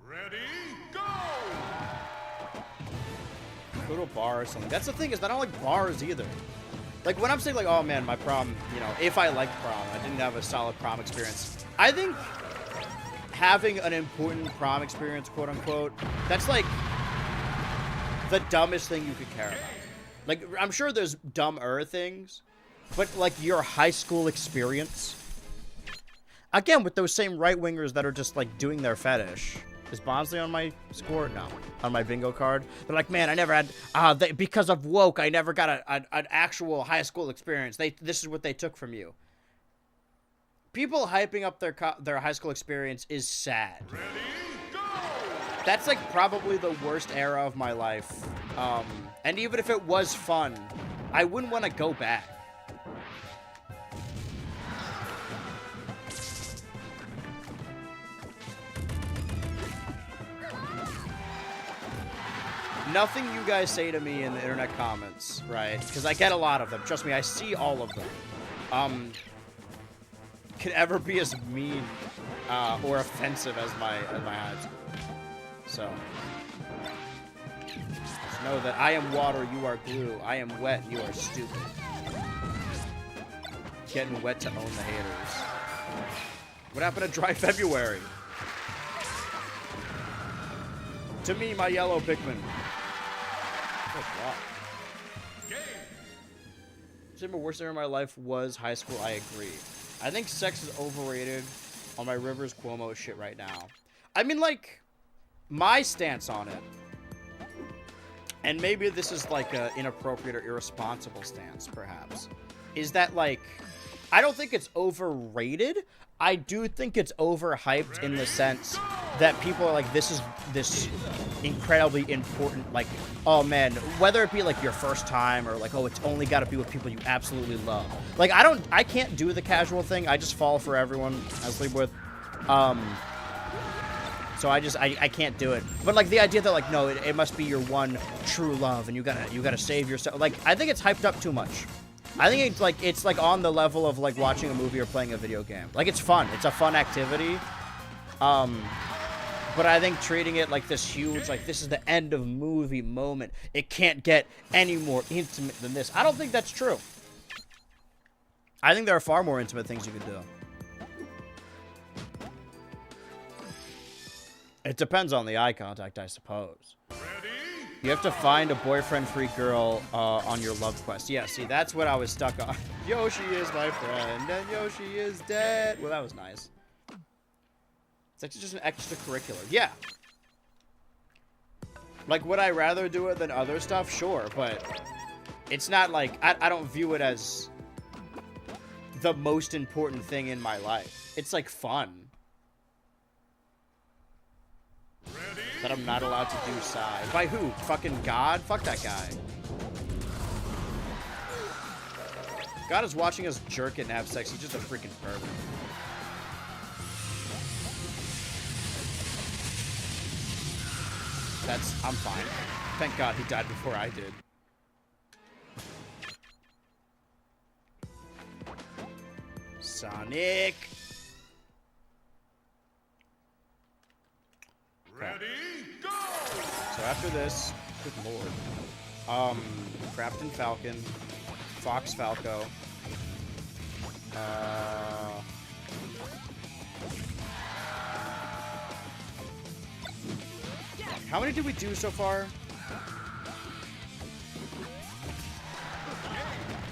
Ready, go! Go to a bar or something. That's the thing, is I don't like bars either. Like, when I'm saying, like, oh man, my prom, you know, if I liked prom, I didn't have a solid prom experience. I think having an important prom experience, quote unquote, that's like the dumbest thing you could care about. Like, I'm sure there's dumber things, but like your high school experience, again, with those same right-wingers that are just like doing their fetish. Is Bonsley on my score? No. On my bingo card? They're like, man, I never had, because of woke, I never got an actual high school experience. This is what they took from you. People hyping up their high school experience is sad. Ready, go! That's like probably the worst era of my life. And even if it was fun, I wouldn't want to go back. Nothing you guys say to me in the internet comments, right? Because I get a lot of them. Trust me, I see all of them. Could ever be as mean or offensive as my high school. So, just know that I am water, you are glue. I am wet, you are stupid. Getting wet to own the haters. What happened to dry February? To me, my yellow Pikmin. Oh, God. Some of the worst era of my life was high school, I agree. I think sex is overrated on my Rivers Cuomo shit right now. I mean, like, my stance on it, and maybe this is like a inappropriate or irresponsible stance, perhaps, is that, like, I don't think it's overrated. I do think it's overhyped in the sense that people are like, this is this incredibly important, like, oh man, whether it be like your first time or like, oh, it's only got to be with people you absolutely love. Like, I can't do the casual thing. I just fall for everyone I sleep with. So I can't do it. But like the idea that like, no, it must be your one true love and you gotta save yourself. Like, I think it's hyped up too much. I think it's like on the level of like watching a movie or playing a video game. Like, it's fun. It's a fun activity. But I think treating it like this huge, like this is the end of movie moment. It can't get any more intimate than this. I don't think that's true. I think there are far more intimate things you can do. It depends on the eye contact, I suppose. You have to find a boyfriend-free girl on your love quest. Yeah, see, that's what I was stuck on. Yoshi is my friend, and Yoshi is dead. Well, that was nice. It's actually just an extracurricular. Yeah. Like, would I rather do it than other stuff? Sure, but it's not like... I don't view it as the most important thing in my life. It's, like, fun. That I'm not allowed to do side. By who? Fucking God? Fuck that guy. God is watching us jerk it and have sex. He's just a freaking pervert. I'm fine. Thank God he died before I did. Sonic. Ready, go! So after this, good lord. Crafton Falcon, Fox Falco. How many did we do so far?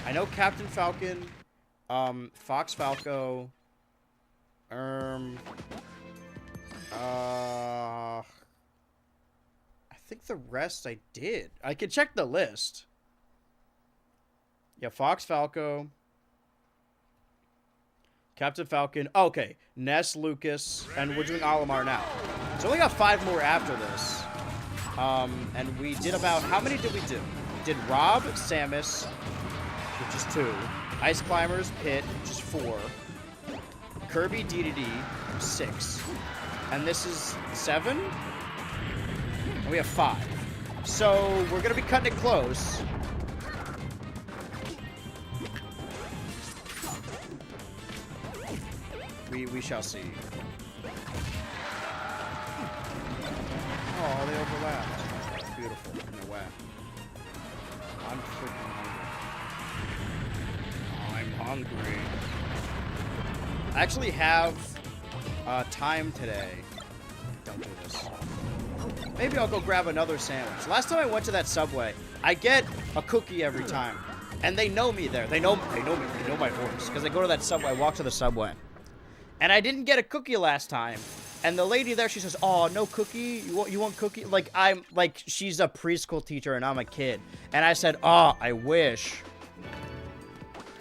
I know Captain Falcon, Fox Falco, I think the rest I did. I could check the list. Yeah, Fox Falco, Captain Falcon. Oh, okay, Ness, Lucas, and we're doing Olimar now. So we only got 5 more after this. And we did about, how many did we do? We did Rob, Samus, which is 2. Ice Climbers, Pit, which is 4. Kirby, DDD, 6. And this is 7? And we have 5. So we're going to be cutting it close. We shall see. Oh, they overlapped. Beautiful. In a way. I'm freaking hungry. I'm hungry. I actually have time today. Don't do this. Maybe I'll go grab another sandwich. Last time I went to that Subway, I get a cookie every time. And they know me there. They know me. They know my voice. Because I go to that Subway. I walk to the Subway. And I didn't get a cookie last time. And the lady there, she says, "Oh, no cookie? You want cookie?" Like, she's a preschool teacher and I'm a kid. And I said, "Oh, I wish."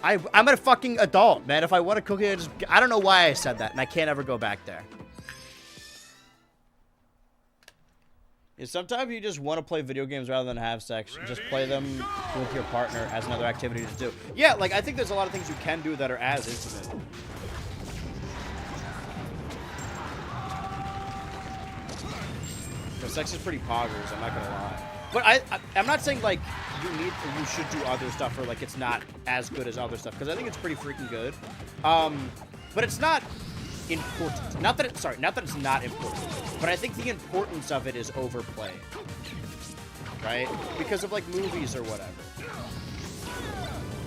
I'm a fucking adult, man. If I want a cookie, I don't know why I said that. And I can't ever go back there. Sometimes you just want to play video games rather than have sex. Just play them with your partner as another activity to do. Yeah, like, I think there's a lot of things you can do that are as intimate. But sex is pretty poggers, I'm not gonna lie. But I'm not saying, like, you should do other stuff or, like, it's not as good as other stuff. Because I think it's pretty freaking good. But it's not important. Not that it's not important. But I think the importance of it is overplayed. Right? Because of, like, movies or whatever.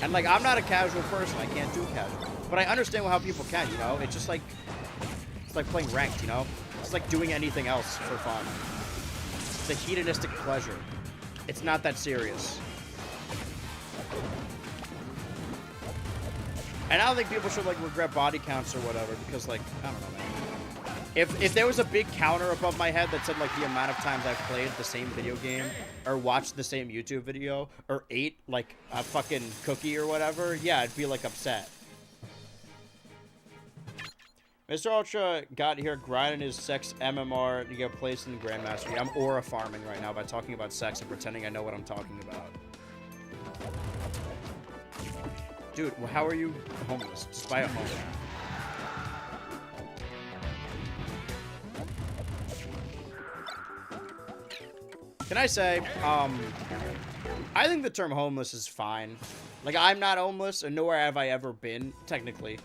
And, like, I'm not a casual person. I can't do casual. But I understand how people can, you know? It's just like... It's like playing ranked, you know? It's like doing anything else for fun. It's a hedonistic pleasure. It's not that serious. And I don't think people should, like, regret body counts or whatever, because, like, I don't know, man. If there was a big counter above my head that said, like, the amount of times I've played the same video game, or watched the same YouTube video, or ate, like, a fucking cookie or whatever, yeah, I'd be, like, upset. Mr. Ultra got here grinding his sex MMR to get placed in the Grandmaster. I'm aura farming right now by talking about sex and pretending I know what I'm talking about. Dude, well, how are you homeless? Just buy a home. Can I say, I think the term homeless is fine. Like, I'm not homeless, and nowhere have I ever been, technically.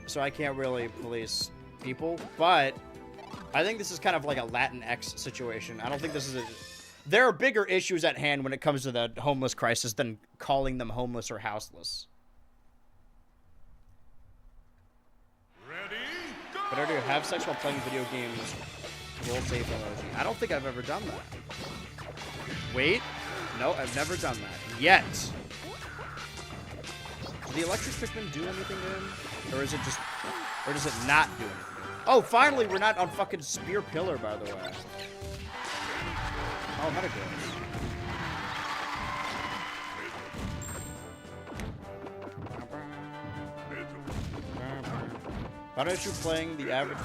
So I can't really police people, but I think this is kind of like a Latinx situation. I don't think this is there are bigger issues at hand when it comes to the homeless crisis than calling them homeless or houseless. Ready, go! But I do have sex while playing video games. Roll safe emoji. I don't think I've ever done that. Wait. No, I've never done that. Yet. Does the electric Pikmin do anything to him? Or is it just... Or does it not do anything? Oh, finally, we're not on fucking Spear Pillar, by the way. Oh, Metagross. Why don't you playing the average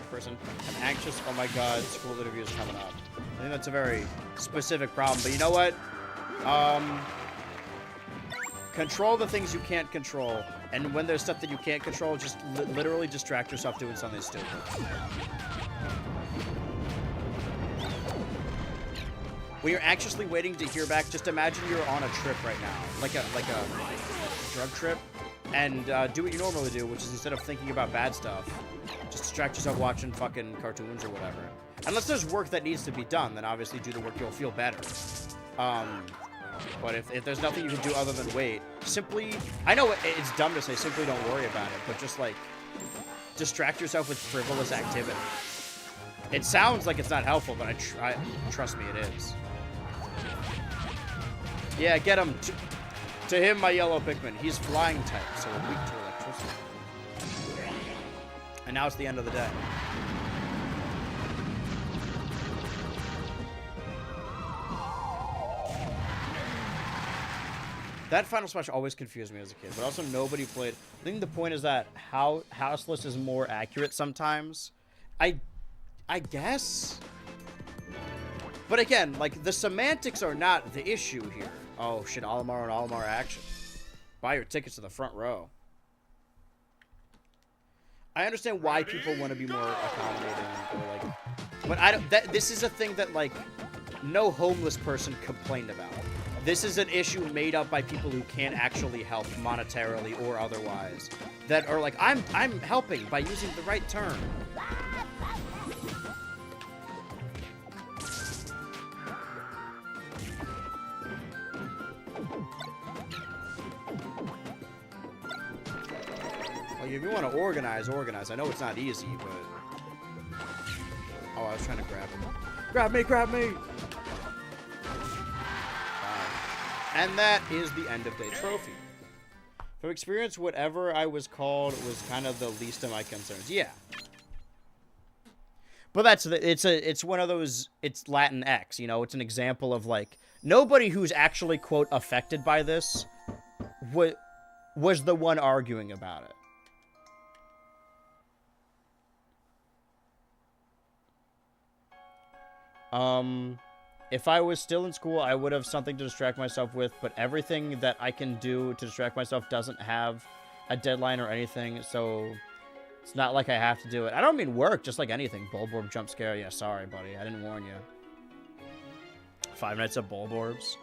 person? I'm anxious. Oh my god, school interview is coming up. I think that's a very specific problem. But you know what? Control the things you can't control. And when there's stuff that you can't control, just literally distract yourself doing something stupid. When you're anxiously waiting to hear back, just imagine you're on a trip right now, like a drug trip, and do what you normally do, which is instead of thinking about bad stuff, just distract yourself watching fucking cartoons or whatever. Unless there's work that needs to be done, then obviously do the work. You'll feel better. But if there's nothing you can do other than wait, simply... I know it's dumb to say simply don't worry about it, but just, like, distract yourself with frivolous activity. It sounds like it's not helpful, but trust me, it is. Yeah, get him. To him, my yellow Pikmin. He's flying type, so weak to electricity. And now it's the end of the day. That Final Smash always confused me as a kid, but also nobody played. I think the point is that how houseless is more accurate sometimes. I guess. But again, like, the semantics are not the issue here. Oh shit, Olimar and Olimar action. Buy your tickets to the front row. I understand why people want to be more accommodating or like, but I don't. This is a thing that, like, no homeless person complained about. This is an issue made up by people who can't actually help monetarily or otherwise. That are like, I'm helping by using the right term. Like, if you want to organize. I know it's not easy, but... Oh, I was trying to grab him. Grab me, grab me! And that is the end of day trophy. From experience, whatever I was called was kind of the least of my concerns. Yeah. But it's one of those, it's Latin X, you know, it's an example of, like, nobody who's actually, quote, affected by this was the one arguing about it. If I was still in school, I would have something to distract myself with, but everything that I can do to distract myself doesn't have a deadline or anything, so it's not like I have to do it. I don't mean work, just like anything. Bulborb jump scare. Yeah, sorry, buddy. I didn't warn you. 5 Nights at Bulborbs.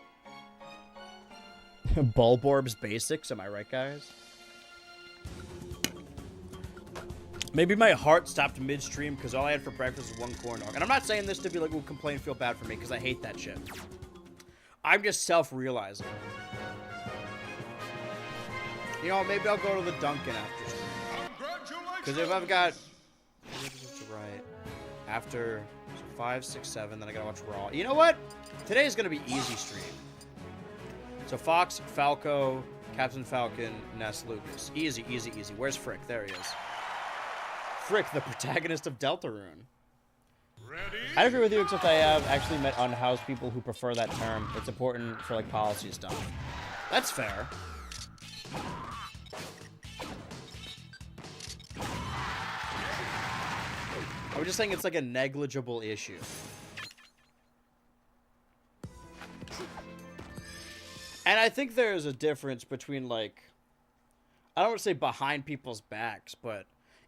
Bulborbs basics, am I right, guys? Maybe my heart stopped midstream because all I had for breakfast was 1 corn dog. And I'm not saying this to be like, ooh, complain, feel bad for me, because I hate that shit. I'm just self-realizing. You know, maybe I'll go to the Dunkin' after school. Because if I've got... Right. After 5, 6, 7, then I gotta watch Brawl. You know what? Today's gonna be easy stream. So Fox, Falco, Captain Falcon, Ness, Lucas. Easy, easy, easy. Where's Frick? There he is. Frick, the protagonist of Deltarune. I'd agree with you, except I have actually met unhoused people who prefer that term. It's important for, like, policy stuff. That's fair. I was just saying it's like a negligible issue. And I think there's a difference between, like, I don't want to say behind people's backs, but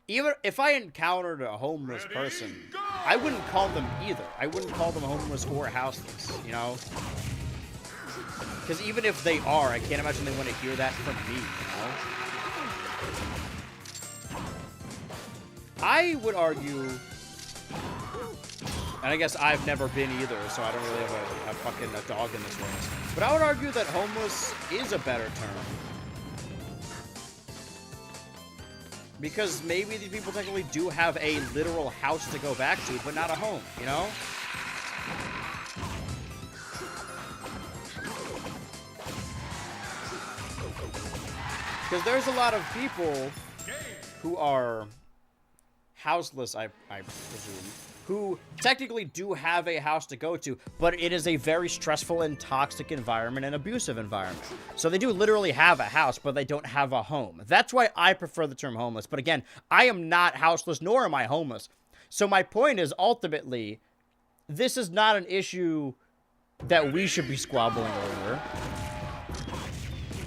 even if I encountered a homeless person, I wouldn't call them either. I wouldn't call them homeless or houseless, you know? Because even if they are, I can't imagine they want to hear that from me, you know? I would argue, and I guess I've never been either, so I don't really have a fucking dog in this race, but I would argue that homeless is a better term. Because maybe these people technically do have a literal house to go back to, but not a home, you know? Because there's a lot of people who are houseless, I presume, who technically do have a house to go to, but it is a very stressful and toxic environment and abusive environment. So they do literally have a house, but they don't have a home. That's why I prefer the term homeless. But again, I am not houseless, nor am I homeless. So my point is, ultimately, this is not an issue that we should be squabbling over.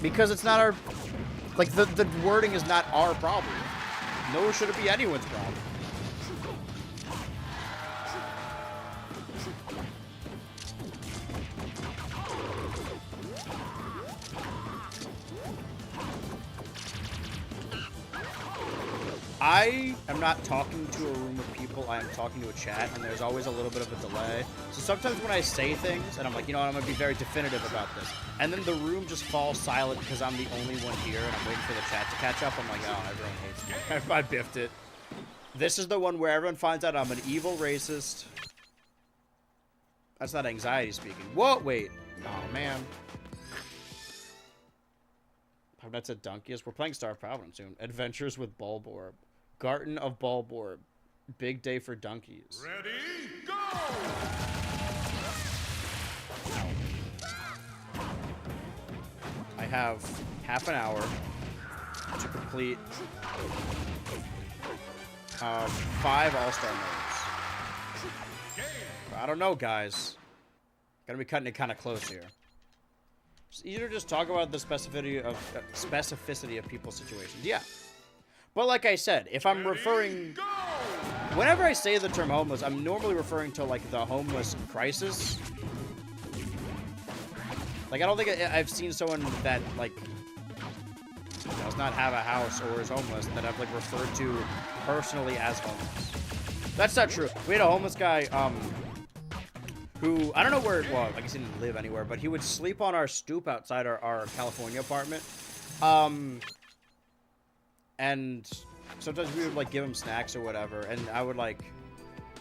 Because it's not our... Like, the wording is not our problem. Nor should it be anyone's problem. I am not talking to a room of people, I am talking to a chat, and there's always a little bit of a delay. So sometimes when I say things, and I'm like, you know what, I'm going to be very definitive about this, and then the room just falls silent because I'm the only one here, and I'm waiting for the chat to catch up, I'm like, oh, everyone hates me. I biffed it. This is the one where everyone finds out I'm an evil racist. That's not anxiety speaking. Whoa, wait. Oh, man. That's a Dunkiest. We're playing Star of Providence soon. Adventures with Bulborb. Garden of Bulborb. Big day for donkeys. Ready, go! I have half an hour to complete 5 All-Star modes. I don't know, guys. Gonna be cutting it kind of close here. It's easier to just talk about the specificity of people's situations. Yeah. But like I said, if I'm referring... Whenever I say the term homeless, I'm normally referring to, like, the homeless crisis. Like, I don't think I've seen someone that, like, does not have a house or is homeless that I've, like, referred to personally as homeless. That's not true. We had a homeless guy, who, I don't know where, well, I guess he didn't live anywhere, but he would sleep on our stoop outside our California apartment. And sometimes we would, like, give him snacks or whatever, and I would, like,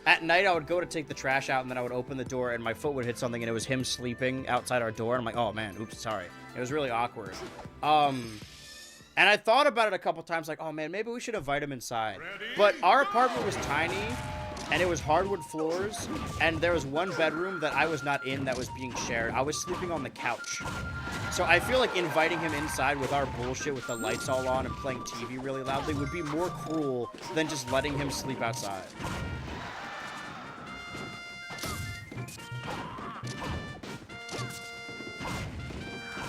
at night I would go to take the trash out, and then I would open the door, and my foot would hit something, and it was him sleeping outside our door, and I'm like, oh, man, oops, sorry. It was really awkward. And I thought about it a couple times, like, oh, man, maybe we should invite him inside. But our apartment was tiny, and it was hardwood floors, and there was one bedroom that I was not in that was being shared. I was sleeping on the couch. So I feel like inviting him inside with our bullshit with the lights all on and playing TV really loudly would be more cruel than just letting him sleep outside.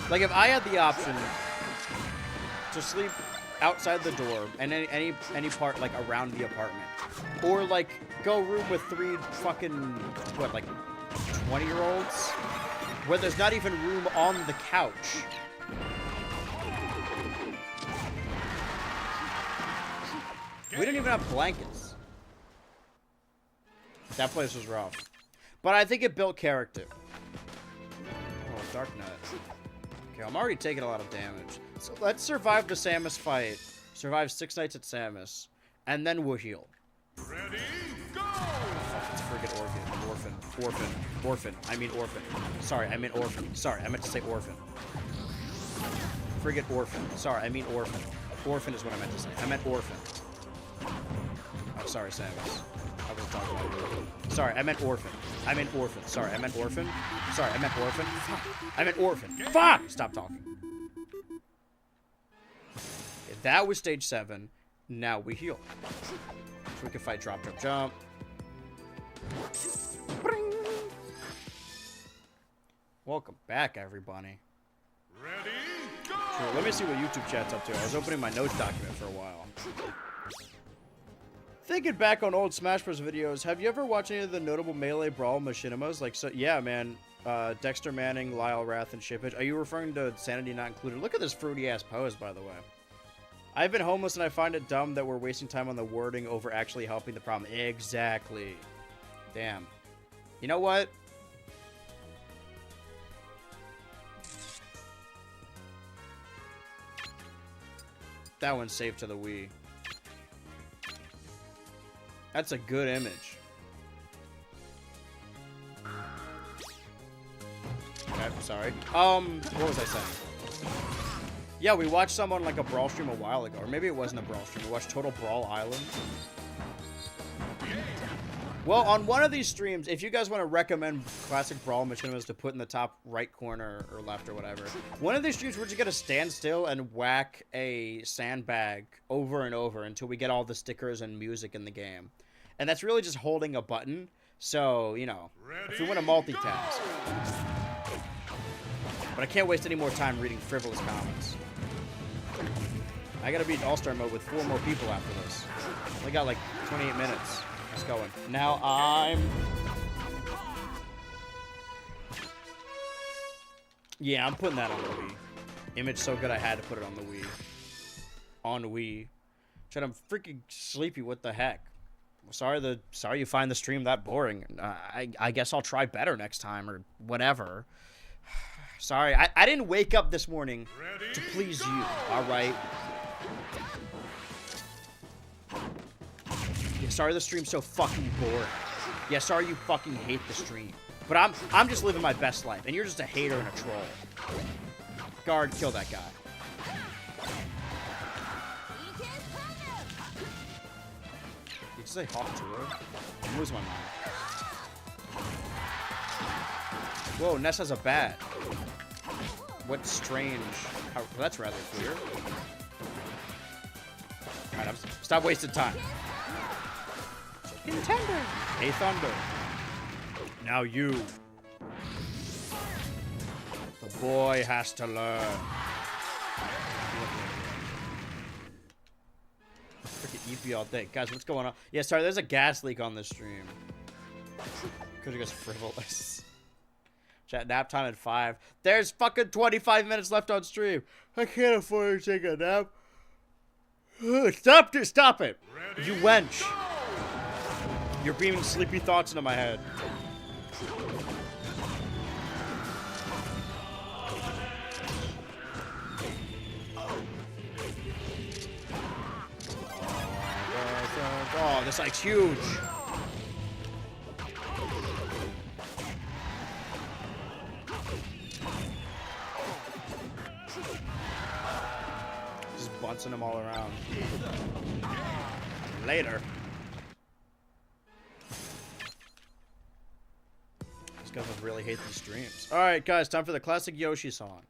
Like, if I had the option to sleep outside the door and any part, like, around the apartment, or, like, go room with 3 fucking, what, like, 20-year-olds, where there's not even room on the couch. We didn't even have blankets. That place was rough. But I think it built character. Oh, Dark Knight. Okay, I'm already taking a lot of damage. So let's survive the Samus fight. Survive 6 nights at Samus. And then we'll heal. Ready, go! It's friggin' orphan. I mean orphan. Sorry, I meant orphan. Sorry, I meant to say orphan. Friggin' orphan. Sorry, I mean orphan. Orphan is what I meant to say. I meant orphan. Oh, sorry, Samus. I was talking about you. Sorry, I meant orphan. I meant orphan. Sorry, I meant orphan. Sorry, I meant orphan. Fuck. I meant orphan. Fuck! Stop talking. Okay, that was stage 7. Now we heal. So we can fight drop, jump, jump. Bring. Welcome back, everybody. Ready, go! Sure, let me see what YouTube chat's up to. I was opening my notes document for a while. Thinking back on old Smash Bros. Videos, have you ever watched any of the notable Melee Brawl machinimas? Like, so, yeah, man. Dexter Manning, Lyle Wrath, and Shippage. Are you referring to Sanity Not Included? Look at this fruity-ass pose, by the way. I've been homeless, and I find it dumb that we're wasting time on the wording over actually helping the problem. Exactly. Damn. You know what? That one's saved to the Wii. That's a good image. Okay, sorry. What was I saying? Yeah, we watched some on like a Brawl stream a while ago. Or maybe it wasn't a Brawl stream. We watched Total Brawl Island. Well, on one of these streams, if you guys want to recommend classic Brawl machinimas to put in the top right corner or left or whatever, one of these streams we're just going to stand still and whack a sandbag over and over until we get all the stickers and music in the game. And that's really just holding a button. So, you know, if you want to multitask. But I can't waste any more time reading frivolous comments. I got to beat All-Star mode with 4 more people after this. I got like 28 minutes. Let's go. Now I'm... Yeah, I'm putting that on the Wii. Image so good I had to put it on the Wii. On Wii. Chad, I'm freaking sleepy. What the heck? Sorry you find the stream that boring. I guess I'll try better next time or whatever. Sorry, I didn't wake up this morning to please you, alright? Yeah, sorry the stream's so fucking boring. Yeah, sorry you fucking hate the stream. But I'm just living my best life, and you're just a hater and a troll. Guard, kill that guy. Did you say Hawk Tour? I'm losing my mind. Whoa, Ness has a bat. What strange... well, that's rather clear. Alright, stop wasting time. Contender! Hey, Thunder. Now you. The boy has to learn. Freaking EP all day. Guys, what's going on? Yeah, sorry, there's a gas leak on this stream. Because you guys frivolous. Chat, nap time at 5. There's fucking 25 minutes left on stream. I can't afford to take a nap. Stop it! Stop it! You wench. You're beaming sleepy thoughts into my head. Oh, this like's huge. Just bouncing them all around. Later. These guys would really hate these streams. Alright, guys, time for the classic Yoshi song.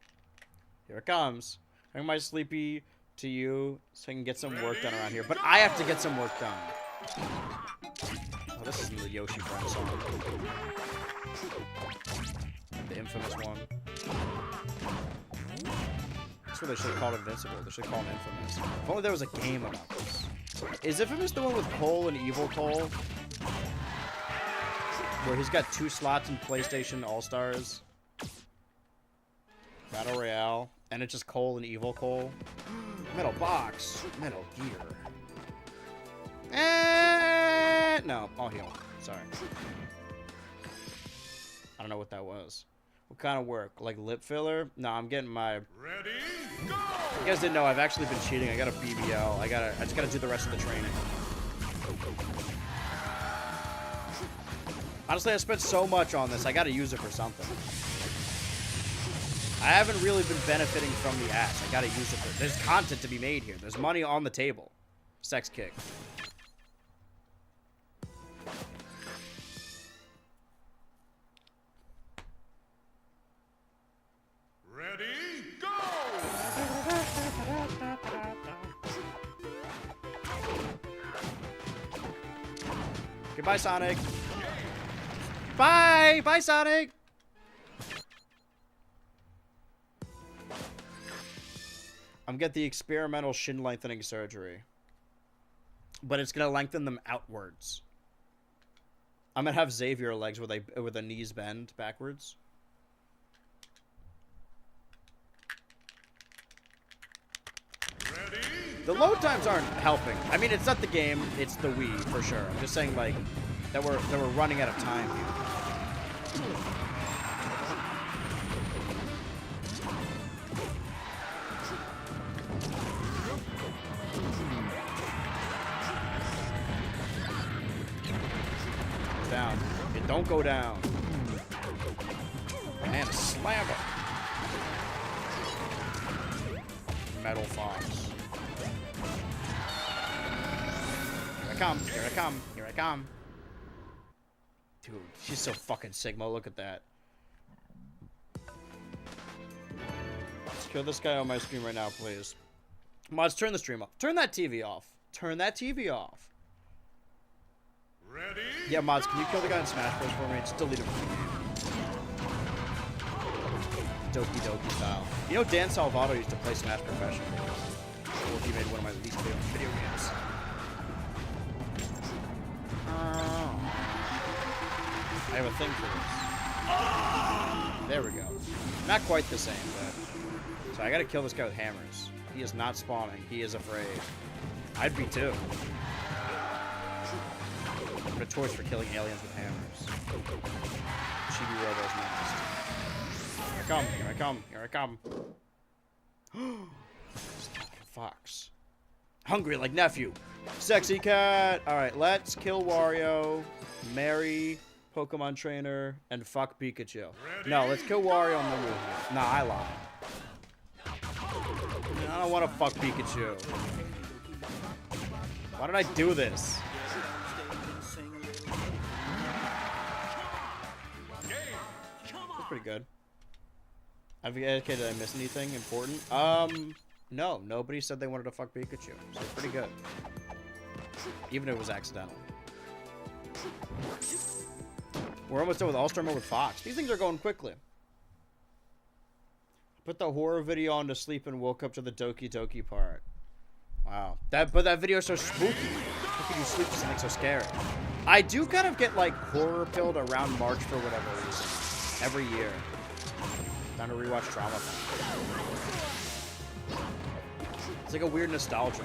Here it comes. Bring my sleepy to you so I can get some work done around here. But I have to get some work done. Oh, this isn't the Yoshi friend song. The infamous one. That's what they should have called Invincible. They should call him Infamous. If only there was a game about this. Is Infamous the one with Cole and Evil Cole? Where he's got 2 slots in PlayStation All-Stars. Battle Royale. And it's just Cole and Evil Cole. Metal Box. Metal Gear. No, I'll heal. Sorry. I don't know what that was. What kind of work? Like lip filler? No, I'm getting my... Ready, go! You guys didn't know, I've actually been cheating. I got a BBL. I just gotta do the rest of the training. Honestly, I spent so much on this. I gotta use it for something. I haven't really been benefiting from the ads. I gotta use it for... There's content to be made here. There's money on the table. Sex kick. Ready, go! Goodbye, Sonic. Bye! Bye, Sonic! I'm getting the experimental shin lengthening surgery. But it's gonna lengthen them outwards. I'm gonna have Xavier legs where the knees bend backwards. Ready, The load times aren't helping. I mean, it's not the game, it's the Wii, for sure. I'm just saying, like, that we're running out of time here. Down. It don't go down. And slammer. Metal Fox. Here I come. Here I come. Here I come. Dude, she's so fucking Sigma. Look at that. Let's kill this guy on my screen right now, please. Mods, turn the stream off. Turn that TV off. Turn that TV off. ready, Yeah, Mods, can you kill the guy in Smash Bros. For me? Just delete him from the game. Doki Doki style. You know Dan Salvato used to play Smash professionally. Or he made one of my least favorite video games. I have a thing for this. There we go. Not quite the same, but... So I gotta kill this guy with hammers. He is not spawning. He is afraid. I'd be too. I'm notorious for killing aliens with hammers. Chibi Robo's next. Here I come, here I come, here I come. Fox. Hungry like nephew. Sexy cat. Alright, let's kill Wario, marry Pokemon trainer, and fuck Pikachu. No, let's kill Wario and then we'll heal. Nah, I lied. I don't want to fuck Pikachu. Why did I do this? That's pretty good. Okay, did I miss anything important? No. Nobody said they wanted to fuck Pikachu. So pretty good. Even if it was accidental. We're almost done with All-Star Mode with Fox. These things are going quickly. Put the horror video on to sleep and woke up to the Doki Doki part. Wow. But that video is so spooky. How can you sleep with something so scary? I do kind of get, like, horror pilled around March for whatever reason. Every year. Time to rewatch Trauma. It's like a weird nostalgia.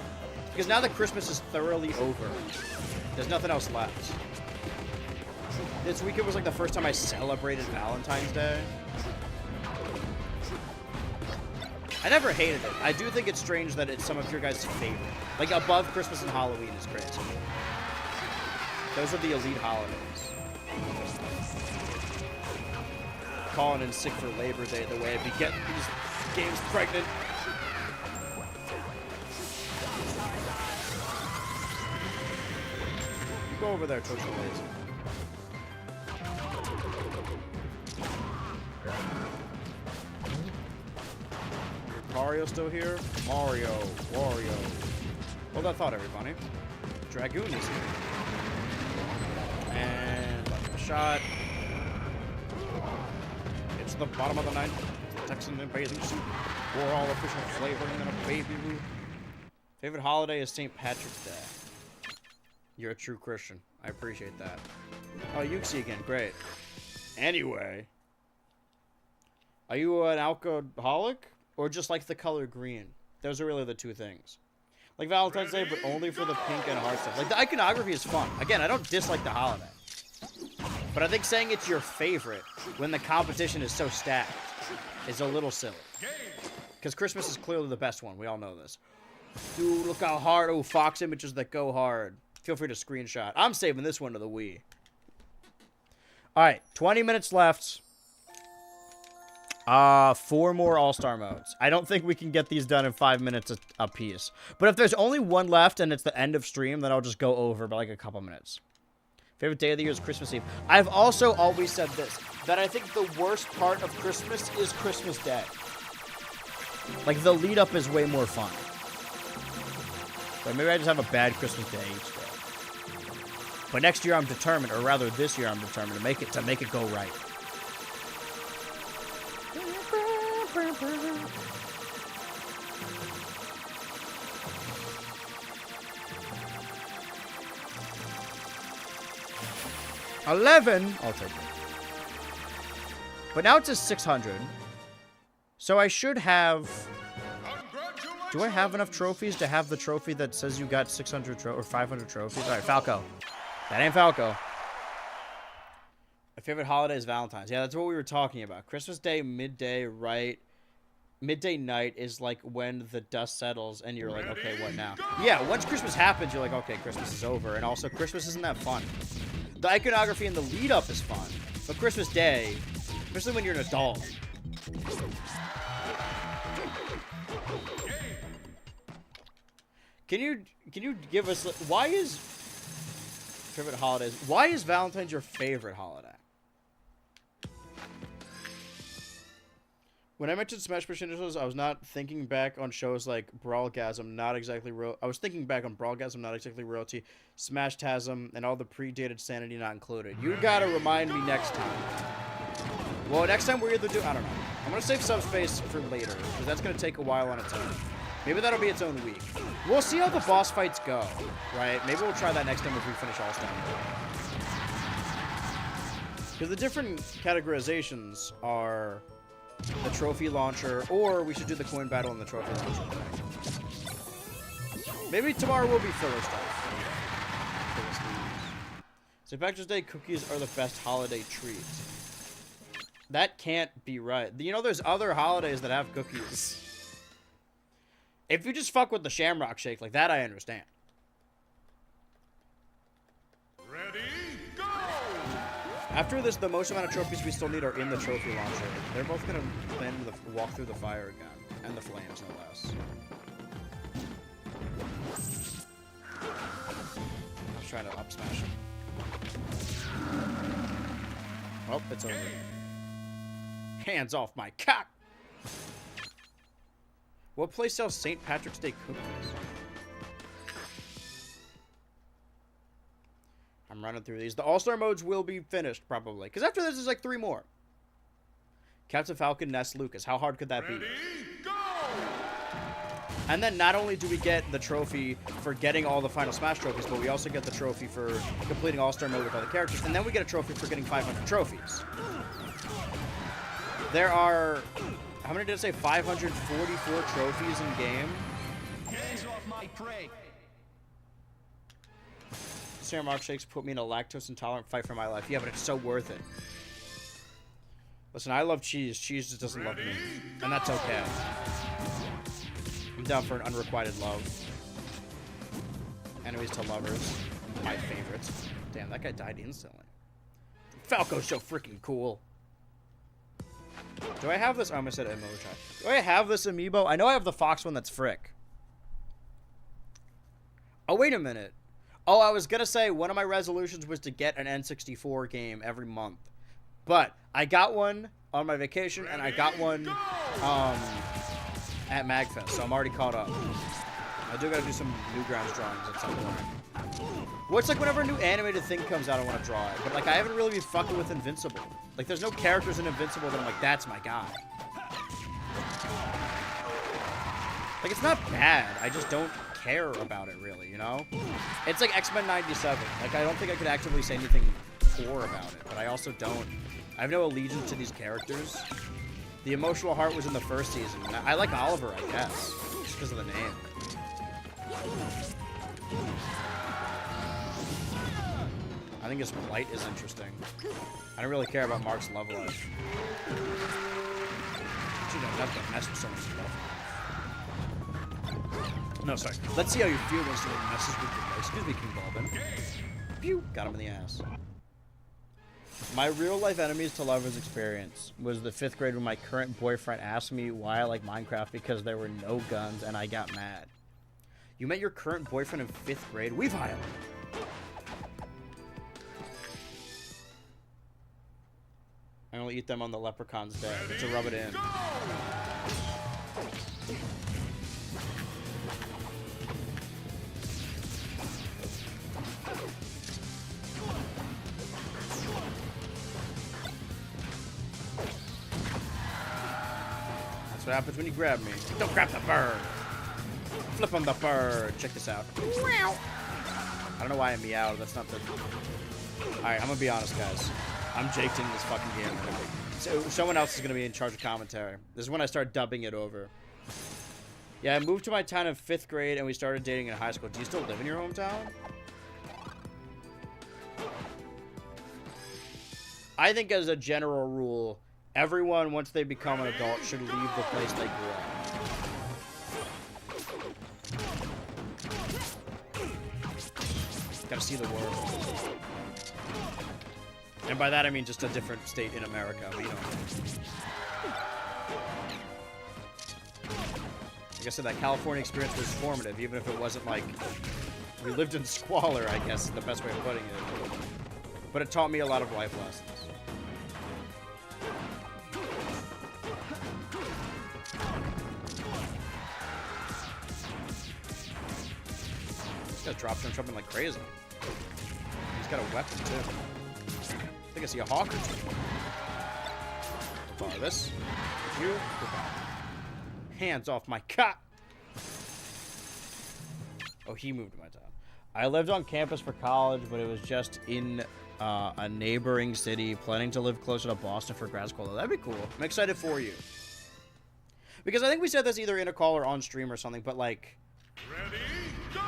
Because now that Christmas is thoroughly over, there's nothing else left. This weekend was like the first time I celebrated Valentine's Day. I never hated it. I do think it's strange that it's some of your guys' favorite. Like, above Christmas and Halloween is crazy. Those are the elite holidays. Calling in sick for Labor Day the way I be getting these games pregnant. Go over there, Twitch Lazy. Mario still here? Mario, Wario. Hold that thought, everybody. Dragoon is here. And shot. the bottom of the ninth. Texan and bathing suit. Wore all official flavoring in a baby root. Favorite holiday is St. Patrick's Day. You're a true Christian. I appreciate that. Oh, Yuxi again. Great. Anyway. Are you an alcoholic? Or just like the color green? Those are really the two things. Like Valentine's Day, but only for the pink and heart stuff. Like, the iconography is fun. Again, I don't dislike the holiday. But I think saying it's your favorite when the competition is so stacked is a little silly. Because Christmas is clearly the best one. We all know this. Dude, look how hard. Oh, Fox images that go hard. Feel free to screenshot. I'm saving this one to the Wii. Alright, 20 minutes left. 4 more All-Star modes. I don't think we can get these done in 5 minutes a piece. But if there's only one left and it's the end of stream, then I'll just go over by like a couple minutes. Favorite day of the year is Christmas Eve. I've also always said this, that I think the worst part of Christmas is Christmas Day. Like, the lead-up is way more fun. But maybe I just have a bad Christmas day each day. But next year I'm determined, or rather this year I'm determined to make it go right. $11. I'll take it. But now it says 600. So I should have. Do I have enough trophies to have the trophy that says you got 600 or 500 trophies? All right, Falco. That ain't Falco. My favorite holiday is Valentine's. Yeah, that's what we were talking about. Christmas Day, midday, right? Midday night is like when the dust settles and you're like, okay, what now? Yeah, once Christmas happens, you're like, okay, Christmas is over. And also, Christmas isn't that fun. The iconography and the lead-up is fun. But Christmas Day, especially when you're an adult. Can you give us, why is favorite holidays? Why is Valentine's your favorite holiday? When I mentioned Smash Bros. Initials, I was not thinking back on shows like Brawlgasm, not exactly I was thinking back on Brawlgasm, not exactly royalty, Smashtasm, and all the predated Sanity not included. You gotta remind me next time. Well, next time we're either do, I don't know. I'm gonna save subspace for later, because that's gonna take a while on its own. Maybe that'll be its own week. We'll see how the boss fights go, right? Maybe we'll try that next time if we finish All-Star. Because the different categorizations are the trophy launcher, or we should do the coin battle and the trophy launcher thing. Maybe tomorrow will be filler stuff. St. Patrick's Day cookies are the best holiday treat. That can't be right. You know, there's other holidays that have cookies. If you just fuck with the Shamrock Shake like that, I understand. Ready, go! After this, the most amount of trophies we still need are in the trophy launcher. They're both gonna plan to walk through the fire again. And the flames, no less. I was trying to up smash him. Oh, it's over. Hands off my cock! What place sells St. Patrick's Day cookies? I'm running through these. The All-Star modes will be finished, probably. Because after this, there's like 3 more. Captain Falcon, Ness, Lucas. How hard could that be? Ready, go! And then not only do we get the trophy for getting all the Final Smash trophies, but we also get the trophy for completing All-Star mode with all the characters. And then we get a trophy for getting 500 trophies. There are... How many did it say? 544 trophies in game? Hands off my prey. Shamrock Shakes put me in a lactose intolerant fight for my life. Yeah, but it's so worth it. Listen, I love cheese. Cheese just doesn't love me. And that's okay. I'm down for an unrequited love. Enemies to lovers. My favorites. Damn, that guy died instantly. Falco's so freaking cool. Do I have this? I almost said emoji. Do I have this amiibo? I know I have the Fox one that's Frick. Oh, wait a minute. Oh, I was going to say one of my resolutions was to get an N64 game every month. But I got one on my vacation, and I got one at MagFest, so I'm already caught up. I do got to do some Newgrounds drawings at some point. Well, it's like whenever a new animated thing comes out, I want to draw it. But, like, I haven't really been fucking with Invincible. Like, there's no characters in Invincible that I'm like, that's my guy. Like, it's not bad. I just don't care about it, really, you know? It's like X-Men 97. Like, I don't think I could actively say anything poor about it, but I also don't. I have no allegiance to these characters. The emotional heart was in the first season. I like Oliver, I guess, just because of the name. I think his plight is interesting. I don't really care about Mark's love life. Actually, no, not to mess with someone's love life. No, sorry. Let's see how you feel when someone messes with your life. Excuse me, King Balvin. Pew! Got him in the ass. My real-life enemies to lovers experience was the 5th grade when my current boyfriend asked me why I like Minecraft because there were no guns and I got mad. You met your current boyfriend in 5th grade? We've hired. I only eat them on the leprechaun's day to rub it in. That's what happens when you grab me. Don't grab the bird. Flip on the bird. Check this out. I don't know why I meowed. That's not the... Alright, I'm gonna be honest, guys. I'm jaked into this fucking game. So someone else is gonna be in charge of commentary. This is when I start dubbing it over. Yeah, I moved to my town in 5th grade and we started dating in high school. Do you still live in your hometown? I think as a general rule, everyone, once they become an adult, should leave the place they grew up. Gotta see the world. And by that I mean just a different state in America, but you know. Like I said, that California experience was formative, even if it wasn't like we lived in squalor, I guess is the best way of putting it. But it taught me a lot of life lessons. This guy's drop jumping like crazy. He's got a weapon too. I think I see a hawk or two. Borrow this. You. Goodbye. Hands off my cot. Oh, he moved to my town. I lived on campus for college, but it was just in a neighboring city, planning to live closer to Boston for grad school. That'd be cool. I'm excited for you. Because I think we said this either in a call or on stream or something, but like... Ready, go!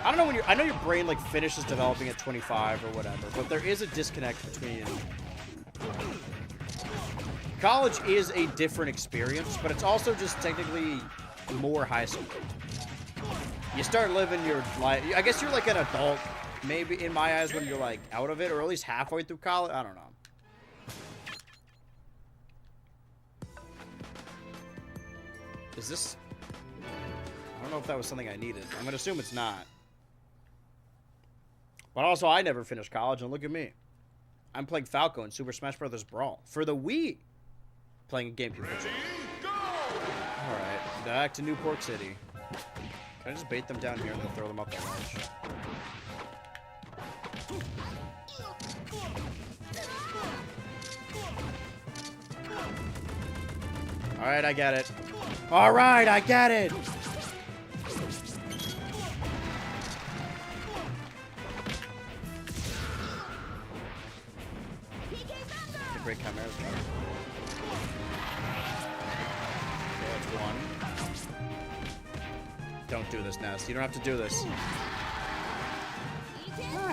I don't know when I know your brain like finishes developing at 25 or whatever, but there is a disconnect between... College is a different experience, but it's also just technically more high school. You start living your life... I guess you're like an adult, maybe in my eyes, when you're like out of it, or at least halfway through college. I don't know. Is this... I don't know if that was something I needed. I'm going to assume it's not. But also, I never finished college, and look at me. I'm playing Falco in Super Smash Bros. Brawl. For the Wii. Playing a GameCube. Alright, back to Newport City. Can I just bait them down here and then throw them up the ledge? Alright, I get it. Alright, I get it! The great chimeras, bro. Okay, that's one. Don't do this, Nest. You don't have to do this.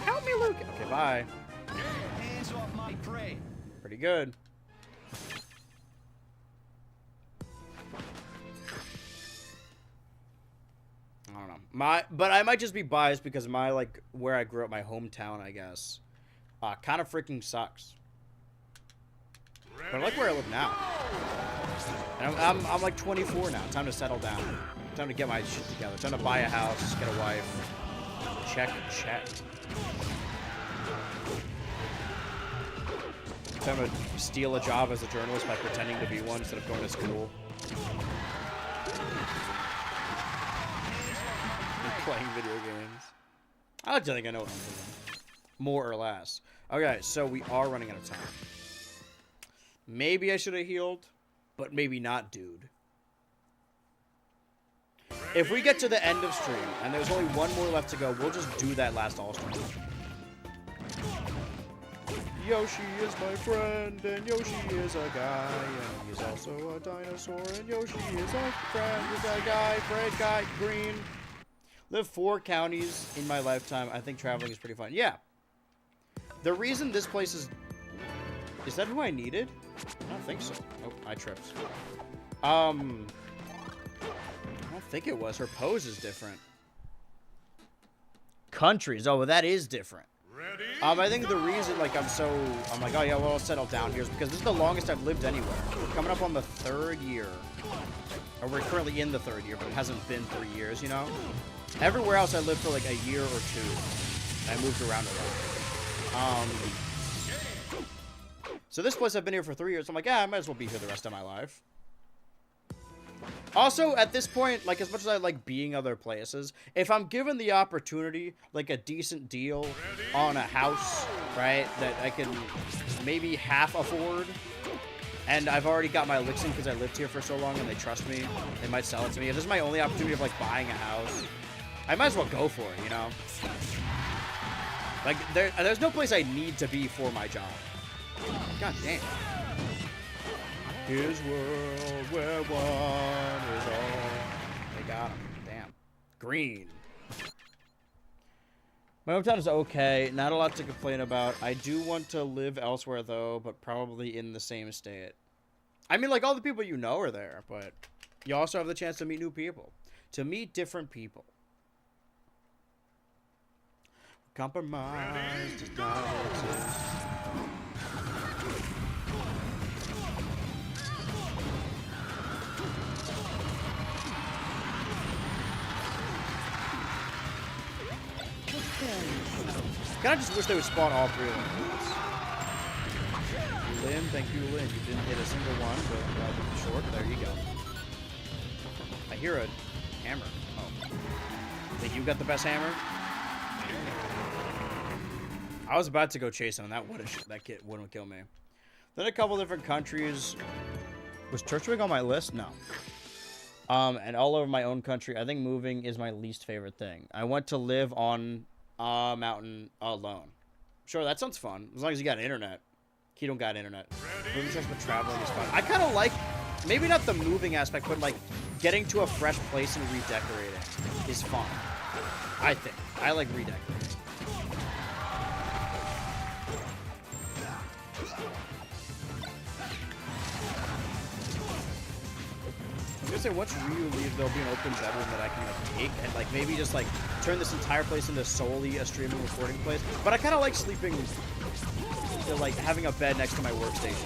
Help me, Luke! Okay, bye. Hands off my prey. Pretty good. I don't know. But I might just be biased because my, like, where I grew up, my hometown, I guess, kind of freaking sucks. But I like where I live now. And I'm like 24 now. Time to settle down. Time to get my shit together. Time to buy a house, get a wife. Check. Time to steal a job as a journalist by pretending to be one instead of going to school. Playing video games. I like to think I know what I'm doing. More or less. Okay, so we are running out of time. Maybe I should have healed, but maybe not, dude. If we get to the end of stream and there's only one more left to go, we'll just do that last All-Star. Yoshi is my friend, and Yoshi is a guy, and he's also a dinosaur, and Yoshi is a friend, is a guy, red guy, green. Live 4 counties in my lifetime. I think traveling is pretty fun. Yeah. The reason this place is that who I needed? I don't think so. Oh, I tripped. I don't think it was. Her pose is different. Countries. Oh, well, that is different. I think the reason, like, I'm like, oh, yeah, well, I'll settle down here is because this is the longest I've lived anywhere. We're coming up on the 3rd year. Or we're currently in the 3rd year, but it hasn't been 3 years, you know? Everywhere else I lived for, like, a year or 2. I moved around a lot. So this place I've been here for 3 years. I'm like, yeah, I might as well be here the rest of my life. Also, at this point, like, as much as I like being other places, if I'm given the opportunity, like a decent deal on a house, right, that I can maybe half afford, and I've already got my licks in because I lived here for so long and they trust me, they might sell it to me. If this is my only opportunity of, like, buying a house, I might as well go for it, you know? Like, there's no place I need to be for my job. God damn. His world where one is all. They got him. Damn. Green. My hometown is okay. Not a lot to complain about. I do want to live elsewhere, though, but probably in the same state. I mean, like, all the people you know are there, but you also have the chance to meet new people. To meet different people. Compromise does not exist. Kind of just wish they would spawn all 3 of them. Lynn, thank you, Lynn. You didn't hit a single one, but short. There you go. I hear a hammer. Oh. Think you got the best hammer? I was about to go chase him, and that kid wouldn't kill me. Then a couple different countries. Was Turtwig on my list? No. And all over my own country. I think moving is my least favorite thing. I want to live on a mountain alone. Sure, that sounds fun. As long as you got internet. He don't got internet. Moving just for traveling is fun. I kind of like, maybe not the moving aspect, but like getting to a fresh place and redecorating is fun. I think. I like redecorating. I'm gonna say once Ryu leaves, there'll be an open bedroom that I can like take and like maybe just like turn this entire place into solely a streaming recording place. But I kind of like sleeping, like having a bed next to my workstation.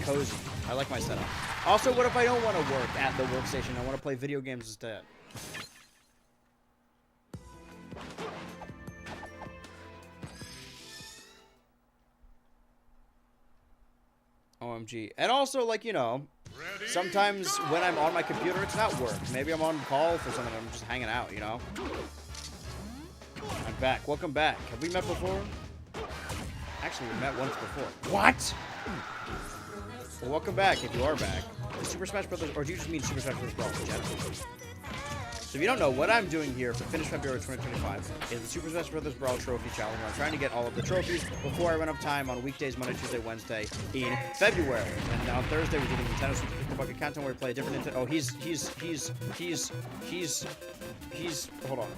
Cozy. I like my setup. Also, what if I don't want to work at the workstation? I want to play video games instead. OMG. And also, like, you know, sometimes when I'm on my computer, it's not work. Maybe I'm on call for something. I'm just hanging out, you know? I'm back. Welcome back. Have we met before? Actually, we met once before. What? Well, welcome back if you are back. The Super Smash Brothers, or do you just mean Super Smash Brothers Brawl in general? So if you don't know, what I'm doing here for Finish February 2025 is the Super Smash Brothers Brawl Trophy Challenge. I'm trying to get all of the trophies before I run out of time on weekdays, Monday, Tuesday, Wednesday in February. And on Thursday, we're doing Nintendo Super Fucking Content where we play a different Nintendo. Oh, hold on.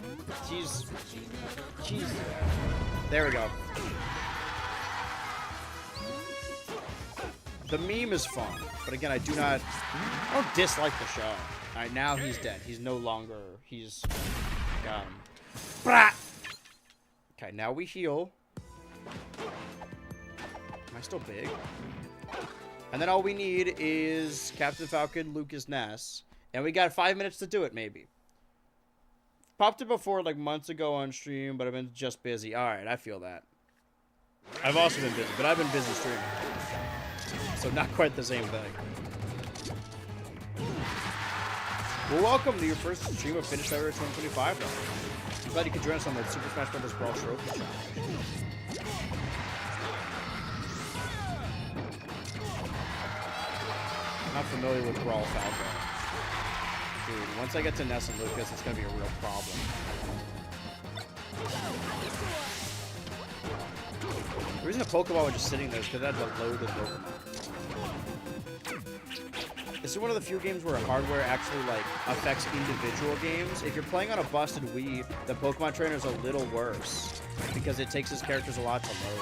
There we go. The meme is fun, but again, I don't dislike the show. Alright, now he's dead. He's no longer, Okay, now we heal. Am I still big? And then all we need is Captain Falcon, Lucas Ness. And we got 5 minutes to do it, maybe. Popped it before, like, months ago on stream, but I've been just busy. Alright, I feel that. I've also been busy, but I've been busy streaming. So not quite the same thing. Well, welcome to your first stream of Finish February 2025, though. I'm glad you could join us on the Super Smash Bros. Brawl Trophy Challenge. Not familiar with Brawl Falco. Dude, once I get to Ness and Lucas, it's gonna be a real problem. The reason the Pokeball was just sitting there is because I had to load the Pokemon. This is one of the few games where hardware actually, like, affects individual games. If you're playing on a busted Wii, the Pokemon Trainer is a little worse because it takes his characters a lot to load.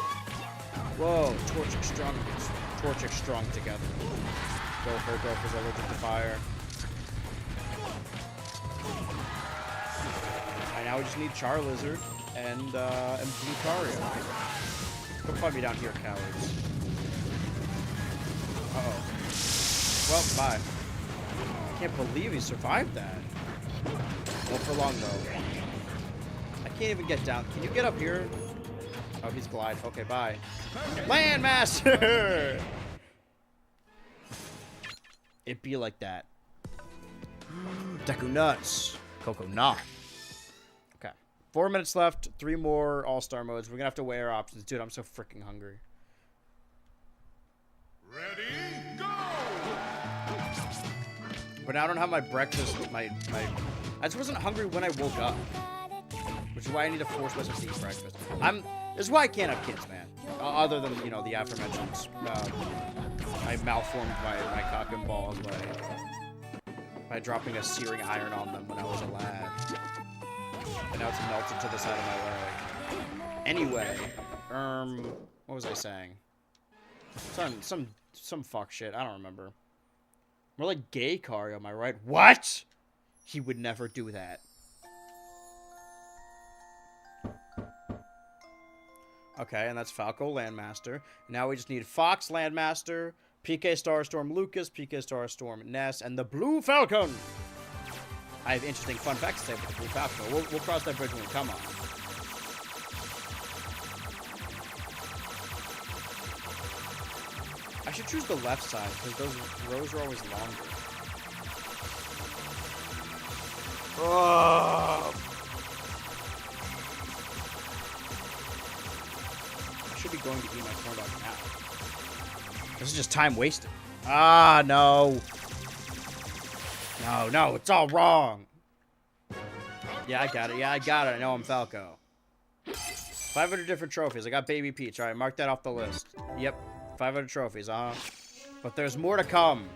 Whoa, Torchic strong together. Gopher's allergic to fire. Alright, now we just need Charizard and Lucario. Come find me down here, cowards. Uh-oh. Well, bye. I can't believe he survived that. Not for long, though. I can't even get down. Can you get up here? Oh, he's glide. Okay, bye. Landmaster! It be like that. Deku Nuts. Coco Knot. Okay. 4 minutes left. 3 more All-Star modes. We're gonna have to weigh our options. Dude, I'm so freaking hungry. Ready, go! But now I don't have my breakfast. I just wasn't hungry when I woke up. Which is why I need to force myself to eat breakfast. This is why I can't have kids, man. Other than, you know, the aforementioned, I malformed my cock and balls by dropping a searing iron on them when I was a lad. And now it's melted to the side of my leg. Anyway, what was I saying? Some fuck shit. I don't remember. More like gay Cario, am I right? What? He would never do that. Okay, and that's Falco Landmaster. Now we just need Fox Landmaster, PK Starstorm Lucas, PK Starstorm Ness, and the Blue Falcon! I have interesting fun facts to say about the Blue Falcon. We'll cross that bridge when we come on. I should choose the left side, because those rows are always longer. Oh! I should be going to eat my corn dog now. This is just time wasted. Ah, no. No, it's all wrong. Yeah, I got it. I know I'm Falco. 500 different trophies. I got Baby Peach. All right, mark that off the list. Yep. 500 trophies, but there's more to come.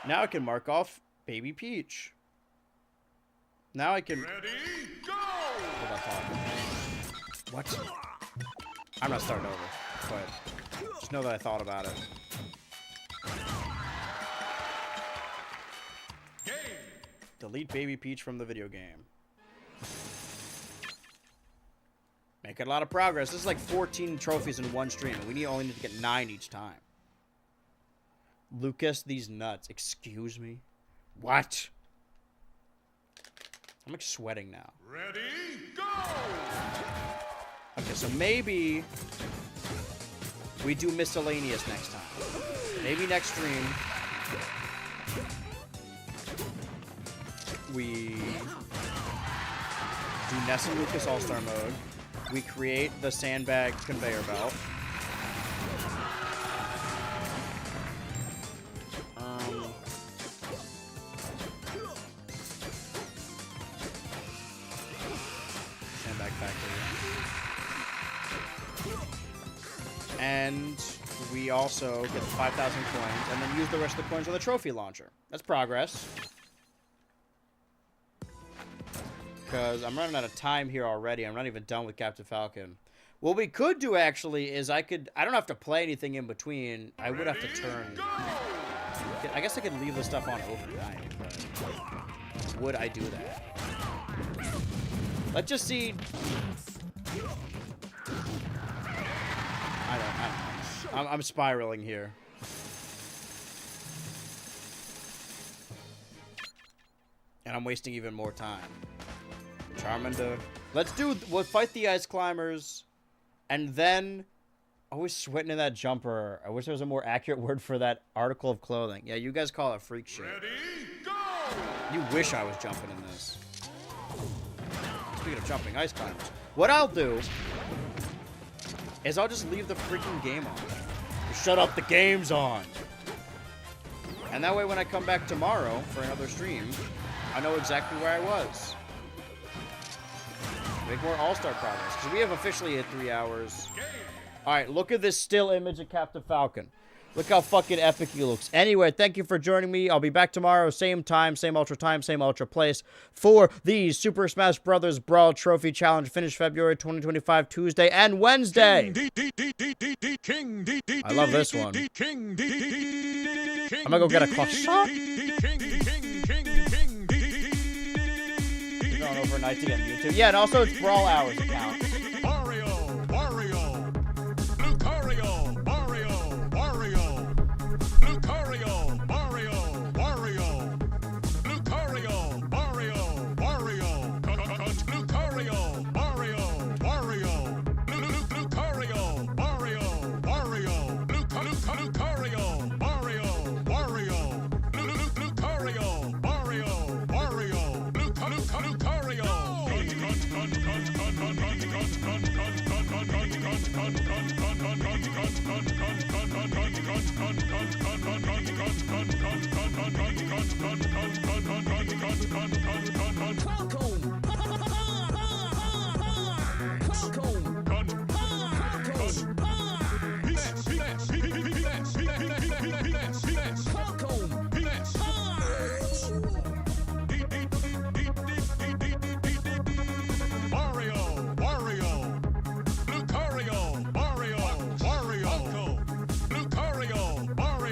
Now I can mark off Baby Peach. Now I can... Ready, go! What? I'm not starting over, but just know that I thought about it. Game. Delete Baby Peach from the video game. Making a lot of progress. This is like 14 trophies in one stream. And we only need to get 9 each time. Lucas, these nuts. Excuse me? What? I'm like sweating now. Ready, go! Okay, so maybe we do miscellaneous next time. Maybe next stream we do Ness and Lucas All-Star mode. We create the sandbag conveyor belt. Sandbag factory. And we also get the 5,000 coins and then use the rest of the coins on the trophy launcher. That's progress. Because I'm running out of time here already. I'm not even done with Captain Falcon. What we could do, actually, is I don't have to play anything in between. I would have to turn... I guess I could leave the stuff on overnight, but... Would I do that? Let's just see... I don't know. I'm spiraling here. And I'm wasting even more time. Charmander. We'll fight the ice climbers. And then... Always sweating in that jumper. I wish there was a more accurate word for that article of clothing. Yeah, you guys call it freak shit. Ready, go! You wish I was jumping in this. Speaking of jumping ice climbers. What I'll do is I'll just leave the freaking game on. Shut up, the game's on. And that way when I come back tomorrow for another stream, I know exactly where I was. Make more all-star progress, because we have officially hit 3 hours. Alright, look at this still image of Captain Falcon. Look how fucking epic he looks. Anyway, thank you for joining me. I'll be back tomorrow, same time, same ultra place, for the Super Smash Bros. Brawl Trophy Challenge, finished February 2025, Tuesday and Wednesday. I love this one. I'm gonna go get a croissant. Going overnight to get YouTube. Yeah, and also it's Brawl Hours account.